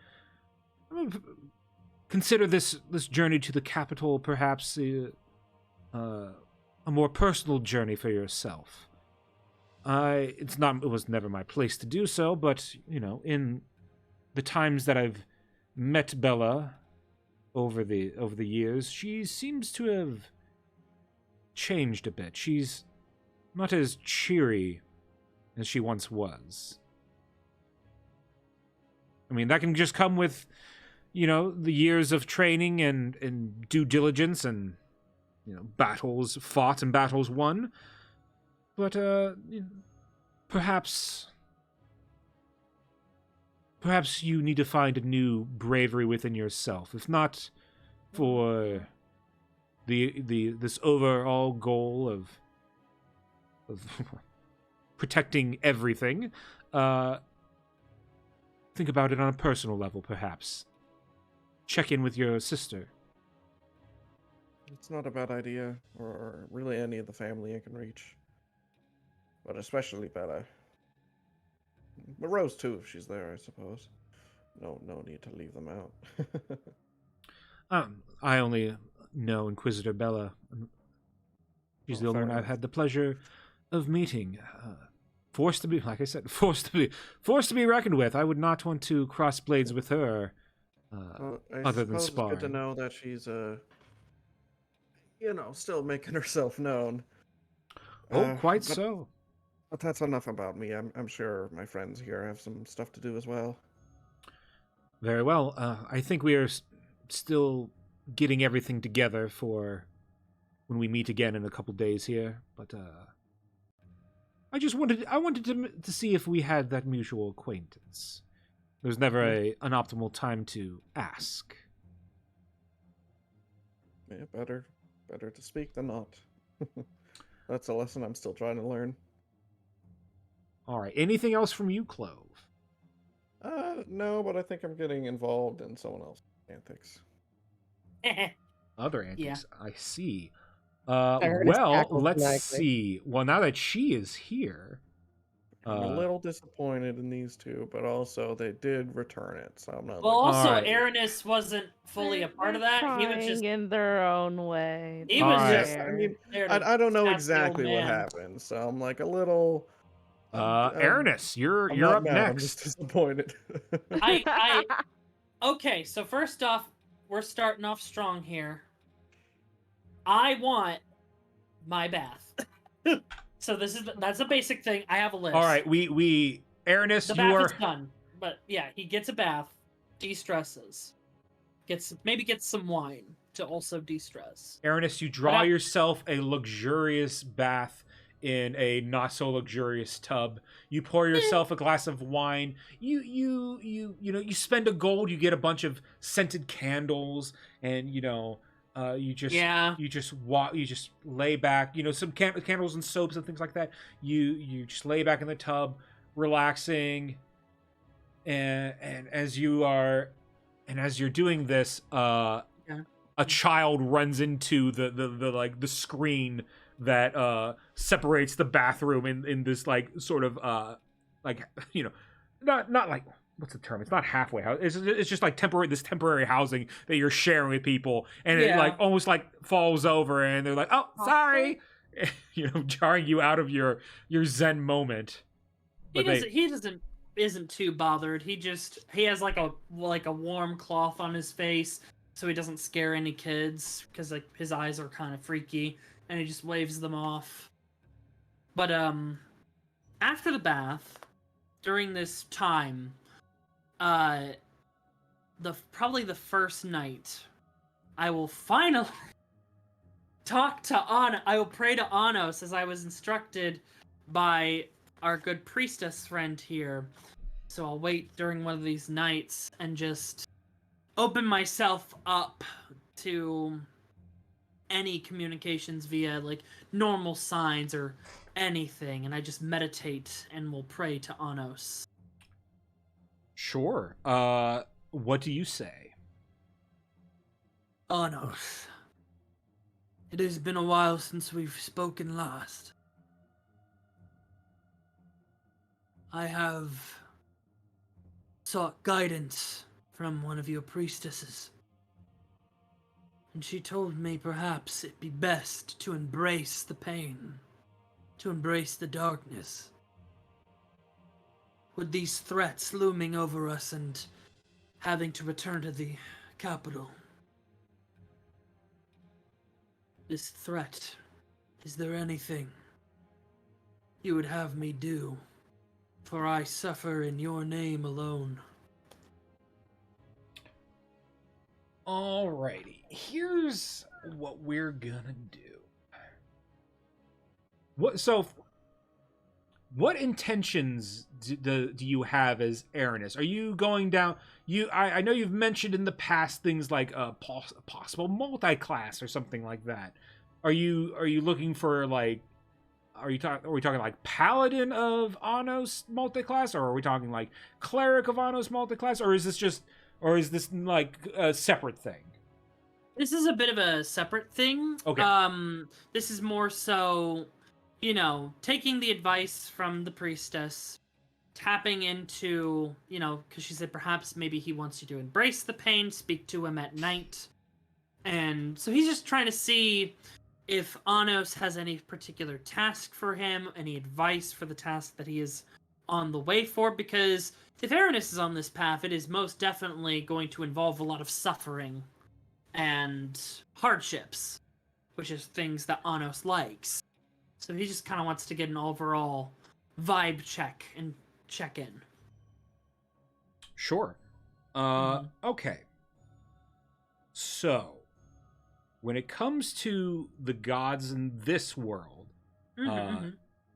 A: consider this journey to the capital perhaps a more personal journey for yourself. It was never my place to do so, but in the times that I've met Bella over the years, she seems to have changed a bit. She's not as cheery as she once was. I mean, that can just come with, the years of training and due diligence and, battles fought and battles won. But, perhaps you need to find a new bravery within yourself. If not for this overall goal of protecting everything, think about it on a personal level, perhaps. Check in with your sister.
F: It's not a bad idea, or really any of the family I can reach. But especially Bella. Rose too, if she's there, I suppose. No need to leave them out.
A: I only know Inquisitor Bella. She's the only one I've had the pleasure of meeting. Forced to be, like I said, forced to be reckoned with. I would not want to cross blades with her. Other than sparring.
F: It's good to know that she's still making herself known.
A: Quite so.
F: But that's enough about me. I'm sure my friends here have some stuff to do as well.
A: Very well. I think we are still getting everything together for when we meet again in a couple days here. But I wanted to see if we had that mutual acquaintance. There's never an optimal time to ask.
F: Yeah, better to speak than not. That's a lesson I'm still trying to learn.
A: All right. Anything else from you, Clove?
F: No, but I think I'm getting involved in someone else's antics.
A: Other antics, yeah. I see.
G: Well,
A: let's see. Well, now that she is here,
F: I'm a little disappointed in these two, but also they did return it, so I'm not.
C: Well, also,
A: right.
C: Aranis wasn't fully a part of that. He was just
D: in their own way.
C: He was
A: right.
C: just.
F: I mean, I don't know exactly what
C: man.
F: happened, so I'm like a little.
A: Aranis, you're up
F: mad,
A: next.
F: I'm just disappointed.
C: Okay, so first off, we're starting off strong here. I want my bath. So that's a basic thing. I have a list.
A: All right, we Aranis,
C: the bath is done. But yeah, he gets a bath, de-stresses, gets some wine to also de-stress.
A: Aranis, you draw yourself a luxurious bath in a not so luxurious tub. You pour yourself a glass of wine. You spend a gold. You get a bunch of scented candles, and you just lay back. Some candles and soaps and things like that. You just lay back in the tub, relaxing, and as you're doing this, a child runs into the screen that separates the bathroom in this like sort of not like, what's the term? It's not halfway house. It's just like temporary housing that you're sharing with people, and it like almost like falls over, and they're like, "Oh, sorry," jarring you out of your Zen moment.
C: But he isn't too bothered. He has like a warm cloth on his face, so he doesn't scare any kids because like his eyes are kind of freaky. And he just waves them off. But after the bath, during this time, probably the first night, I will finally talk to Ana. I will pray to Anos as I was instructed by our good priestess friend here. So I'll wait during one of these nights and just open myself up to any communications via like normal signs or anything, and I just meditate and will pray to Anos.
A: Sure. What do you say?
C: Anos, it has been a while since we've spoken last. I have sought guidance from one of your priestesses. And she told me perhaps it'd be best to embrace the pain, to embrace the darkness. With these threats looming over us and having to return to the capital. This threat, is there anything you would have me do? For I suffer in your name alone.
A: Alrighty, here's what we're gonna do. What intentions do you have as Aranis? Are you going down? I know you've mentioned in the past things like a possible multi-class or something like that. Are you looking for like? Are we talking like Paladin of Anos multi-class, or are we talking like Cleric of Anos multi-class, or is this like a separate thing?
C: This is a bit of a separate thing.
A: Okay.
C: This is more so, taking the advice from the priestess tapping into, because she said perhaps maybe he wants you to embrace the pain, speak to him at night. And so he's just trying to see if Anos has any particular task for him, any advice for the task that he is on the way for, because if Aranis is on this path, it is most definitely going to involve a lot of suffering and hardships, which is things that Anos likes. So he just kind of wants to get an overall vibe check and check in.
A: Sure. Okay. So, when it comes to the gods in this world,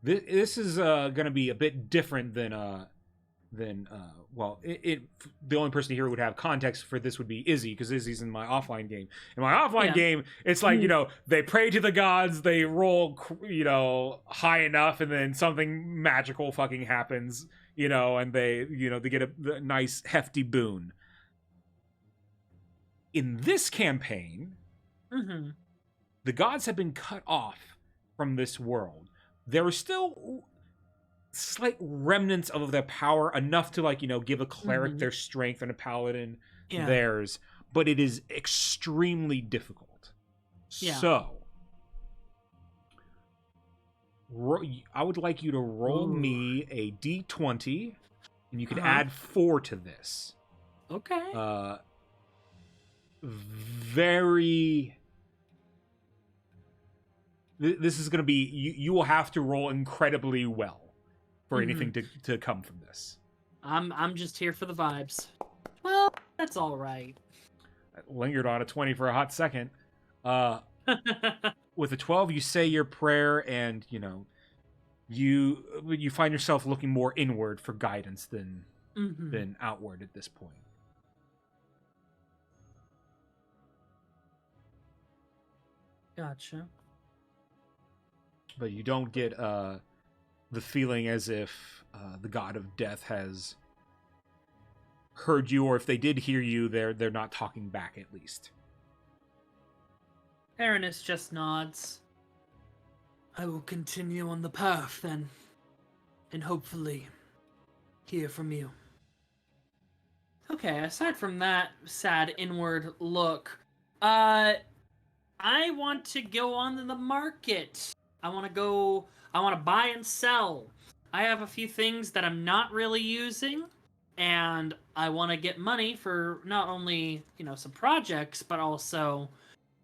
A: this is going to be a bit different than the only person here who would have context for this would be Izzy, because Izzy's in my offline game. In my offline game, it's like, they pray to the gods, they roll, high enough, and then something magical fucking happens, and they get a nice hefty boon. In this campaign, the gods have been cut off from this world. There are still slight remnants of their power, enough to give a cleric their strength and a paladin theirs, but it is extremely difficult. So I would like you to roll me a d20, and you can add 4 to this.
C: Okay.
A: This is going to be, you will have to roll incredibly well for anything to come from this.
C: I'm just here for the vibes. Well, that's all right.
A: I lingered on a 20 for a hot second. With a 12, you say your prayer, and you find yourself looking more inward for guidance than outward at this point.
C: Gotcha.
A: But you don't get the feeling as if the god of death has heard you, or if they did hear you, they're not talking back, at least.
C: Aranis just nods. I will continue on the path then, and hopefully hear from you. Okay, aside from that sad inward look, I want to go on to the market. I want to buy and sell. I have a few things that I'm not really using, and I want to get money for not only, some projects, but also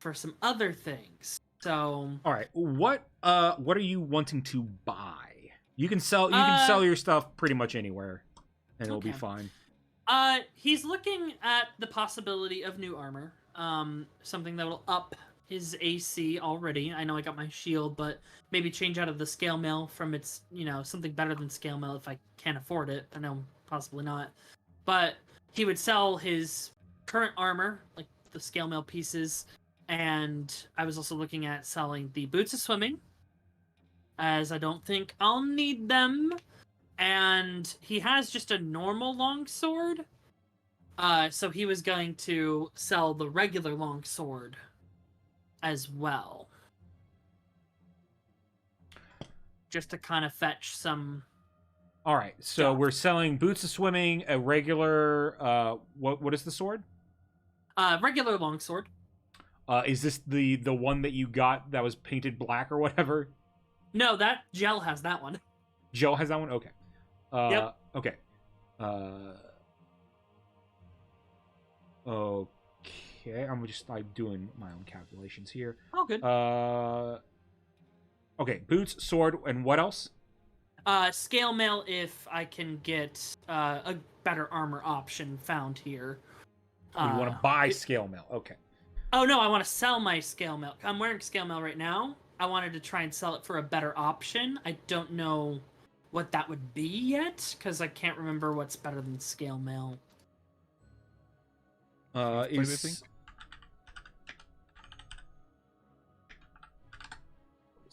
C: for some other things. So,
A: all right, what are you wanting to buy? You can sell your stuff pretty much anywhere, and it'll be fine.
C: He's looking at the possibility of new armor. Something that will up his AC already. I know I got my shield, but maybe change out of the scale mail from its, something better than scale mail if I can't afford it. I know, possibly not. But he would sell his current armor, like the scale mail pieces, and I was also looking at selling the boots of swimming, as I don't think I'll need them. And he has just a normal longsword, so he was going to sell the regular longsword as well, just to kind of fetch some.
A: All right, so we're selling boots of swimming, a regular. What is the sword?
C: Regular longsword.
A: Is this the one that you got that was painted black or whatever?
C: No, that Gel has that one.
A: Gel has that one. Okay.
C: Yep.
A: Okay. Okay, I'm just doing my own calculations here.
C: Oh, good.
A: Okay, boots, sword, and what else?
C: Scale mail if I can get a better armor option found here.
A: You want to buy scale mail? Okay.
C: Oh no, I want to sell my scale mail. I'm wearing scale mail right now. I wanted to try and sell it for a better option. I don't know what that would be yet, because I can't remember what's better than scale mail.
A: Is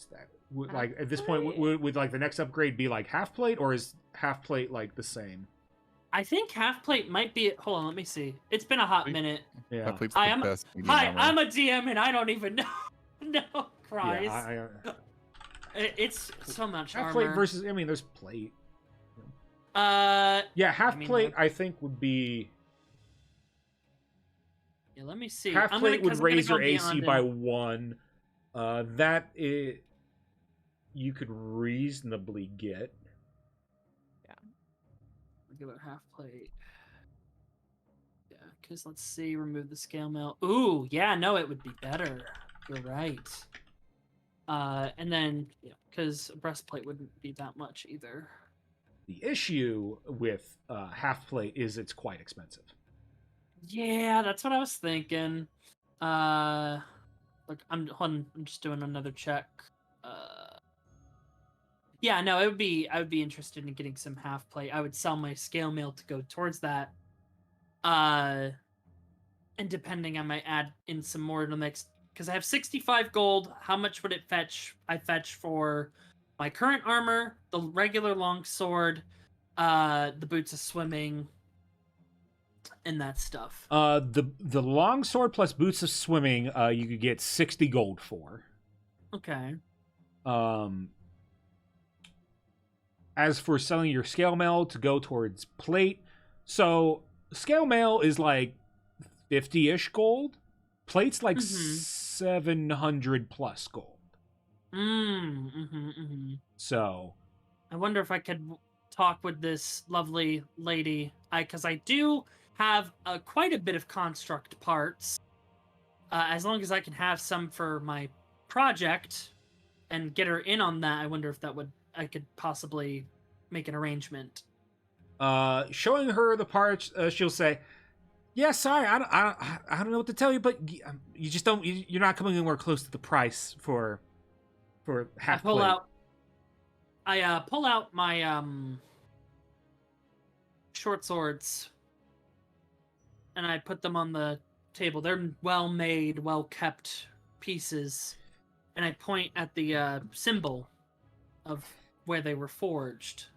A: that like at this point? Would like the next upgrade be like half plate, or is half plate like the same?
C: I think half plate might be. Hold on, let me see. It's been a hot minute.
A: Yeah,
E: half plate's the best.
C: I'm a DM and I don't even know. No, Christ.
A: Yeah,
C: it's so much
A: half
C: armor.
A: plate versus. I mean, there's plate. Yeah, half
C: I mean,
A: plate I think would be.
C: Yeah, let me see.
A: Half plate would raise your AC
C: beyond
A: by
C: and-
A: 1. That is, you could reasonably get.
C: Regular half plate. Yeah, because let's see, remove the scale mail. Ooh, yeah, no, it would be better. You're right. And then, yeah, because a breastplate wouldn't be that much either.
A: The issue with half plate is it's quite expensive.
C: Yeah, that's what I was thinking. Look, I'm just doing another check. Yeah, no, I would be interested in getting some half plate. I would sell my scale mail to go towards that. And depending, I might add in some more in the mix because I have 65 gold. How much would it fetch? I fetch for my current armor, the regular long sword, the boots of swimming, and that stuff.
A: The long sword plus boots of swimming, you could get 60 gold for.
C: Okay.
A: As for selling your scale mail to go towards plate, so scale mail is like 50-ish gold. Plate's like 700 plus gold. So
C: I wonder if I could talk with this lovely lady, because I do have quite a bit of construct parts. As long as I can have some for my project and get her in on that, I wonder if I could possibly make an arrangement.
A: Showing her the parts, she'll say, "Yeah, sorry, I don't know what to tell you, but you just don't. You're not coming anywhere close to the price for half plate."
C: I pull out my short swords, and I put them on the table. They're well made, well kept pieces, and I point at the symbol of where they were forged.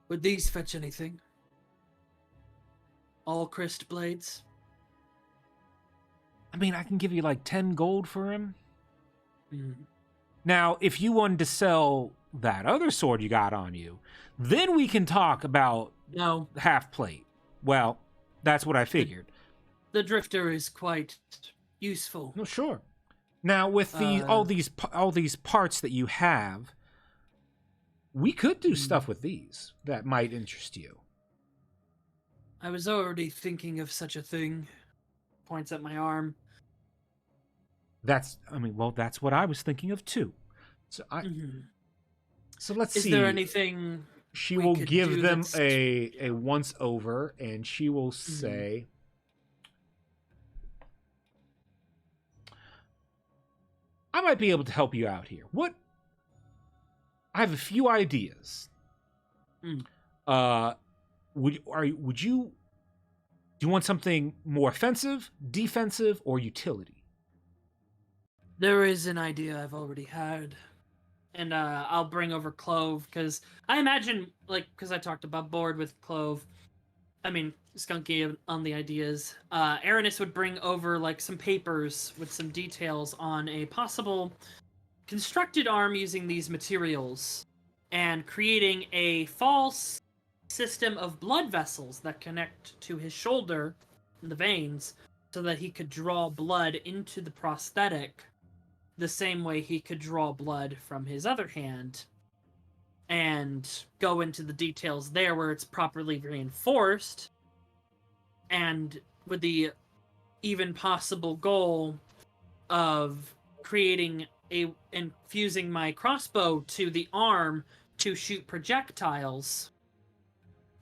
C: Would these fetch anything? All Christ blades?
A: I mean, I can give you like 10 gold for him. Now, if you wanted to sell that other sword you got on you, then we can talk about half plate. Well, that's what I figured.
C: The drifter is quite useful.
A: No, sure. Now, with all these parts that you have, we could do stuff with these that might interest you.
C: I was already thinking of such a thing. Points at my arm.
A: That's what I was thinking of too. So So let's see.
C: Is there anything
A: she will give them a once over, and she will say, "I might be able to help you out here. What? I have a few ideas. Do you want something more offensive, defensive, or utility?"
C: There is an idea I've already had. And I'll bring over Clove, because I imagine, because I talked about board with Clove, Skunky on the ideas, Aranis would bring over, some papers with some details on a possible constructed arm using these materials, and creating a false system of blood vessels that connect to his shoulder, the veins, so that he could draw blood into the prosthetic the same way he could draw blood from his other hand, and go into the details there where it's properly reinforced, and with the even possible goal of infusing my crossbow to the arm to shoot projectiles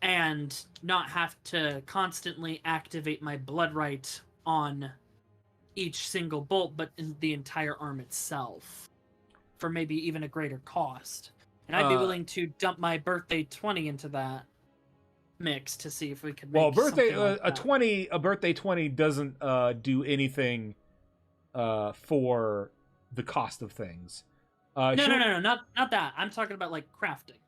C: and not have to constantly activate my blood right on each single bolt, but in the entire arm itself, for maybe even a greater cost. And I'd be willing to dump my birthday 20 into that mix to see if we could make something like that.
A: A birthday 20 doesn't do anything for the cost of things.
C: No, not that. I'm talking about crafting.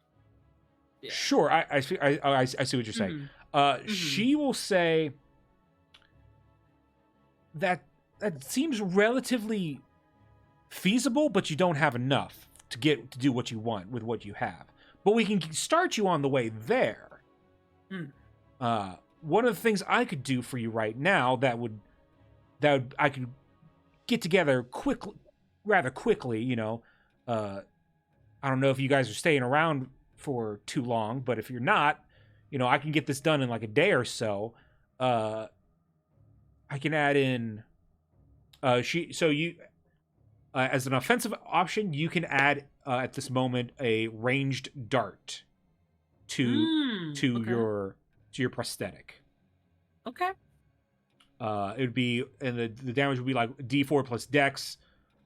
C: Yeah.
A: Sure, I see what you're saying. She will say that seems relatively feasible, but you don't have enough to do what you want with what you have. but we can start you on the way there. One of the things I could do for you right now that I could get together rather quickly, you know. I don't know if you guys are staying around for too long, but if you're not, you know, I can get this done in like a day or so. I can add in as an offensive option, you can add at this moment a ranged dart to your prosthetic.
C: Okay.
A: It would be, and the damage would be like D4 plus Dex.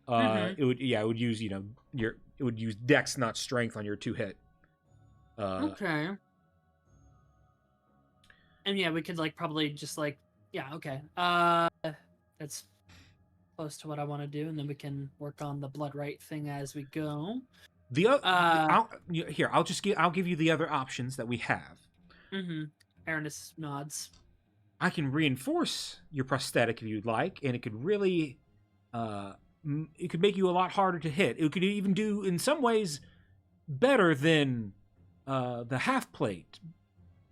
A: It would use, you know, it would use Dex, not Strength, on your 2-hit.
C: Okay. And yeah, we could like probably just like okay. That's close to what I want to do, and then we can work on the blood right thing as we go.
A: I'll give you the other options that we have.
C: Aranis nods.
A: I can reinforce your prosthetic if you'd like, and it could really, it could make you a lot harder to hit. It could even do, in some ways, better than the half plate,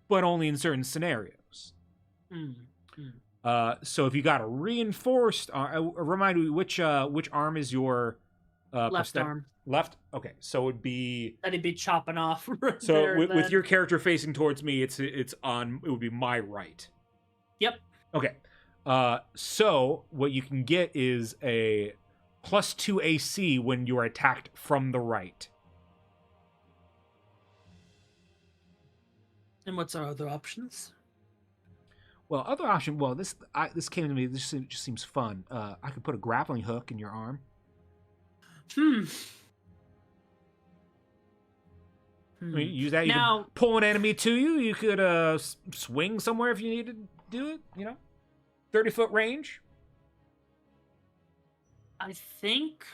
A: but only in certain scenarios. So if you got a reinforced, remind me which arm is your
C: left arm.
A: Left. Okay, so it would be.
C: That'd be chopping off. Right
A: so
C: there,
A: with your character facing towards me, it's on. It would be my right.
C: Yep.
A: Okay. So what you can get is a +2 AC when you are attacked from the right.
C: And what's our other options?
A: Well, other option. Well, this came to me. This just seems fun. I could put a grappling hook in your arm. I mean, use that. You could pull an enemy to you. You could swing somewhere if you needed to do it. You know, 30-foot range.
C: I think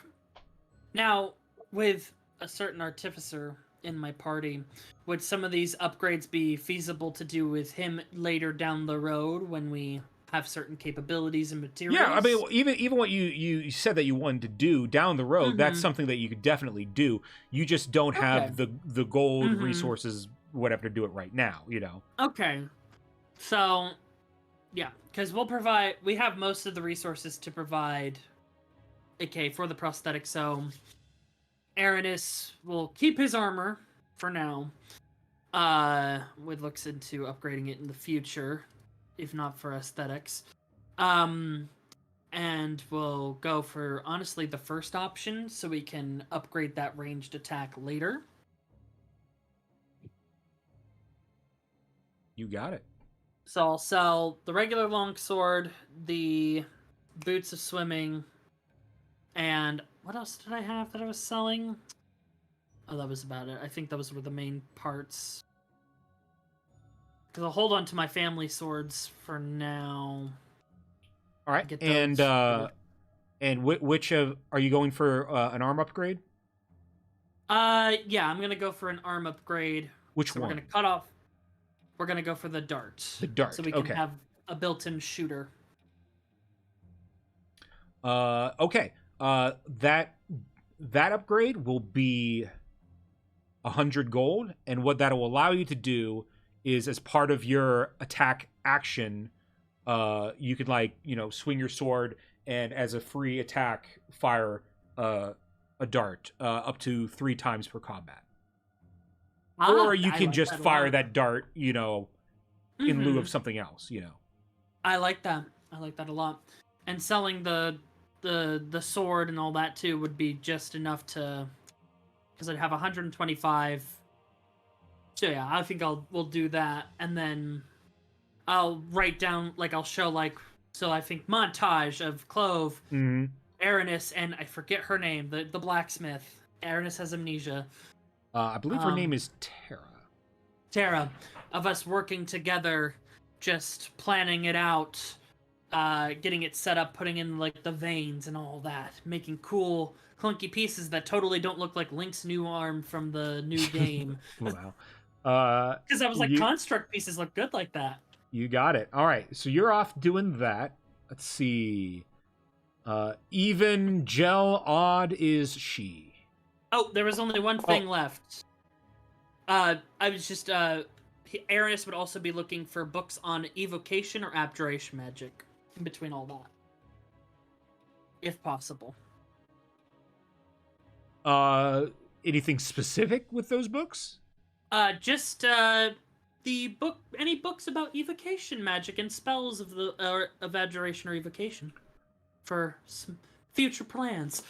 C: now with a certain artificer in my party, would some of these upgrades be feasible to do with him later down the road when we have certain capabilities and materials?
A: Yeah, I mean, even what you said that you wanted to do down the road, that's something that you could definitely do. You just don't have the gold resources, whatever, to do it right now, you know?
C: Okay. So, yeah, because we have most of the resources to provide, for the prosthetic, so Aranis will keep his armor for now. With looks into upgrading it in the future, if not for aesthetics. And we'll go for, honestly, the first option, so we can upgrade that ranged attack later.
A: You got it.
C: So I'll sell the regular longsword, the boots of swimming, and what else did I have that I was selling? Oh, that was about it. I think those were the main parts. Because I'll hold on to my family swords for now.
A: All right. And which of are you going for an arm upgrade?
C: Yeah, I'm gonna go for an arm upgrade.
A: Which one?
C: We're gonna cut off. We're gonna go for the dart.
A: The dart.
C: So we can have a built-in shooter.
A: Okay. That upgrade will be 100 gold, and what that will allow you to do is, as part of your attack action, you could, like, you know, swing your sword and as a free attack fire a dart up to 3 times per combat. Or you can just fire that dart, you know, in lieu of something else, you know.
C: I like that. I like that a lot. And selling the sword and all that too would be just enough to, because I'd have 125. So yeah, I think we'll do that, and then I'll write down, like, I'll show, like, so I think montage of Clove, Aranis, and I forget her name, the blacksmith. Aranis has amnesia.
A: I believe her name is Tara.
C: Of us working together, just planning it out, getting it set up, putting in, like, the veins and all that, making cool clunky pieces that totally don't look like Link's new arm from the new game.
A: Wow.
C: Because I was like, construct pieces look good like that.
A: You got it. All right, so you're off doing that. Let's see. Even, gel, odd is she.
C: Oh, there was only one thing left. I was just Arius would also be looking for books on evocation or abjuration magic in between all that, if possible.
A: Anything specific with those books?
C: Just the book, any books about evocation magic and spells of the of abjuration or evocation for some future plans.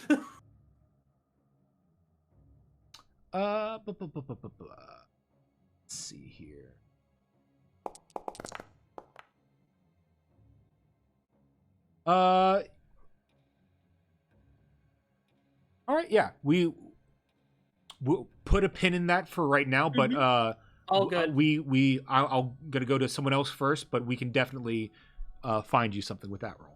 A: Let's see here. All right, yeah, we'll put a pin in that for right now, but
C: all good.
A: I'll gonna go to someone else first, but we can definitely find you something with that roll.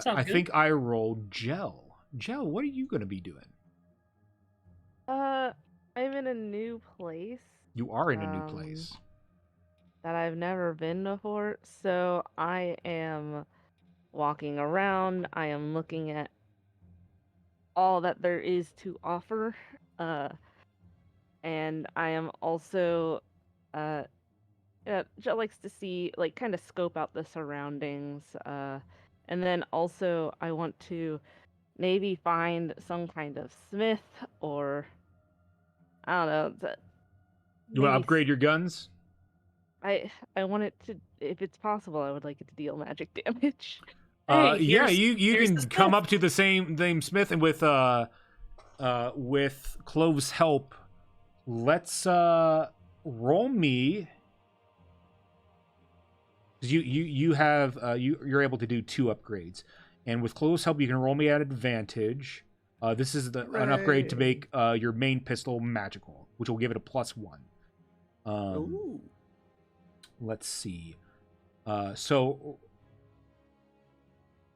A: I think I rolled Gel. Gel, what are you gonna be doing?
D: I'm in a new place.
A: You are in a new place
D: that I've never been before, so I am walking around. I am looking at all that there is to offer, and I am also Jill likes to see, like, kind of scope out the surroundings, and then also I want to maybe find some kind of smith, or I don't know.
A: You want to upgrade your guns?
D: I want it to, if it's possible, I would like it to deal magic damage.
C: Hey,
A: yeah, you can
C: the
A: come
C: smith.
A: up to the same smith, and with Clove's help, let's roll me. You have you're able to do 2 upgrades, and with Clove's help, you can roll me at advantage. This is an upgrade to make your main pistol magical, which will give it a +1.
F: Ooh.
A: Let's see. So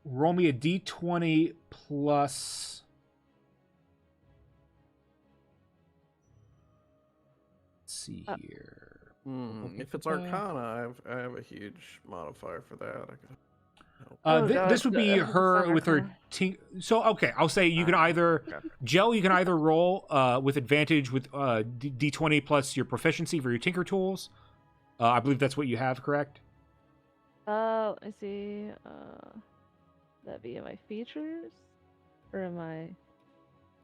A: roll me a d20 plus. Let's see here.
F: If it's Arcana, I have a huge modifier for that.
A: This would be her with her So okay, I'll say you can either Gel. You can either roll with advantage with d20 plus your proficiency for your tinker tools. I believe that's what you have, correct?
D: Let me see. That be in my features, or am I?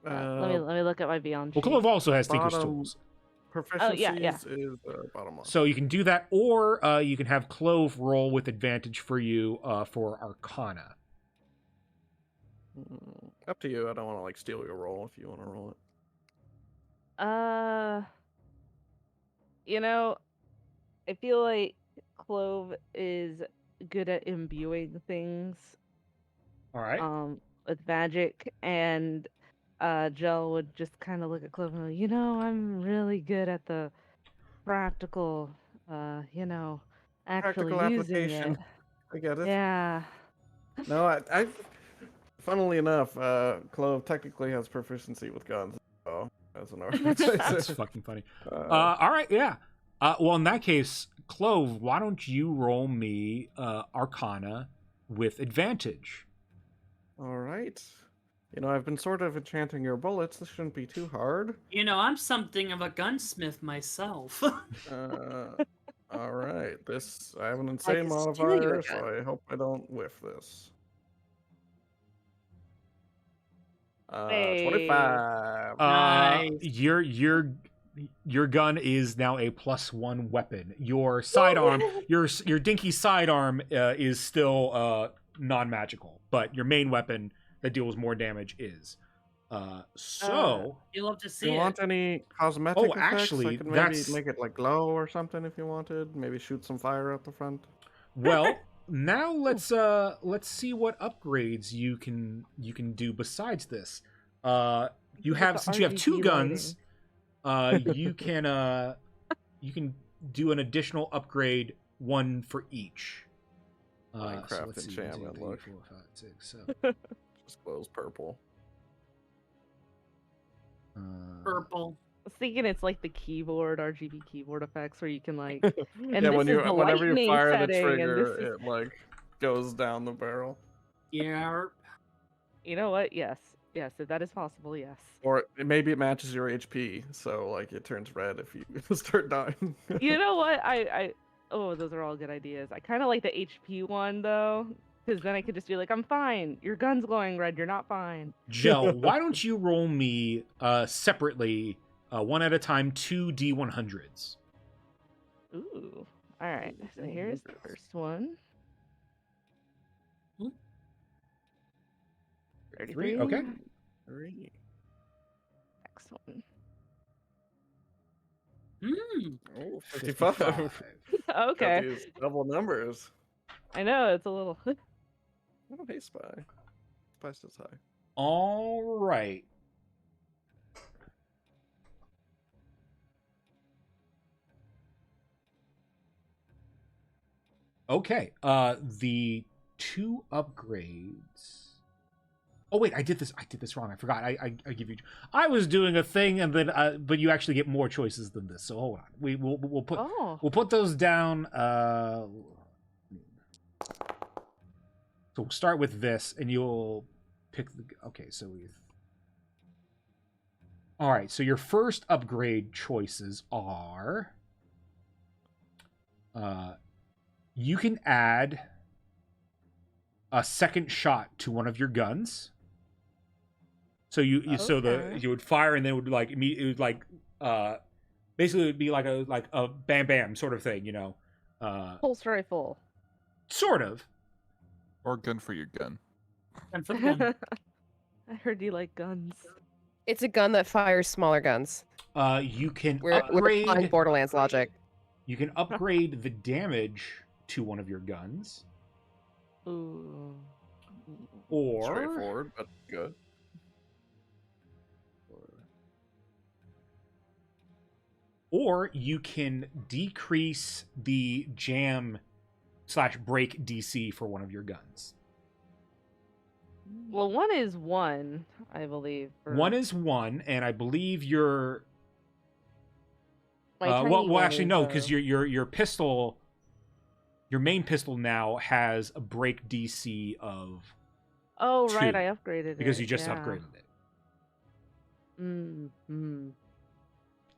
D: Let me look at my beyond.
A: Well, Clove also has tinker's tools.
F: Proficiencies is bottom line.
A: So you can do that, or you can have Clove roll with advantage for you for Arcana.
F: Up to you. I don't want to like steal your roll if you want to roll it.
D: You know, I feel like Clove is good at imbuing things.
A: All right.
D: With magic, and Gel would just kind of look at Clove and go, you know, I'm really good at the practical, you know, actually
F: Practical
D: using
F: application.
D: it.
F: I get it.
D: Yeah.
F: No, I funnily enough, Clove technically has proficiency with guns. So as an organizer.
A: That's fucking funny. All right, yeah. Well, in that case, Clove, why don't you roll me Arcana with advantage?
F: All right. You know, I've been sort of enchanting your bullets. This shouldn't be too hard.
C: You know, I'm something of a gunsmith myself.
F: All right. I have an insane modifier, so I hope I don't whiff this. 25.
C: Nice.
A: Your gun is now a +1 weapon. Your sidearm, your dinky sidearm, is still non-magical, but your main weapon that deals more damage is. So
C: you love to see
F: Do you
C: it.
F: want any cosmetic effects?
A: Actually,
F: I could maybe make it like glow or something if you wanted. Maybe shoot some fire out the front.
A: Well, now let's see what upgrades you can do besides this. You have, since you have 2 guns, you can do an additional upgrade, 1 for each.
F: Minecraft enchantment look.
A: 4, 5, 6, 7.
F: Just glows purple.
C: Purple.
D: I was thinking it's like the keyboard, RGB keyboard effects, where you can like. And
F: Yeah,
D: this
F: when
D: is the
F: whenever you
D: lightning
F: fire the
D: setting, and
F: trigger,
D: this is...
F: it like goes down the barrel.
C: Yeah.
D: You know what? Yes. Yes, if that is possible, yes.
F: Or maybe it matches your HP, so like it turns red if you start dying.
D: You know what? Oh, those are all good ideas. I kind of like the HP one though, because then I could just be like, I'm fine. Your gun's glowing red. You're not fine.
A: Jell, why don't you roll me separately, one at a time, 2 D100s?
D: Ooh. All right. So here's the first one. 33.
A: Okay.
F: 3.
D: Next one.
F: Oh, 55.
A: 55.
D: Okay.
F: Got these double numbers.
D: I know it's a little.
F: Oh, hey, Spy. Spy says hi.
A: All right. Okay. The 2 upgrades. Oh wait, I did this wrong. I forgot. I give you. I was doing a thing, and then but you actually get more choices than this. So hold on. We'll put we'll put those down. So we'll start with this, and you'll pick the. Okay, so we. All right. So your first upgrade choices are. You can add a second shot to one of your guns. So you would fire and then it would like it would like basically it would be like a bam bam sort of thing, you know.
D: Pulse rifle.
A: Sort of.
E: Or gun for your gun.
C: And for the gun.
D: I heard you like guns.
G: It's a gun that fires smaller guns.
A: You can
G: We're applying
A: upgrade
G: Borderlands logic.
A: You can upgrade the damage to one of your guns.
D: Ooh.
A: Or
F: Straightforward, but good.
A: Or you can decrease the jam/break DC for one of your guns.
D: Well, one is 1, I believe.
A: One is 1, and I believe your
D: My tiny
A: well,
D: one
A: actually
D: is,
A: no, because your pistol, your main pistol now has a break DC of
D: Oh, right,
A: 2,
D: I upgraded it.
A: because you just
D: yeah.
A: upgraded it.
D: Mm-hmm.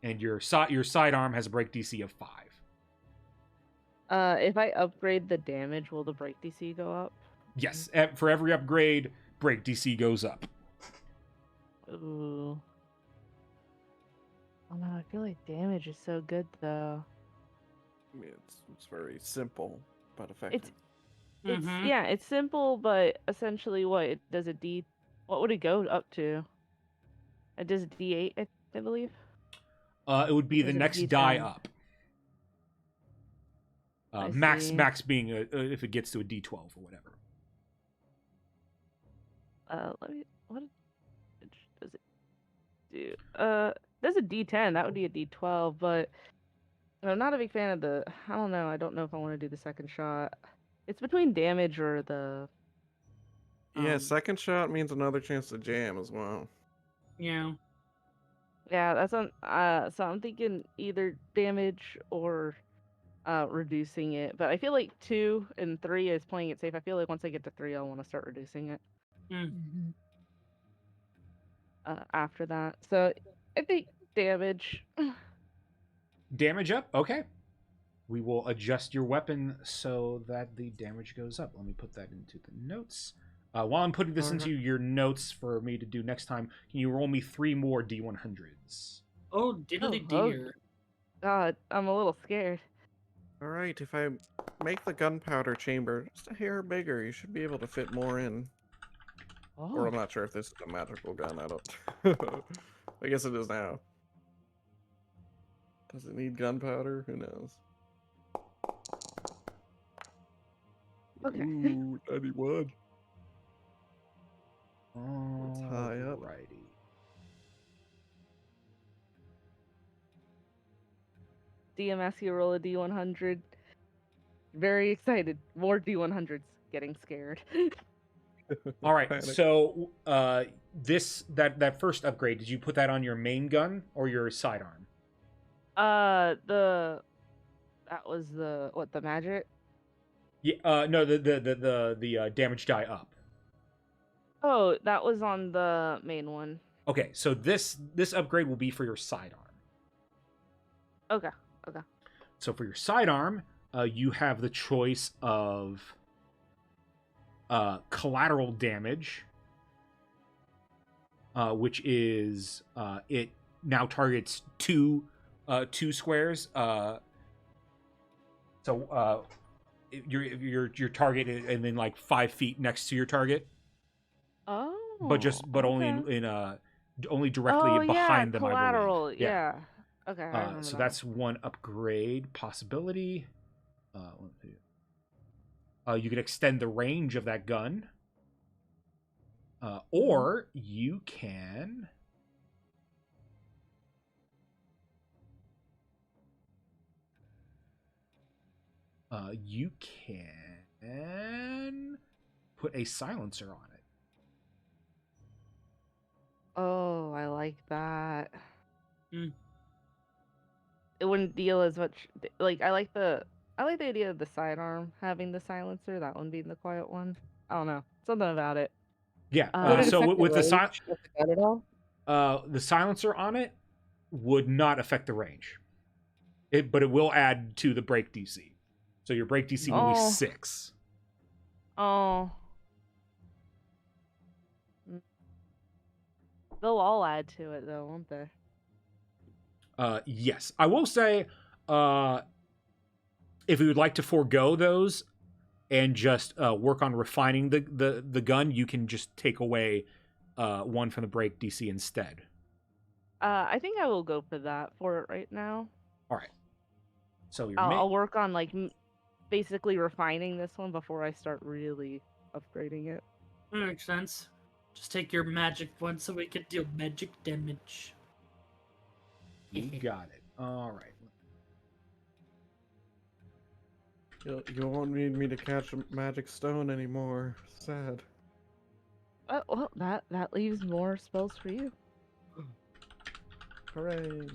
A: And your sidearm has a break DC of 5.
D: If I upgrade the damage, will the break DC go up?
A: Yes, for every upgrade, break DC goes up.
D: Ooh. Oh no, I feel like damage is so good though.
F: I mean, it's very simple but effective.
D: It's yeah, it's simple, but essentially what would it go up to? It does a D8, I believe.
A: It would be
D: Or
A: the
D: is it a
A: next die
D: D10?
A: up.
D: I
A: Max
D: see.
A: being if it gets to a D12 or whatever.
D: What does it do? There's a D10. That would be a D12, but I'm not a big fan of the. I don't know. I don't know if I want to do the second shot. It's between damage or the.
F: Yeah, second shot means another chance to jam as well.
C: Yeah.
D: Yeah, that's on. So I'm thinking either damage or reducing it. But I feel like 2 and 3 is playing it safe. I feel like once I get to 3, I'll want to start reducing it. After that, so I think damage.
A: Damage up? Okay. We will adjust your weapon so that the damage goes up. Let me put that into the notes. While I'm putting this into your notes for me to do next time, can you roll me 3 more D100s?
C: Oh, diddly
D: Oh,
C: dear.
D: God, I'm a little scared.
F: All right, if I make the gunpowder chamber just a hair bigger, you should be able to fit more in.
D: Oh.
F: Or I'm not sure if this is a magical gun. I don't. I guess it is now. Does it need gunpowder? Who knows?
D: Okay.
F: Ooh, 91. It's high up.
A: Alrighty.
D: DMS, you roll a D100. Very excited. More D100s. Getting scared.
A: All right.
F: Panic.
A: So, that first upgrade, did you put that on your main gun or your sidearm?
D: That was the magic?
A: Yeah. No, the damage die up.
D: Oh, that was on the main one.
A: Okay, so this upgrade will be for your sidearm.
D: Okay. Okay.
A: So for your sidearm, you have the choice of collateral damage, which is it now targets two squares. So your target is, and then like 5 feet next to your target,
D: Oh.
A: but only
D: okay.
A: in only directly behind them.
D: Collateral.
A: I believe.
D: Yeah. Okay. I remember
A: So
D: that
A: that's one upgrade possibility. Let's see. You can extend the range of that gun, or you can. You can put a silencer on it.
D: Oh, I like that.
C: Mm.
D: It wouldn't deal as much. Like I like the idea of the sidearm having the silencer. That one being the quiet one. I don't know, something about it.
A: Yeah.
G: Would it
A: So
G: affect
A: with
G: the
A: the
G: range of the gun at all?
A: the silencer on it would not affect the range. But it will add to the break DC. So your break DC will be 6.
D: Oh. They'll all add to it though, won't they?
A: Yes. I will say, if you would like to forego those and just work on refining the gun, you can just take away 1 from the break DC instead.
D: I think I will go for that for it right now.
A: All right. So your
D: I'll work on like basically refining this one before I start really upgrading it.
C: That makes sense. Just take your magic one so we can deal magic damage.
A: You got it. All right.
F: You won't need me to catch a magic stone anymore. Sad.
D: Well, that leaves more spells for you.
F: Hooray.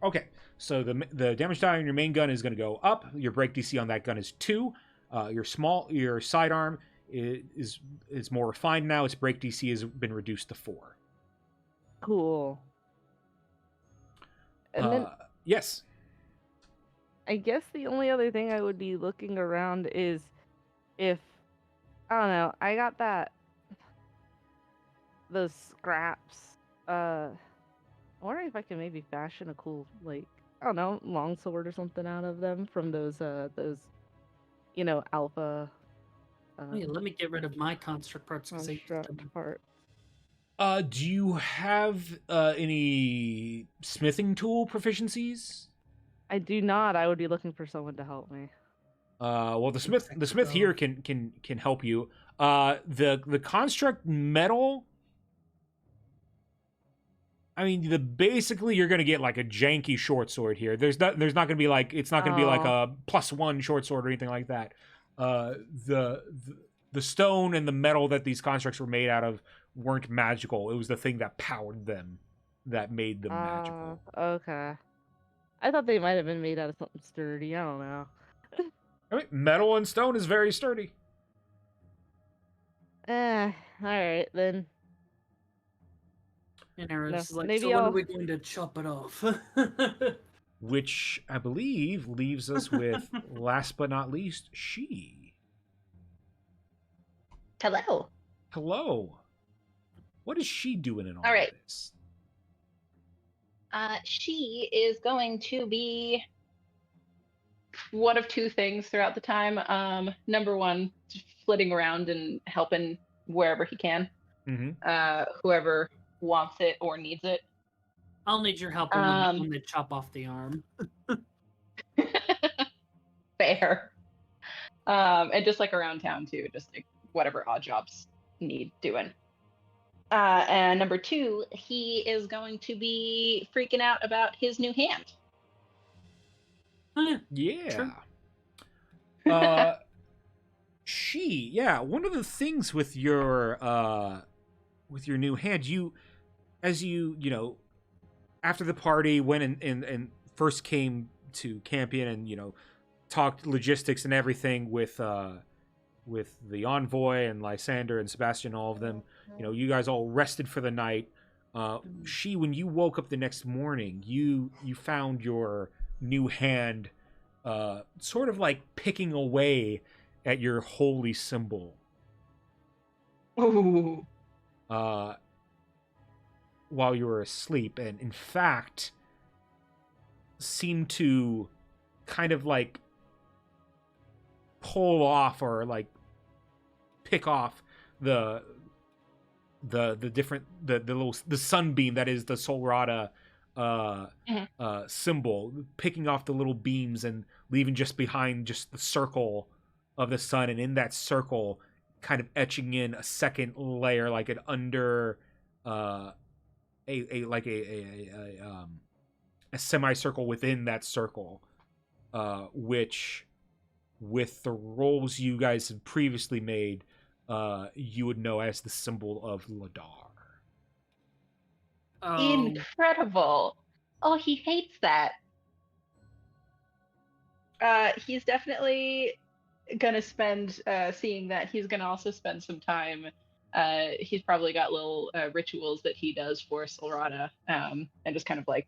A: Okay, so the damage die on your main gun is going to go up. Your break DC on that gun is 2. Your sidearm is more refined now. Its break DC has been reduced to 4.
D: Cool. And then
A: yes.
D: I guess the only other thing I would be looking around is if I don't know, I got those scraps. I wonder if I can maybe fashion a cool, like, I don't know, longsword or something out of them from those alpha.
C: Hey, let me get rid of my construct parts because
D: part.
A: Do you have any smithing tool proficiencies?
D: I do not. I would be looking for someone to help me.
A: Well, the smith here can help you. The construct metal. I mean, basically you're gonna get like a janky short sword here. There's not gonna be like it's not gonna be like a +1 short sword or anything like that. The stone and the metal that these constructs were made out of weren't magical. It was the thing that powered them that made them magical.
D: Okay. I thought they might have been made out of something sturdy. I don't know.
A: I mean, metal and stone is very sturdy.
D: All right then.
C: And Aaron's like,
D: maybe
C: so when are we going to chop it off?
A: Which I believe leaves us with, last but not least, she.
H: Hello.
A: Hello. What is she doing in all
H: right.
A: of this?
H: She is going to be one of 2 things throughout the time. Number 1, just flitting around and helping wherever he can.
A: Mm-hmm.
H: Whoever wants it or needs it.
C: I'll need your help when they chop off the arm.
H: Fair. And just like around town too, just like whatever odd jobs need doing. And number 2, he is going to be freaking out about his new hand.
A: Yeah. One of the things with your new hand, as you after the party went and first came to Campion and talked logistics and everything with with the envoy and Lysander and Sebastian, all of them. You guys all rested for the night. When you woke up the next morning, you found your new hand sort of like picking away at your holy symbol.
H: Ooh.
A: While you were asleep, and in fact seemed to kind of like pull off or like pick off the sunbeam that is the Solrata symbol, picking off the little beams and leaving just behind just the circle of the sun, and in that circle kind of etching in a second layer, like an under a semicircle within that circle, which with the rolls you guys had previously made, you would know as the symbol of Ladar.
H: Incredible. Oh, he hates that. He's definitely gonna spend, seeing that, he's gonna also spend some time. He's probably got little rituals that he does for Solrata, and just kind of like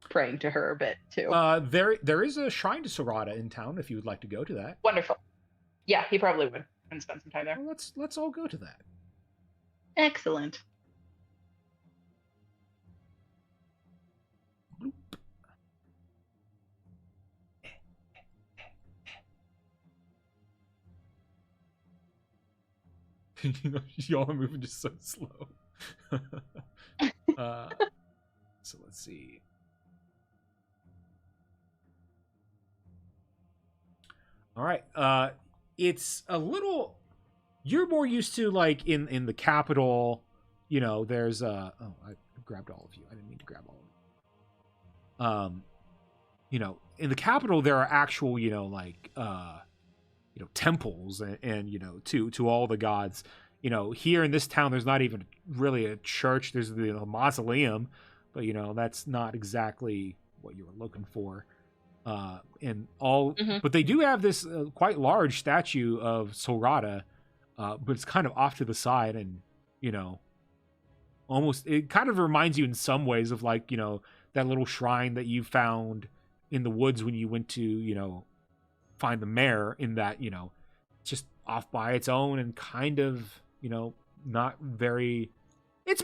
H: praying to her a bit too.
A: There is a shrine to Solrata in town if you would like to go to that.
H: Wonderful. Yeah, he probably would and spend some time there.
A: Well, let's all go to that.
H: Excellent.
A: Y'all are moving just so slow. So let's see. All right. It's a little. You're more used to like in the capital. There's I grabbed all of you. I didn't mean to grab all of you. In the capital there are actual temples and to all the gods. Here in this town there's not even really a church. There's the mausoleum, but that's not exactly what you were looking for. But they do have this quite large statue of Solrata, but it's kind of off to the side, and almost it kind of reminds you in some ways of like that little shrine that you found in the woods when you went to find the mayor, in that just off by its own and kind of not very. It's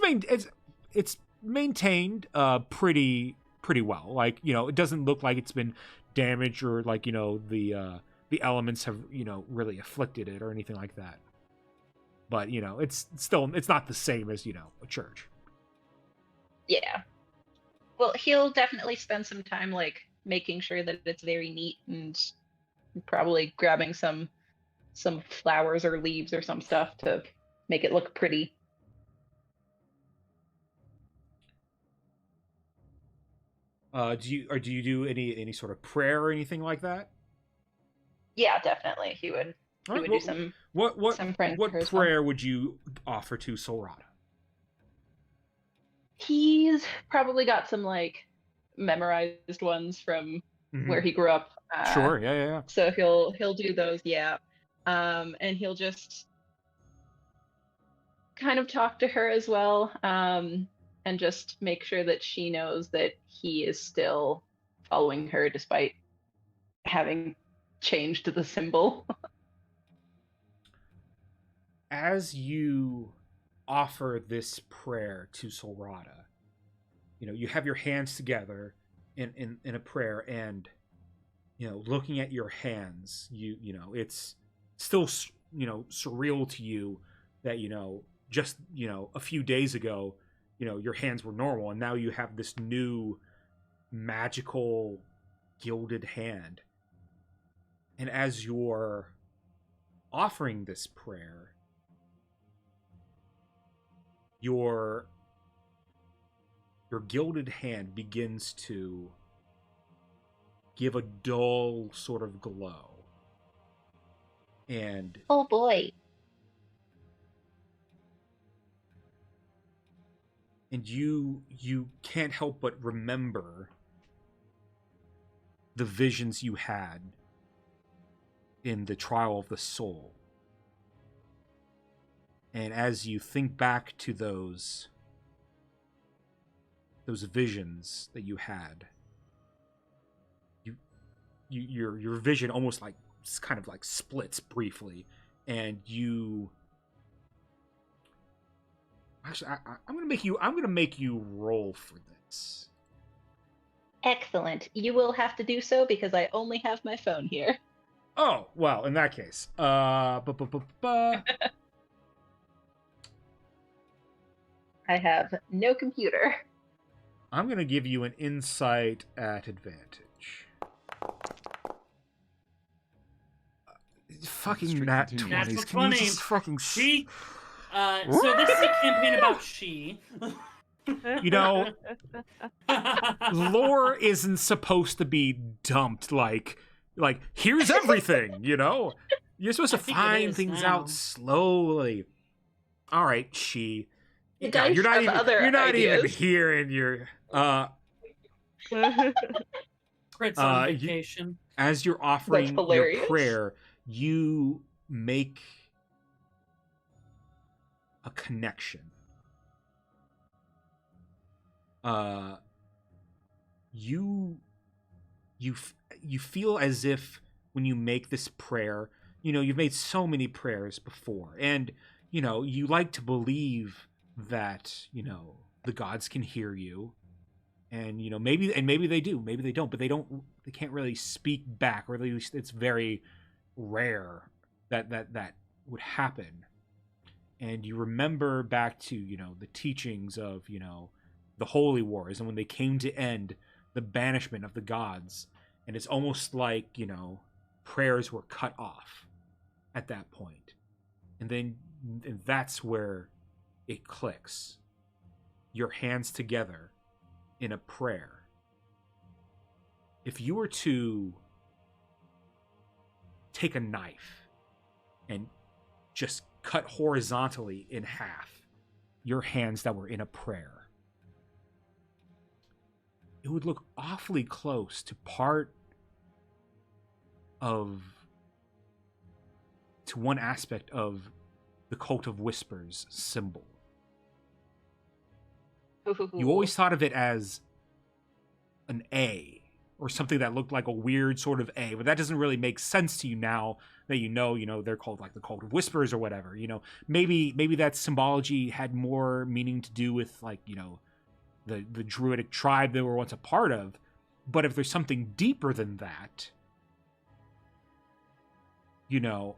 A: maintained pretty well. Like it doesn't look like it's been damaged or like the elements have really afflicted it or anything like that. But it's not the same as a church.
H: Yeah. Well, he'll definitely spend some time like making sure that it's very neat, and probably grabbing some flowers or leaves or some stuff to make it look pretty.
A: Do you do any sort of prayer or anything like that?
H: Yeah, definitely. He would do some.
A: What prayer would you offer to Solrata?
H: He's probably got some like memorized ones from where he grew up.
A: Sure, yeah.
H: So he'll do those, yeah. And he'll just kind of talk to her as well, and just make sure that she knows that he is still following her despite having changed the symbol.
A: As you offer this prayer to Solrata, you have your hands together in a prayer, and looking at your hands, it's still surreal to you that just a few days ago your hands were normal, and now you have this new magical gilded hand. And as you're offering this prayer, your gilded hand begins to give a dull sort of glow. And
H: oh boy.
A: And you can't help but remember the visions you had in the trial of the soul, And as you think back to those visions that you had, your vision almost like kind of like splits briefly, and you actually I'm gonna make you roll for this.
H: Excellent. You will have to do so because I only have my phone here.
A: Oh, well, in that case,
H: I have no computer.
A: I'm gonna give you an insight at advantage. Fucking nat 20s.
C: Natural
A: Can you
C: 20.
A: just fucking
C: She. So this is a campaign about she.
A: You know, lore isn't supposed to be dumped like here's everything, you know? You're supposed to find things out slowly. All right, she.
H: The
A: No,
H: dice have other
A: you're not even
H: ideas.
A: here in your
C: Fritz on vacation.
A: as you're offering your
H: hilarious.
A: prayer, you make a connection. You feel as if when you make this prayer, you know, you've made so many prayers before, and you know, you like to believe that, you know, the gods can hear you, and you know, maybe they do, maybe they don't, but they can't really speak back, or at least it's very rare that would happen. And you remember back to, you know, the teachings of, you know, the holy wars, and when they came to end the banishment of the gods, and it's almost like, you know, prayers were cut off at that point. And that's where it clicks. Your hands together in a prayer. If you were to take a knife and just cut horizontally in half your hands that were in a prayer, it would look awfully close to one aspect of the Cult of Whispers symbol. You always thought of it as an A, or something that looked like a weird sort of A, but that doesn't really make sense to you now that you know they're called like the Cult of Whispers or whatever. You know, maybe that symbology had more meaning to do with, like, you know, the Druidic tribe they were once a part of. But if there's something deeper than that, you know,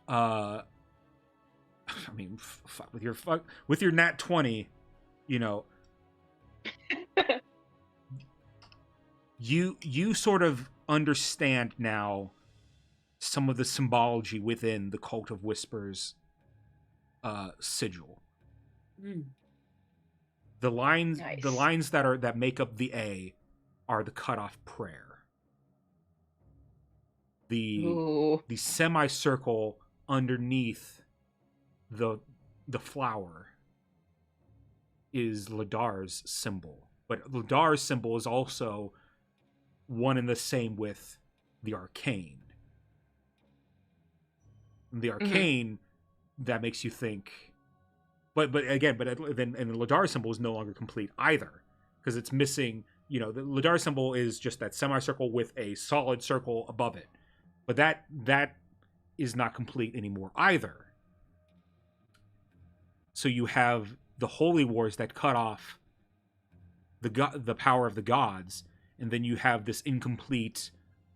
A: I mean, with your nat 20, you know, you sort of understand now some of the symbology within the Cult of Whispers sigil. The lines that make up the A are the cutoff prayer. The semicircle underneath the flower is Ladar's symbol. But Ladar's symbol is also one and the same with the arcane. The arcane, that makes you think, but then the Ladar symbol is no longer complete either, because it's missing. You know, the Ladar symbol is just that semicircle with a solid circle above it, but that is not complete anymore either. So you have the holy wars that cut off the power of the gods, and then you have this incomplete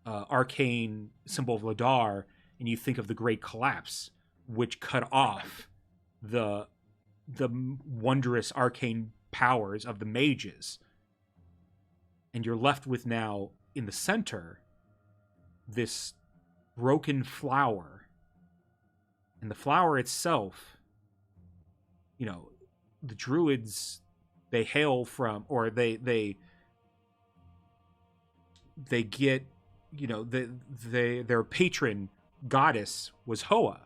A: arcane symbol of Ladar, and you think of the Great Collapse, which cut off the wondrous arcane powers of the mages. And you're left with now, in the center, this broken flower. And the flower itself, you know, the Druids, they hail from, or they get, you know, their patron goddess was Hoa.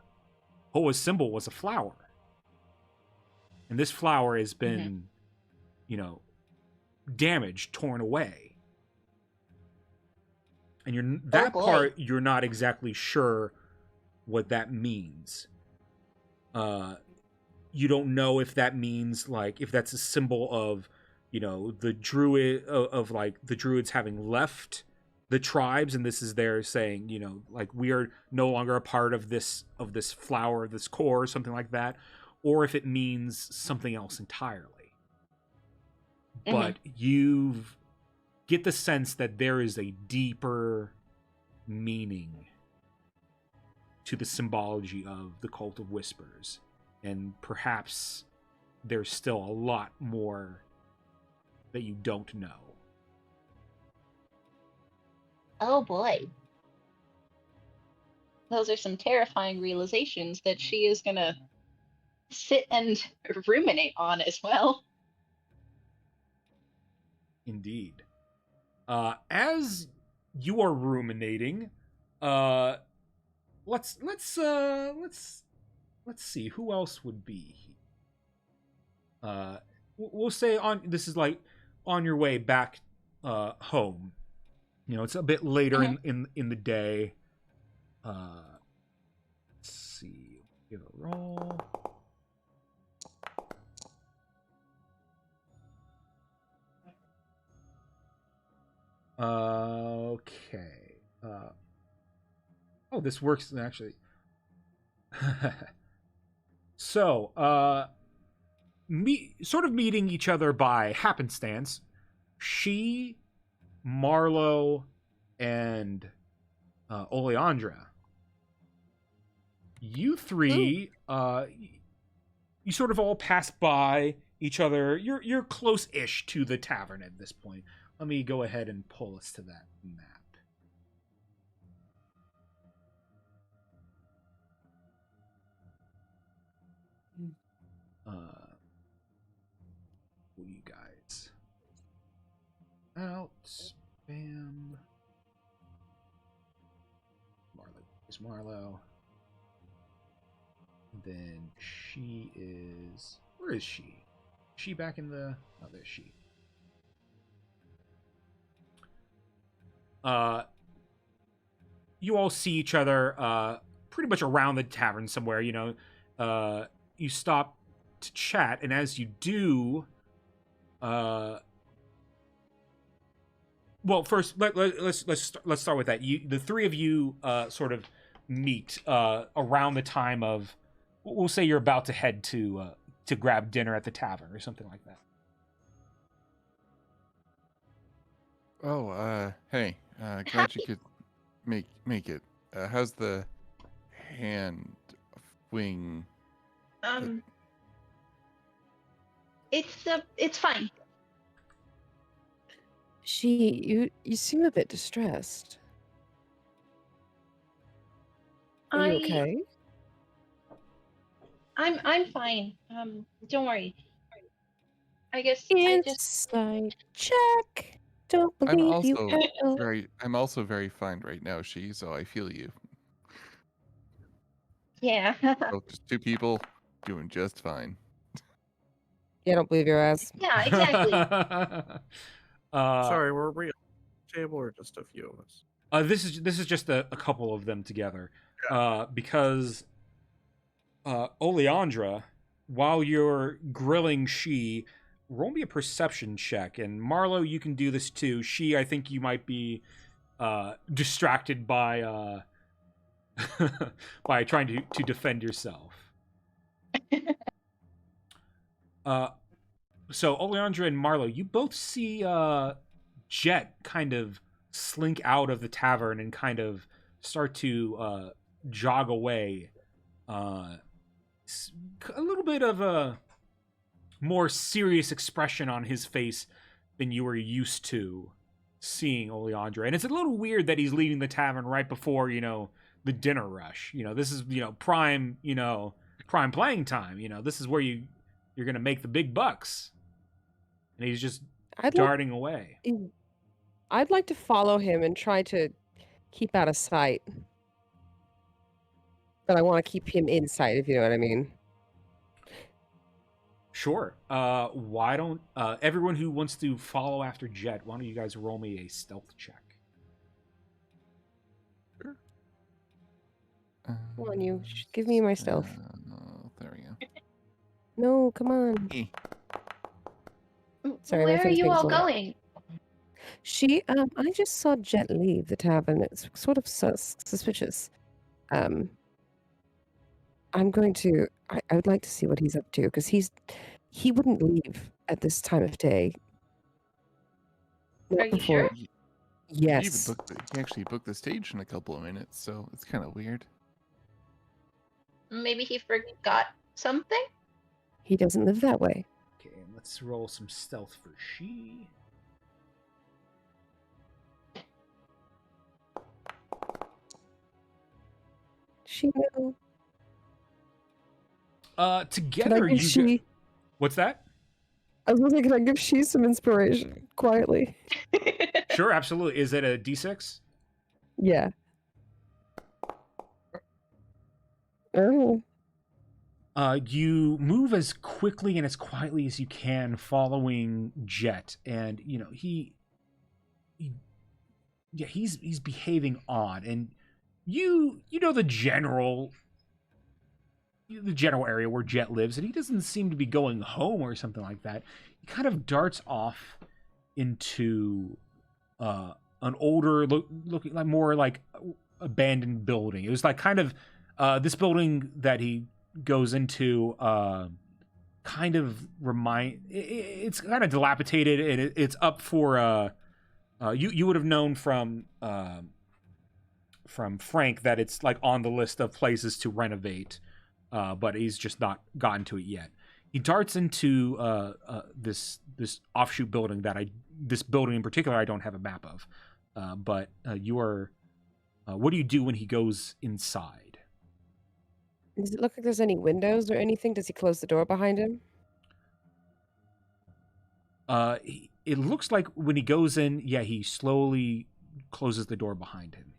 A: Hoa's symbol was a flower. And this flower has been, you know, damaged, torn away. And part you're not exactly sure what that means. You don't know if that means like if that's a symbol of, you know, the druid of like the druids having left the tribes, and this is their saying, you know, like we are no longer a part of this flower, this core, or something like that, or if it means something else entirely. But you get the sense that there is a deeper meaning to the symbology of the Cult of Whispers, and perhaps there's still a lot more that you don't know.
H: Oh boy. Those are some terrifying realizations that she is gonna sit and ruminate on as well.
A: Indeed. As you are ruminating, let's see who else would be. We'll say on this is like on your way back home. You know, it's a bit later in the day. Let's see. Give a roll. Okay. Oh, this works actually. So, sort of meeting each other by happenstance. She, Marlo, and Oleandra. You three, you sort of all pass by each other. You're close-ish to the tavern at this point. Let me go ahead and pull us to that map. You guys out, spam. Marlo is Marlo. And then she is. Where is she? Is she back in the? Oh, there's she. You all see each other pretty much around the tavern somewhere. You know, you stop to chat, and as you do, well, first let's start with that. The three of you sort of meet around the time of, we'll say you're about to head to grab dinner at the tavern or something like that.
E: Oh, hey, glad you could make it. How's the hand wing?
H: It's fine.
G: You seem a bit distressed. Are you okay?
H: I'm fine. Don't worry. I guess
G: Insight check. Don't believe you.
E: I'm also very fine right now, so I feel you.
H: Yeah.
E: So just two people doing just fine.
G: Yeah, I don't believe your ass.
H: Yeah, exactly.
F: Sorry, we're real table or just a few of us?
A: This is just a couple of them together. Because Oleandra, while you're grilling she, roll me a perception check, and Marlo, you can do this too. She, I think you might be distracted by by trying to defend yourself. So Oleandra and Marlo, you both see Jet kind of slink out of the tavern and kind of start to jog away. A little bit of a more serious expression on his face than you were used to seeing Oleandra. And it's a little weird that he's leaving the tavern right before, you know, the dinner rush. You know, this is, you know, prime playing time. You know, this is where you're going to make the big bucks. And he's just darting away.
G: I'd like to follow him and try to keep out of sight. But I want to keep him in sight, if you know what I mean.
A: Sure. Why don't everyone who wants to follow after Jet, why don't you guys roll me a stealth check?
E: Sure.
G: Come on, you give me my stealth. No, come on.
E: Eh.
G: Sorry, my
H: Where are
G: face
H: you
G: makes
H: all
G: a lot.
H: going?
G: I just saw Jet leave the tavern. It's sort of suspicious. I'm going to. I would like to see what he's up to because he wouldn't leave at this time of day. Not
H: Are you
G: before.
H: sure?
E: He
G: Yes,
E: he actually booked the stage in a couple of minutes, so it's kind of weird.
H: Maybe he forgot something?
G: he doesn't live that way.
A: Okay, and let's roll some stealth for she.
G: She know. Can I
A: Together
G: give
A: you.
G: she?
A: What's that?
G: I was wondering, can I give she some inspiration quietly?
A: Sure, absolutely. Is it a D6?
G: Yeah. Oh.
A: You move as quickly and as quietly as you can, following Jet, and you know he's behaving odd, and you know the general area where Jet lives, and he doesn't seem to be going home or something like that. He kind of darts off into an older looking, like more like abandoned building. It was like kind of this building that he goes into kind of it's kind of dilapidated, and it's up for you would have known from Frank that it's like on the list of places to renovate, but he's just not gotten to it yet. He darts into this offshoot building this building in particular I don't have a map of, but you are. What do you do when he goes inside?
G: Does it look like there's any windows or anything? Does he close the door behind him?
A: It looks like when he goes in, yeah, he slowly closes the door behind him.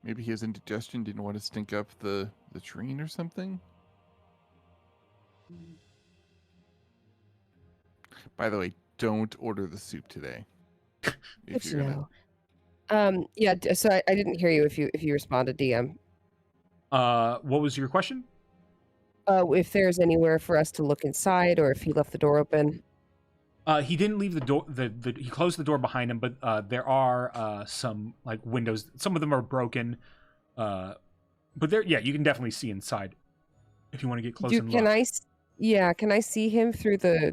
E: Maybe he has indigestion, didn't want to stink up the train or something. By the way, don't order the soup today.
G: Good to know. Yeah. So I didn't hear you if you responded, DM.
A: What was your question?
G: If there's anywhere for us to look inside, or if he left the door open.
A: He didn't leave the door. He closed the door behind him, but there are some like windows. Some of them are broken, but there, yeah, you can definitely see inside if you want to get close and look.
G: Can I see him through the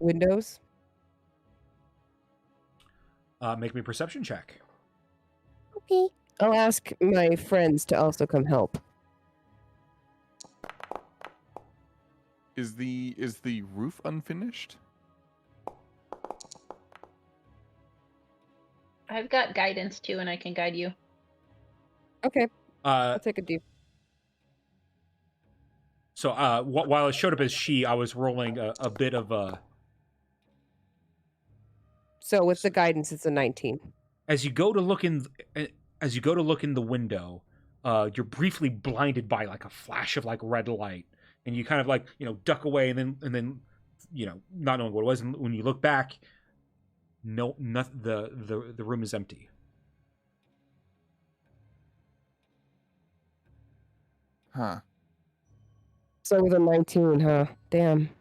G: windows?
A: Make me a perception check.
G: Okay. I'll ask my friends to also come help.
E: Is the roof unfinished?
H: I've got guidance too, and I can guide you.
G: Okay. I'll take a deep.
A: So while it showed up as she, I was rolling a bit of a.
G: So with the guidance, it's a 19.
A: As you go to look in the window, you're briefly blinded by like a flash of like red light, and you kind of like duck away, and then not knowing what it was, and when you look back, the room is empty.
E: Huh.
G: So with a 19, huh? Damn.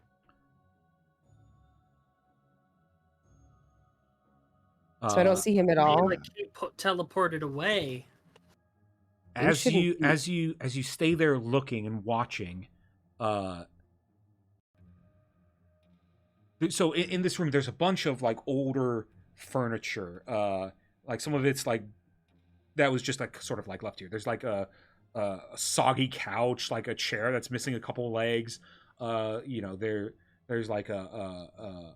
G: So I don't see him at all.
C: Like he teleported away.
A: As you stay there looking and watching, so in this room there's a bunch of like older furniture, like some of it's like that was just like sort of like left here. There's like a soggy couch, like a chair that's missing a couple legs. There's like a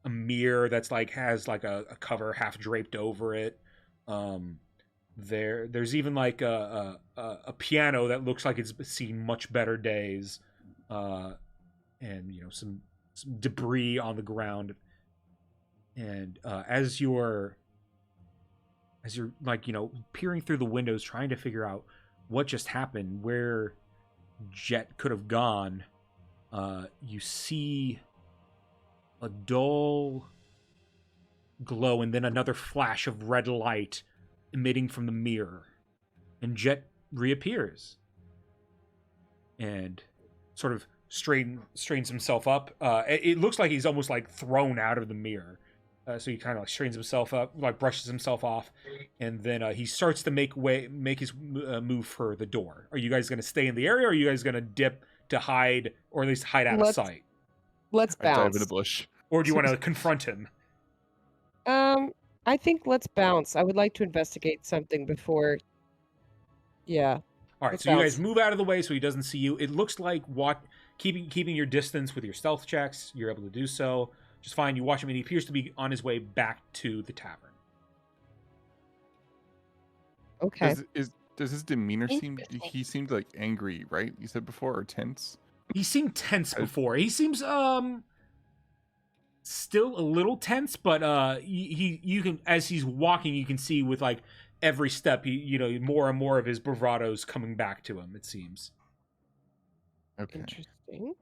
A: mirror that's like has like a cover half draped over it. There's even like a piano that looks like it's seen much better days, and some debris on the ground. And as you're like peering through the windows trying to figure out what just happened, where Jet could have gone, you see a dull glow and then another flash of red light emitting from the mirror, and Jet reappears and sort of strains himself up. It looks like he's almost like thrown out of the mirror. So he kind of like strains himself up, like brushes himself off, and then he starts to make his move for the door. Are you guys going to stay in the area, or are you guys going to dip to hide, or at least hide out of sight?
G: Let's
E: I dive in
G: bounce.
E: a bush.
A: Or do you want to confront him?
G: I think let's bounce. I would like to investigate something before. Yeah.
A: All right,
G: Let's
A: so you guys
G: bounce.
A: move out of the way so he doesn't see you. It looks like keeping your distance with your stealth checks, you're able to do so just fine. You watch him, and he appears to be on his way back to the tavern.
G: Okay.
E: Does his demeanor seem?
H: Interesting.
E: He seemed like angry, right? You said before, or tense?
A: He seemed tense before. He seems still a little tense, but you can, as he's walking, you can see with like every step, more and more of his bravado's coming back to him. It seems.
E: Okay.
G: Interesting.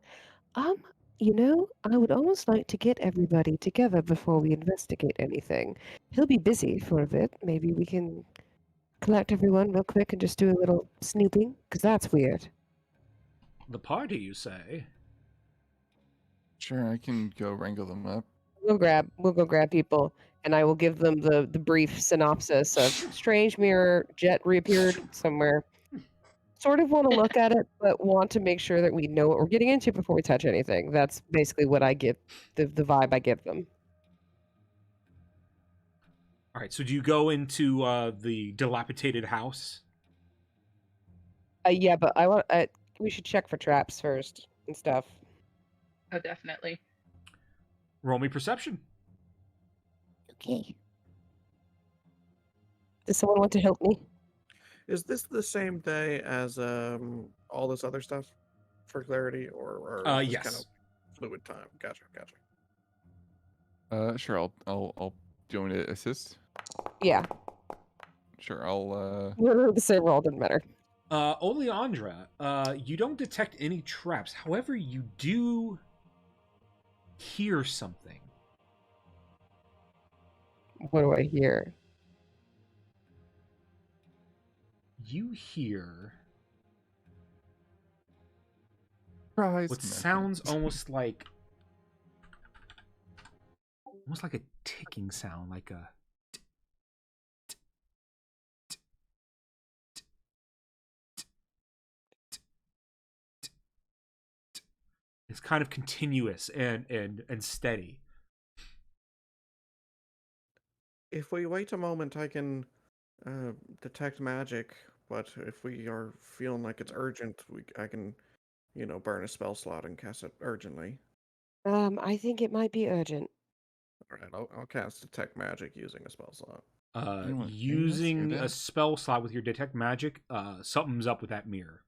G: I would almost like to get everybody together before we investigate anything. He'll be busy for a bit. Maybe we can collect everyone real quick and just do a little snooping, because that's weird.
A: The party, you say?
E: Sure, I can go wrangle them up.
G: We'll go grab people, and I will give them the brief synopsis of strange mirror, Jet reappeared somewhere. Sort of want to look at it, but want to make sure that we know what we're getting into before we touch anything. That's basically what I give, the vibe I give them.
A: All right. So do you go into the dilapidated house?
G: Yeah, but we should check for traps first and stuff.
H: Oh, definitely.
A: Roll me perception.
G: Okay. Does someone want to help me?
F: Is this the same day as all this other stuff for clarity, or is this
A: Yes.
F: kind of fluid time? Gotcha.
E: Sure. I'll. Do you want me to assist?
G: Yeah.
E: Sure. I'll.
G: We're the same roll, doesn't matter.
A: Oleandra, you don't detect any traps. However, you do hear something.
G: What do I hear?
A: You hear
E: Surprise.
A: what sounds almost like a ticking sound, like a it's kind of continuous and steady.
F: If we wait a moment, I can detect magic. But if we are feeling like it's urgent, I can, burn a spell slot and cast it urgently.
G: I think it might be urgent.
F: All right, I'll cast detect magic using a spell slot.
E: Anyone seeing this?
A: Using
E: You're
A: a
E: dead.
A: spell slot with your detect magic, something's up with that mirror.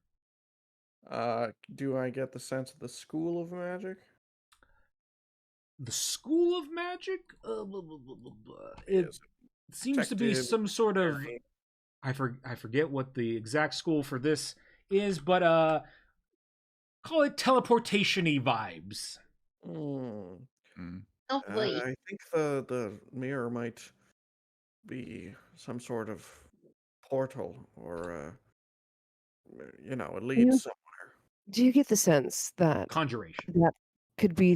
F: Do I get the sense of the school of magic?
A: The school of magic? It
F: Yes.
A: seems to be
F: Detective,
A: some sort of
F: Harry.
A: I forget what the exact school for this is, but call it teleportation-y vibes.
E: Mm.
H: Lovely.
F: I think the mirror might be some sort of portal, or it leads somewhere.
G: Do you get the sense that
A: Conjuration.
G: that could be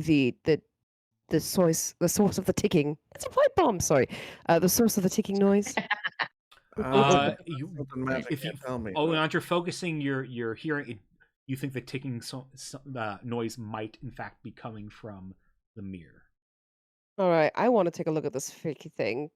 G: the source of the ticking? It's a pipe bomb. Sorry, the source of the ticking noise.
F: Something
A: If
F: magic
A: you,
F: can't tell me.
A: Oleandra, focusing your hearing, you think the ticking noise might in fact be coming from the mirror.
G: All right, I want to take a look at this fake thing.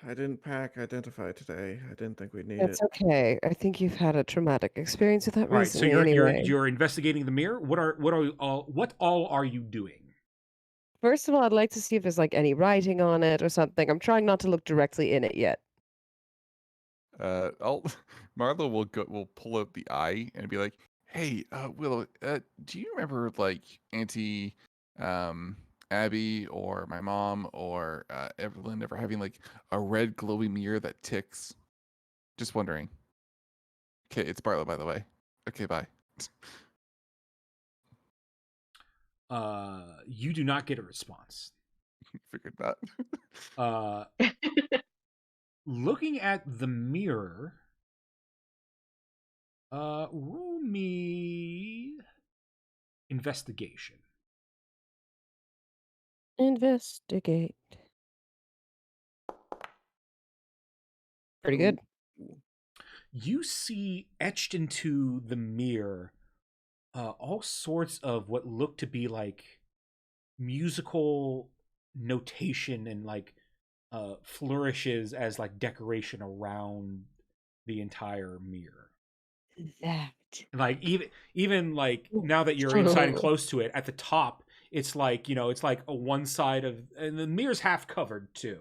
F: I didn't pack identify today. I didn't think we'd need
G: It's
F: it.
G: okay. I think you've had a traumatic experience with that
A: All right, so
G: recently.
A: you're investigating the mirror. What all are you doing?
G: First of all, I'd like to see if there's like any writing on it or something. I'm trying not to look directly in it yet.
E: I'll. Marlo will pull out the eye and be like, "Hey, Willow, do you remember like Auntie, Abby, or my mom, or Evelyn ever having like a red glowy mirror that ticks? Just wondering." Okay, it's Barlow, by the way. Okay, bye.
A: You do not get a response.
E: Figured that.
A: looking at the mirror, roll me investigation.
G: Investigate. Pretty good.
A: You see etched into the mirror all sorts of what look to be like musical notation and like flourishes as like decoration around the entire mirror.
G: That.
A: Like even like now that you're inside and close to it, at the top it's like, you know, it's like a one side of, and the mirror's half covered too.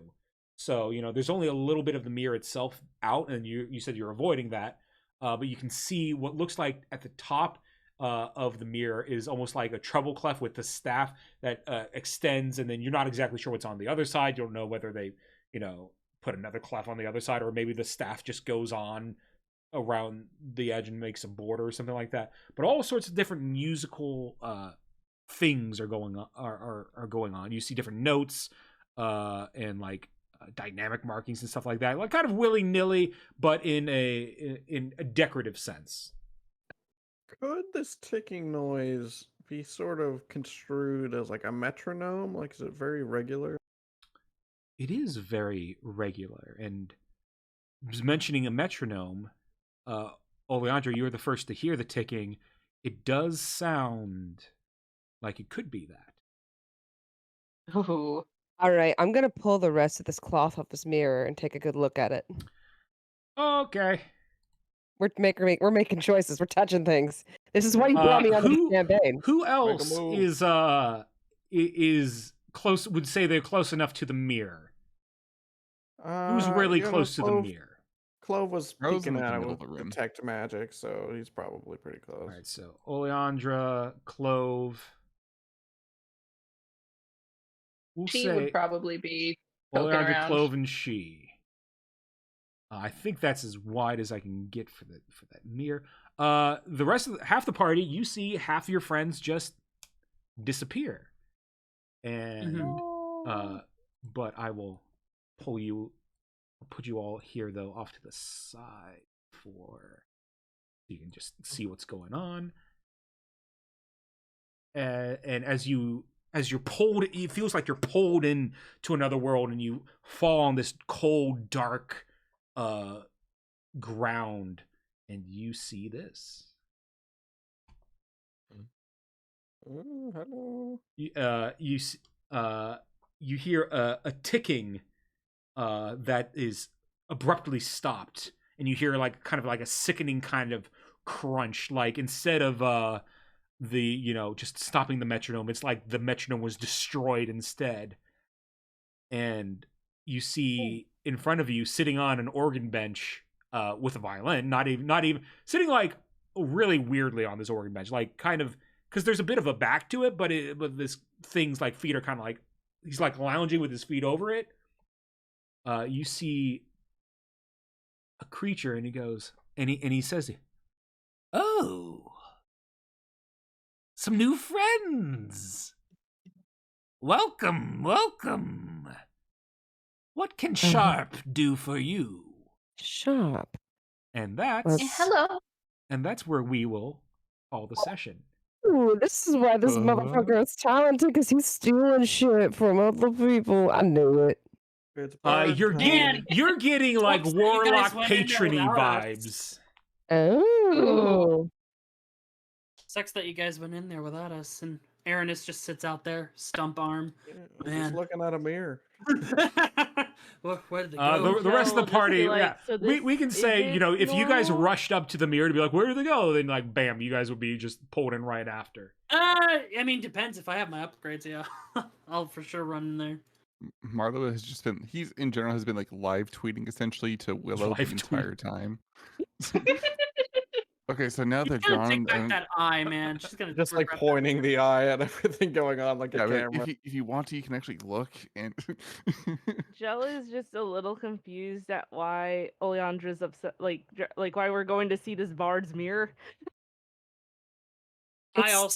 A: So, you know, there's only a little bit of the mirror itself out, and you said you're avoiding that. But you can see what looks like at the top of the mirror is almost like a treble clef with the staff that extends, and then you're not exactly sure what's on the other side. You don't know whether they, you know, put another clef on the other side, or maybe the staff just goes on around the edge and makes a border or something like that. But all sorts of different musical things are going on. Are going on. You see different notes and like dynamic markings and stuff like that, like kind of willy-nilly, but in a decorative sense.
F: Could this ticking noise be sort of construed as like a metronome? Like, is it very regular?
A: It is very regular, and just mentioning a metronome, Oleandra, you were the first to hear the ticking. It does sound like it could be that.
H: Ooh.
G: All right, I'm gonna pull the rest of this cloth off this mirror and take a good look at it.
A: Okay.
G: We're making choices. We're touching things. This is why you brought me on this campaign.
A: Who else is close? Would say they're close enough to the mirror? Who's really close to the mirror?
F: Clove was
E: Rose in
F: peeking
E: the
F: at it
E: middle
F: with
E: of the room.
F: detect magic, so he's probably pretty close.
A: All right, so Oleandra, Clove. We'll
H: She
A: say
H: would probably be poking
A: Oleandra,
H: around.
A: Clove, and she. I think that's as wide as I can get for that mirror. The rest of half the party, you see half your friends just disappear, and but I will put you all here though off to the side so you can just see what's going on. And as you're pulled, it feels like you're pulled into another world, and you fall on this cold, dark ground, and you see this.
F: Hello.
A: You hear a ticking that is abruptly stopped, and you hear like kind of like a sickening kind of crunch. Like instead of just stopping the metronome, it's like the metronome was destroyed instead. And you see in front of you, sitting on an organ bench with a violin, not even sitting like really weirdly on this organ bench, like kind of because there's a bit of a back to it, but this thing's like feet are kind of like he's like lounging with his feet over it. You see a creature, and he goes, and he says, "Oh, some new friends. Welcome. What can Sharp do for you?"
G: Sharp.
A: And that's
H: Hello.
A: And that's where we will call the session.
G: Ooh, this is why this motherfucker is talented, because he's stealing shit from other people. I knew it.
F: It's
A: You're getting like
C: Sucks that you
A: warlock
C: guys went in there
A: patrony
C: without
A: vibes.
G: Oh.
C: Sucks that you guys went in there without us, and Aranis just sits out there, stump arm.
F: Just looking at a mirror.
C: Where did they go?
A: The rest of the party,
D: like, so
A: we can say,
D: is it
A: if you guys
D: normal?
A: rushed up to the mirror to be like, where did they go? Then like, bam, you guys would be just pulled in right after.
C: I mean, depends. If I have my upgrades, yeah, I'll for sure run in there.
E: Marlo has just been, he's in general has been like live tweeting essentially to Willow the entire time. Okay, so now they're
C: She's gonna
E: gone.
C: take back that eye, man. She's gonna
F: just like pointing the eye at everything going on like a camera.
E: If you want to, you can actually look and.
D: Jella is just a little confused at why Oleandra's upset, like why we're going to see this bard's mirror.
C: I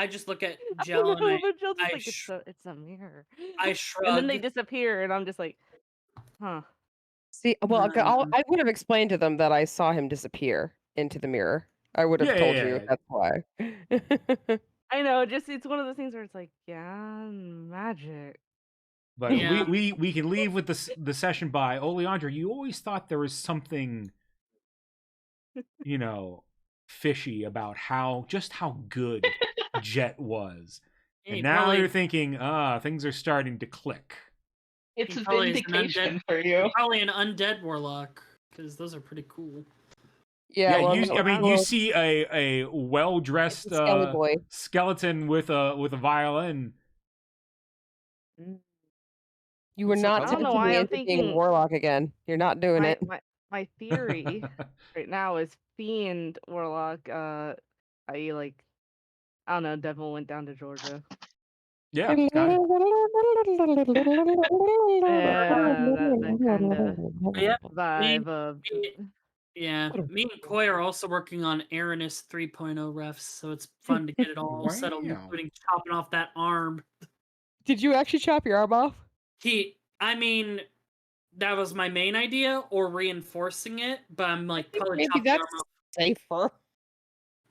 C: just look at Jella and
D: Jella's like, it's a mirror.
C: I shrug.
D: And then they disappear, and I'm just like, huh.
G: See, well, I would have explained to them that I saw him disappear into the mirror. I would have
A: Yeah,
G: told
A: yeah,
G: you
A: yeah.
G: that's why.
D: I know, it's one of those things where it's like, yeah, magic.
A: But
C: Yeah.
A: we can leave with the session by Oleandra. You always thought there was something, fishy about how good Jet was, and now you're thinking, things are starting to click.
H: It's
C: He
H: a
C: probably is an
H: vindication
C: undead-
H: for you.
C: Probably an undead warlock, because those are pretty cool.
G: Yeah, well,
A: you see a well-dressed
G: Skelly boy.
A: skeleton with a violin.
G: You were
C: So-
G: not
D: I don't know
G: tempting
D: why
G: me
D: I'm
G: into being a
D: thinking-
G: warlock again. You're not doing it.
D: My theory right now is fiend warlock. I don't know. Devil went down to Georgia.
A: Yeah, got it.
D: That kind of
C: Yeah,
D: vibe of.
C: Yeah, me and Koi are also working on Aranus 3.0 refs, so it's fun to get it all settled,
A: Wow.
C: including chopping off that arm.
G: Did you actually chop your arm off?
C: That was my main idea, or reinforcing it, but I'm like probably
G: Maybe
C: chop the arm
G: that's
C: off.
G: safer.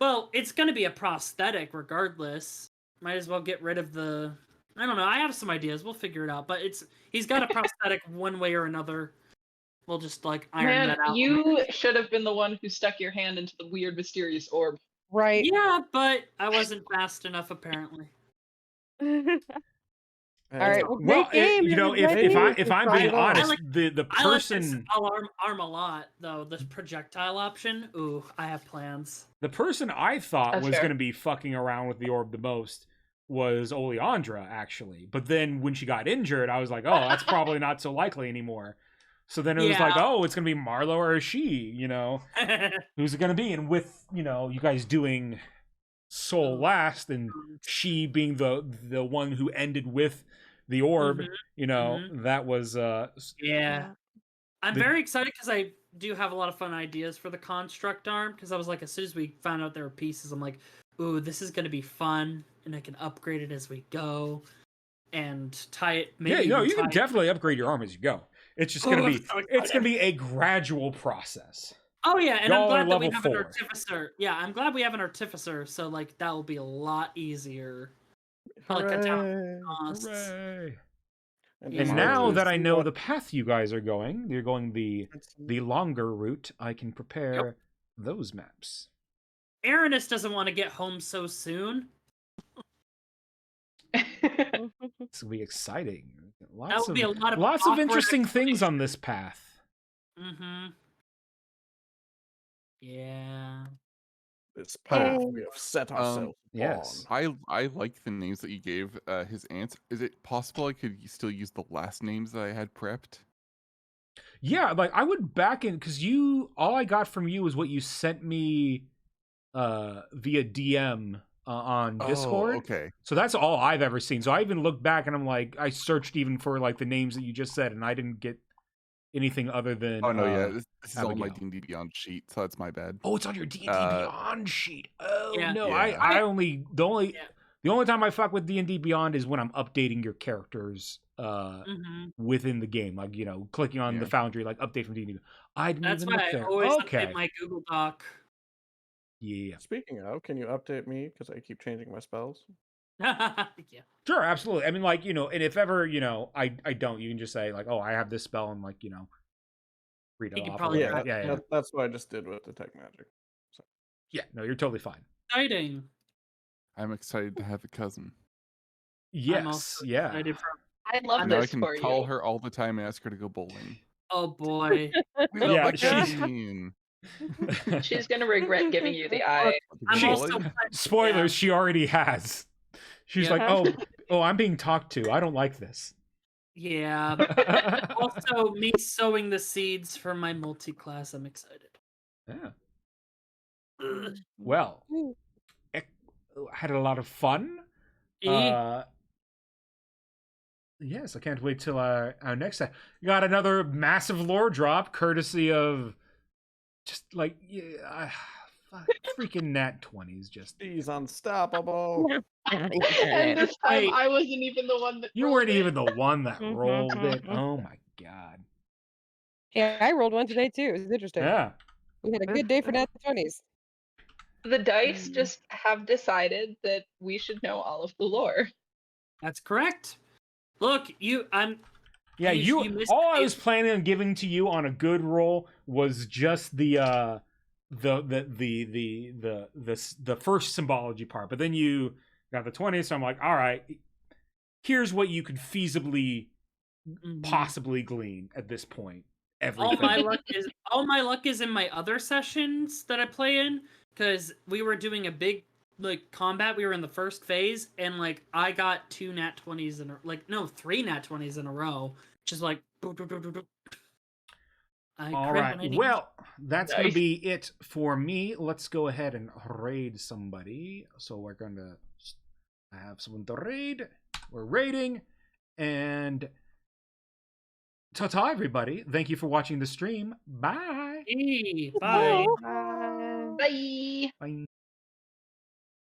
C: Well, it's gonna be a prosthetic regardless. Might as well get rid of the. I don't know. I have some ideas. We'll figure it out. But he's got a prosthetic one way or another. We'll just like iron
H: Man,
C: that out.
H: you should have been the one who stuck your hand into the weird, mysterious orb.
G: Right.
C: Yeah, but I wasn't fast enough apparently.
G: All right. Well,
A: Well,
G: great game.
A: if I'm being honest, the
C: I like this
A: person
C: arm a lot though. This projectile option. Ooh, I have plans.
A: the person I thought
H: That's
A: was
H: fair.
A: going to be fucking around with the orb the most was Oleandra, actually. But then when she got injured, I was like, oh, that's probably not so likely anymore. So then it was like, oh, it's going to be Marlo or she, who's it going to be? And with, you guys doing Soul last and she being the one who ended with the orb, that was
C: Yeah. I'm very excited because I do have a lot of fun ideas for the construct arm, because I was like, as soon as we found out there were pieces, I'm like, ooh, this is going to be fun, and I can upgrade it as we go and tie it. Maybe
A: you can definitely upgrade your arm as you go. It's just going to be
C: so
A: it's going to be a gradual process.
C: Oh yeah, and
A: Y'all are
C: I'm glad that we
A: level
C: have an
A: 4.
C: artificer. Yeah, I'm glad we have an artificer, so like that will be a lot easier. Probably cut
F: Hooray.
C: down costs.
A: Hooray. And
F: tomorrow
A: now
F: is
A: that I know
F: what-
A: the path you guys are going, you're going the longer route, I can prepare those maps.
C: Aranus doesn't want to get home so soon.
A: This will be exciting.
C: That would be a lot of
A: lots of
C: awkward
A: interesting things on this path.
C: Mm-hmm. Yeah.
F: This path we have set ourselves
A: yes.
F: on.
E: I like the names that you gave his aunts. Is it possible I could still use the last names that I had prepped?
A: Yeah, like I would back in because all I got from you was what you sent me via DM on Discord.
E: Oh, okay.
A: So that's all I've ever seen. So I even looked back and I'm like, I searched even for like the names that you just said, and I didn't get anything other than.
E: Oh no, yeah, this is on my
A: Abigail.
E: D&D Beyond sheet, so that's my bad.
A: Oh, it's on your D&D Beyond sheet. Oh
C: Yeah.
A: no,
E: Yeah.
A: I only the only time I fuck with D&D Beyond is when I'm updating your characters within the game, like clicking on the Foundry, like update from D&D. I didn't
C: That's
A: even
C: why
A: look
C: I
A: there.
C: always
A: Okay.
C: update my Google Doc.
A: Yeah.
F: Speaking of, can you update me because I keep changing my spells?
C: Yeah.
A: Sure, absolutely. I mean, like, and if ever, I don't, you can just say, like, oh, I have this spell, and, like, read
C: You
A: it
C: can
A: off.
C: probably-
A: Yeah.
F: That's what I just did with Detect Magic. So.
A: Yeah, no, you're totally fine.
C: Exciting.
E: I'm excited to have a cousin.
C: I'm
A: Yes,
C: also
A: yeah.
C: excited for.
H: I love
C: I'm
E: Now I
H: this
E: can
H: for
E: call
H: you.
E: her all the time and ask her to go bowling.
C: Oh boy.
A: Yeah,
E: Like
A: she's-
E: cousin.
H: She's gonna regret giving you the eye.
C: I'm
E: Bowling?
C: also.
A: Spoilers, she already has. She's
C: Yeah.
A: like, oh, I'm being talked to. I don't like this.
C: Yeah. Also, me sowing the seeds for my multi-class. I'm excited.
A: Yeah.
C: Ugh.
A: Well, had a lot of fun.
C: Eh?
A: Yes, I can't wait till our next time. You got another massive lore drop, courtesy of just like freaking nat 20s. Just
F: He's unstoppable.
H: And this time
C: Wait.
H: I wasn't even the one that
A: you
H: rolled
A: weren't
H: it.
A: even the one that rolled it. Oh my god.
G: Yeah, I rolled one today too. It was interesting.
A: Yeah.
G: We had a good day for nat 20s.
H: The dice just have decided that we should know all of the lore.
C: That's correct. Look,
A: Yeah,
C: you missed
A: all I
C: the
A: was planning on giving to you on a good roll was just the first symbology part. But then you got the 20, so I'm like, all right, here's what you could feasibly possibly glean at this point. Everything.
C: all my luck is in my other sessions that I play in, because we were doing a big combat. We were in the first phase, and I got 2 nat 20s in 3 nat 20s in a row, which is like.
A: All right. Well, that's going to be it for me. Let's go ahead and raid somebody. So we're going to have someone to raid. We're raiding, and ta-ta, everybody. Thank you for watching the stream. Bye.
C: Bye.
H: Bye.
A: Bye.